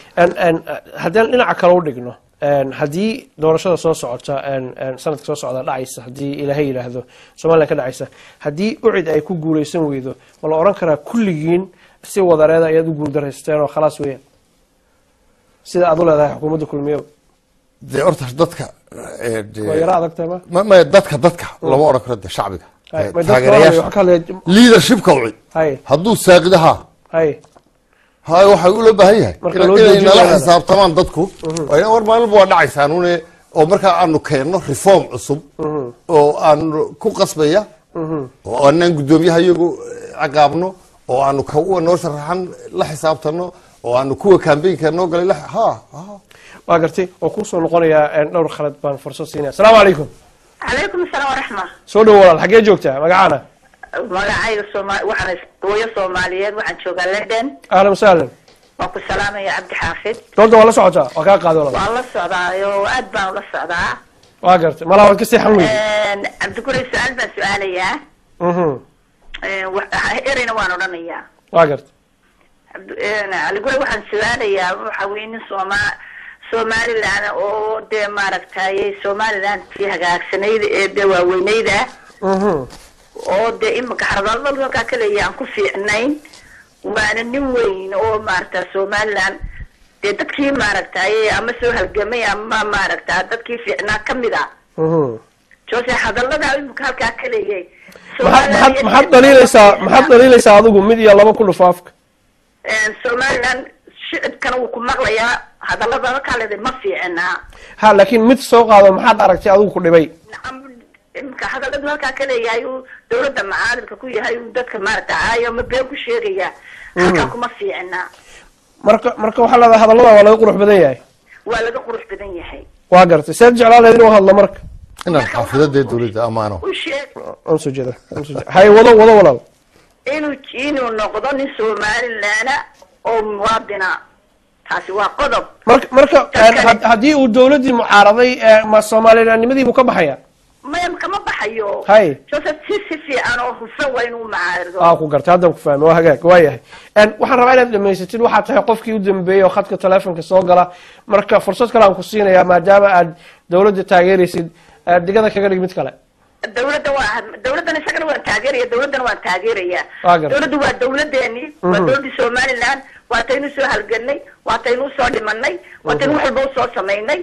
haddaan dhinaca kale u dhigno haddii doorashada soo socota sanadka soo socda dhacaysa haddii ilaahay yidhaahdo Soomaaliland ka dhacaysa haddii ucid ay ku guuleysan weydo ma la oran karaa kulligiin si wadareeda ayaad u guuldareysteen oo khalaas weeyaan sida aad u leedahay xukuumadda kulmiyo dee horta dadka waa yara adagtay ma dadka lama oran karo dee shacbiga taageerayaasha leadershipka ucid hadduu saaqidaha hay waxay ula baahan yahay inay nala xisaabtamaan dadku war maalinba waa dhacaysaanuune oo markaa aanu keenno reform cusub oo aanu ku qasbaya oo aanaan guddoomiyaha iyagu caqaabno oo aanu kuwa noo sharaxan la xisaabtano oo aanu kuwa campaignka noo galay waa gartay oo ku soo noqonaya dhowr khalad baan fursad siinaya asalaamu calaykum calaykum asalaam waraxma soo dhow walaal xaggee joogtaa magacaana magacayga waxaan hooyo soomaaliyeed waxaan joogaa london ahlan wasahlan waan ku salaamaya cabdi xaafid doonta waa la socotaa waa kaa qaado walaal waan la socdaayo aad baan ula socdaa waa gartay malaa waad ka seexan weydi cabdiguri su-aal baan su-aalayaa ereyna waan odhanayaa waa gartay caliguri waxaan su-aalayaa waxa weye nin somaliland oo dee maaragtay somaliland tii hagaagsanayd ee dee waaweyneyda oo dee imika xardalbal halkaa kaleeya aan ku fiicnayn waana nin weyn oo maaragta somaliland dee dadkii maaragtay ama soo halgamay ama maaragta dadkii fiicnaa kamid a jose hadalada imika halkaa kaleeyay maxaad dhaliilaysaa adigu mid iyo laba ku dhufaafka somaliland shicibkana wuu ku maqlayaa hadalada halkaa leeday ma fiicnaa ha laakiin mid soo qaado maxaad aragtay adigu ku dhibay imika hadaladu halkaa kaleeyahay uu dawladda macaaridka ku yahay uu dadka maaragta caayo ma been ku sheegaya halkaa kuma fiicnaa marka waxaa leedahay hadallada waa laga qurux badan yahay waa laga qurux badan yahay waa gartay seed jeclaa leed inuu hadlo marka inaan xaafidadee dawladda amaano soo jeeda hay wado walaal inuu noqdo nin somaliland oo muwaadina taasi waa qodob marka haddii uu dawladdii mucaaraday ma soomaalinimadii buu ka baxaya maya kama baxayo hay joseph si fiican oo hufan waa inuu macaarido ku gartay haddaan ku fahmay waa hagaag waa yahay waxaan rabaa inaad dhamaysatid waxaad tahay qofkii u dambeeyey oo khadka telefonka soo gala marka fursad kale aan ku siinayaa maadaama aad dawladda taageeraysid digada kaga dhig mid kale dawladdan isagana waan taageeraya dawladdana waan taageeraya dawladdu waa dawladeeni waa dawladdii somaliland waataynu soo halganay waataynu soo dhimanay waataynu wax walba usoo samaynay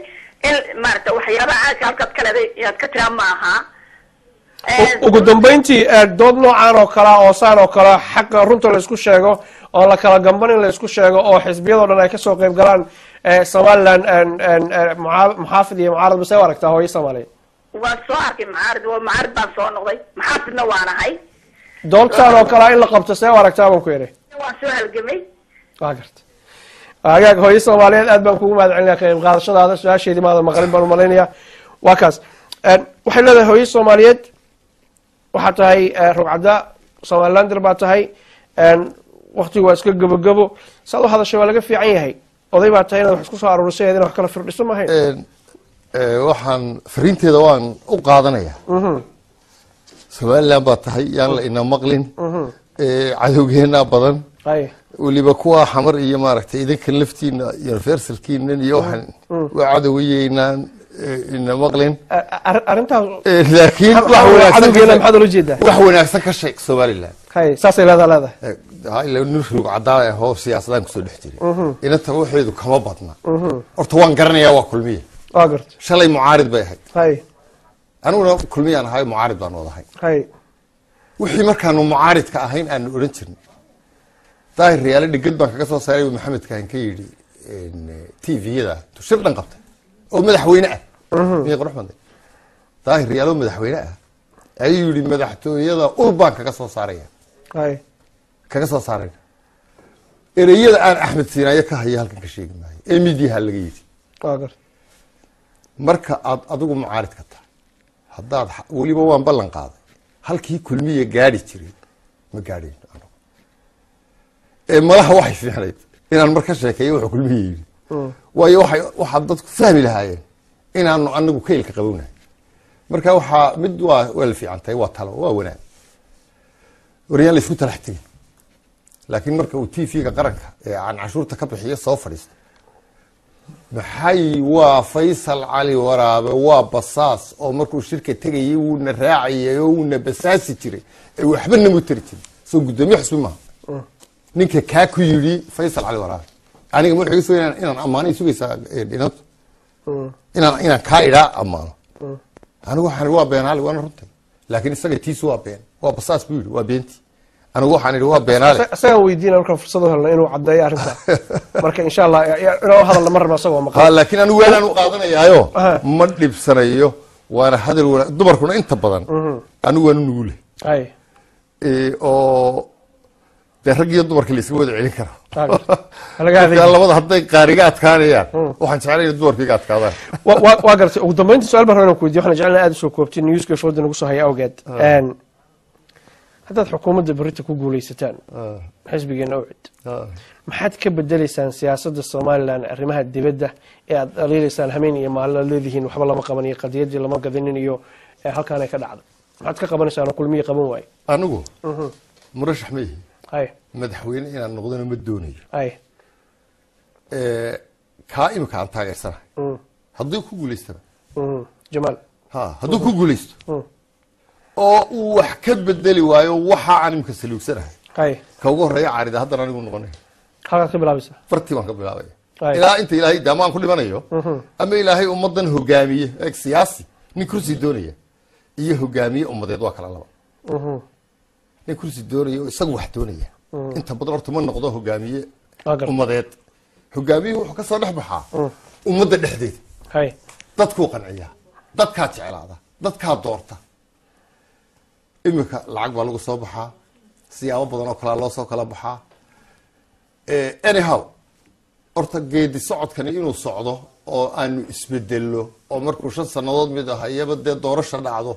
in maaragta waxyaabaha caadka halkaad ka leeday inaad ka tiraa ma aha ugu dambeyntii dood noocan oo kalea oo saan oo kale xaqa runta la isku sheego oo la kala gamban in la isku sheego oo xisbiyadoo dhan ay kasoo qayb galaan somaliland muxaafid iyo mucaarad base aragtaa hooyo soomaaliyeed waan soo arkay mucaarid baan soo noqday muxaafidna waan ahay doodtaan oo kalea in la qabto see aragtaa baan ku yidhi waan soo halgamay waa garta hagaag hooyo soomaaliyeed aad baan kugu mahad celinaya ka qayb qaadashadaada su-aasheedii maadan maqlin baan umalaynaya waa kaas waxay leedahay hooyo soomaaliyeed waxaa tahay rugcadda somalilander baa tahay waktigu waa iska gabogabo saad u hadashay waa laga fiican yahay oday baa tahay inaad wax isku soo aruurisay inaad wax kala firdhiso mahayn waxaan fariinteeda waan u qaadanaya somaliland baa tahay yaan la ina maqlin cadowgeenaa badan weliba kuwa xamar iyo maaragtay idinkan laftiina universalkiinan iyo waxaan waa cadowayeynaan ina maqlin laakiin maxaad ula jeedaa wax wanaagsan ka sheeg somaliland saasay leedahay nin ruug cadaa ahoo siyaasadaan kusoo dhex jiray inanta waxeedu kama badna horta waan garanayaa waa kulmiya waa garta shalay mucaarid bay ahayd hay aniguna kulmiyaan ahay mucaarid baan wadahay hay wixii markaanu mucaaridka ahayn aanu odhan jirnay daahir riyaale dheged baan kaga soo saaray maxamedkaan ka yidhi tviyada shir dhan qabtay oo madaxweyne ah miyay qurux baday daahir riyaale oo madaxweyne ah ayuu yidhi madaxtooyada ul baan kaga soo saaraya kaga soo saarayna ereyada aan axmed siinaayo ka haya halkan ka sheegi maayo ee midyaha laga yidhi marka aad adigu mucaaridka tahay haddaad weliba waan ballan qaaday halkii kulmiya gaadhi jiray ma gaadhin malaha waxay fiicnayd inaan mar ka sheekeeyo wuxuu kulmiya yidhi waayo waxaad dadku fahmi lahaayeen inaanu anagu kaylka qabownahay marka waxaa mid waa la fiican tahay waa talo waa wanaag waryaan la isku talax tegin laakiin marka uu tvga qaranka ee aan cashuurta ka bixiyo soo fadhiisto maxay waa faysal cali waraabe waa basaas oo markuu shirka tegayay wuuna raacayay oo wuuna basaasi jiray ee waxba namu tari jiray soo guddoomiye xusbi maaha ninka kaa ku yidhi faysal cali waraabe aniga ma waxay sugayaan inaan ammaanay sugaysaa inantu inaan kaa idhaa ammaano anigu waxaan waa beenaale waana runtii laakiin isaga tiisu waa been waa basaas buu yidhi waa beentii anigu waxaan idhi waa beenaale isagaan weydiina markaan fursad u helna inuu caddeeyo arrinta marka insha allah inoo hadalna mar rabna isagoo maqan laakiin anigu weelaan u qaadanayaayo ma dhibsanayo waana hadal wanaag dumarkuna inta badan anigu waanu nugule oo dee rag iyo dumarka la iskaga wada celin karo labada hadday qaariga adkaanayaan waxaan jeclay in dumarka iga adkaadaan waa gartay ugu dambeyntii su-aal baan rabaa inaan ku weydiyo waxaan jecelnahay aad usoo koobtay newska fooda nagu soo haya awgeed haddaad xukuumadda berita ku guuleysataan xisbigeena awcid maxaad ka bedeleysaan siyaasadda somalilan arrimaha dibadda ee aad dhaliilaysaan hameen iyo maalin aad leedihiin waxba lama qaban iyo qadiyadii lama gadinin iyo halkaanay ka dhacday maxaad ka qabanaysaan oo kulmiyi qaban waaye anigu murashax ma yihi madaxweyne inaan noqdona ma doonayo kaa imika aan taageersanahay hadduu ku guuleystana jamaal hadduu ku guuleysto oo uu wax ka bedeli waayo waxa aan imika saluugsanahay ka ugu horeeya caarida haddana anigu noqonay halkaad ka bilaabaysa fartii baan ka bilaabaya ilaa inta ilaahay daamaan ku dhimanayo ama ilaahay ummadan hogaamiye eeg siyaasi nin kursi doonaya iyo hogaamiye ummadeed waa kala laba nin kursi doonaya oo isagu wax doonaya inta badan horta ma noqdo hogaamiye ummadeed hogaamiyuhu wuxuu ka soo dhex baxaa ummadda dhexdeeda dadkuu qanciyaa dadkaa jeclaada dadkaa doorta imika lacag baa lagu soo baxaa siyaabo badan oo kalea loo soo kala baxaa anyhow horta geedi socodkani inuu socdo oo aanu isbedelno oo markuu 5 sanadood mid ah iyaba dee doorasho dhacdo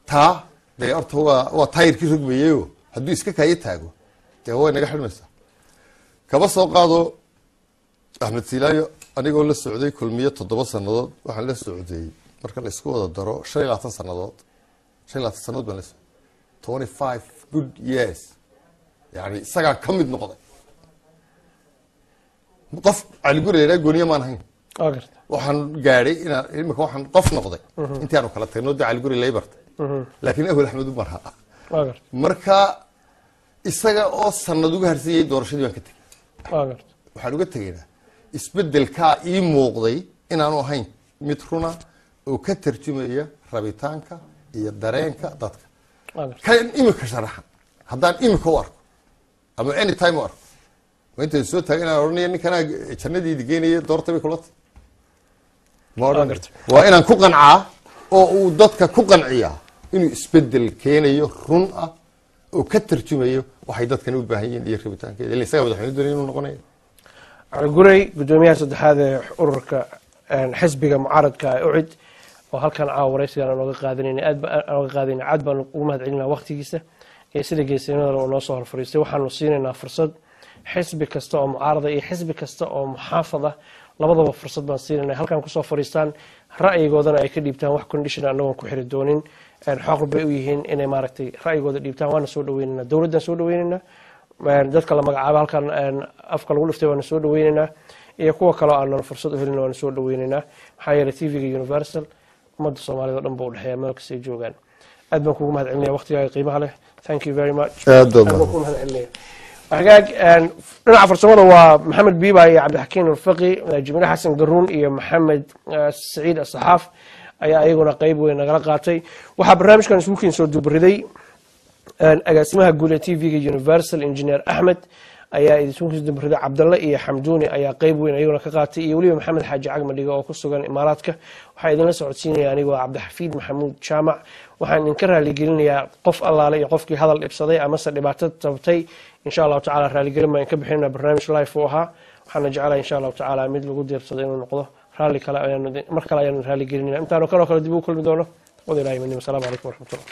taa dee horta waa taayirkii rugmayeyo hadduu iska kaya taago dee way naga xidhmaysaa kaba soo qaado axmed silaayo anigoo la socday kulmiye 7 sanadood waxaan la socday marka la isku wada daro 25 sanadood 25 sanadood baan la socday 25 good years yani isagaa ka mid noqday qof cali gureyra gooniye maan ahayn waxaan gaadhay inaan imika waxaan qof noqday intii aanu kala tagnoo dee cali gurey lay bartay laakiin awel axmed umar ha marka isaga oo sanad uga harsiyay doorashadii baan ka tegey waxaan uga tegaynaa isbedelkaa ii muuqday inaanu ahayn mid runa oo ka tarjumaya rabitaanka iyo dareenka dadka kan imika sharaxan haddaan imika u arko ama anytime u arko inta soo taagan inaan oranaya ninkanaa jannadiidi geynaya doorta bay kula tahay ma odhan waa inaan ku qancaa oo uu dadka ku qanciyaa inuu isbedel keenayo run ah oo ka tarjumayo waxay dadkani u baahan yihiin iyo rabitaankeeda ila isaga madaxweyne doonaya inuu noqonayo cali gurey gudoomiyaha saddexaad ee ururka xisbiga mucaaradka ucid oo halkan caawa waraysigan aan oga qaadanayna aad baan ugu mahadcelinaa waqtigiisa iyo sida geesinimada uu noo soo horfariistay waxaanu siinaynaa fursad xisbi kasta oo mucaarada iyo xisbi kasta oo muxaafada labadaba fursad baan siinayna halkan kusoo fariistaan ra'yigoodana ay ka dhiibtaan wax condition anagoon ku xiri doonin xaq bay u yihiin inay maaragtay ra'yigooda dhiibtaan waana soo dhaweynaynaa dowladdan soo dhaweynaynaa dadka la magacaabo halkan afka lagu dhiftay waana soo dhaweynaynaa iyo kuwa kale oo aanan fursad u helin waana soo dhaweynaynaa maxaa yeelay tvga universal ummadda soomaalida oo dhan ba u dhexeeya meel kastay joogaan aad baan kugu mahadcelinaya waqtigaaga qiimaha leh thank you very much aad baan kugu mahadcelinaya hagaag dhinaca farsamada waa maxamed biiba iyo cabdixakiin alfaqi jamiile xasan garuun iyo maxamed saciid asaxaaf ayaa iyaguna qeyb weyn nagala qaatay waxaa barnaamijkan isugu keen soo dubariday agaasimaha guud ee tvga universal engineer axmed ayaa isugu keen soo dubariday cabdalle iyo xamduuni ayaa qeyb weyn iyaguna ka qaatay iyo weliba maxamed xaaji cagmadhiga oo ku sugan imaaraadka waxaa idinla socodsiinaya anigoo cabdixafiid maxamuud jaamac waxaan idinka raaligelinayaa qof allaale iyo qofkii hadal dhibsaday amase dhibaato tabtay insha allahu tacala raaligelin baan ka bixinayna barnaamij life uu ahaa waxaana jecelahay insha allahu tacala mid lagu diirsado inuu noqdo raalli kale mar kale ayaanu raaligelinayna intaanu kanoo kale dib ugu kulmi doono wada ilahay manim asalaamu calaykum waraxmatullah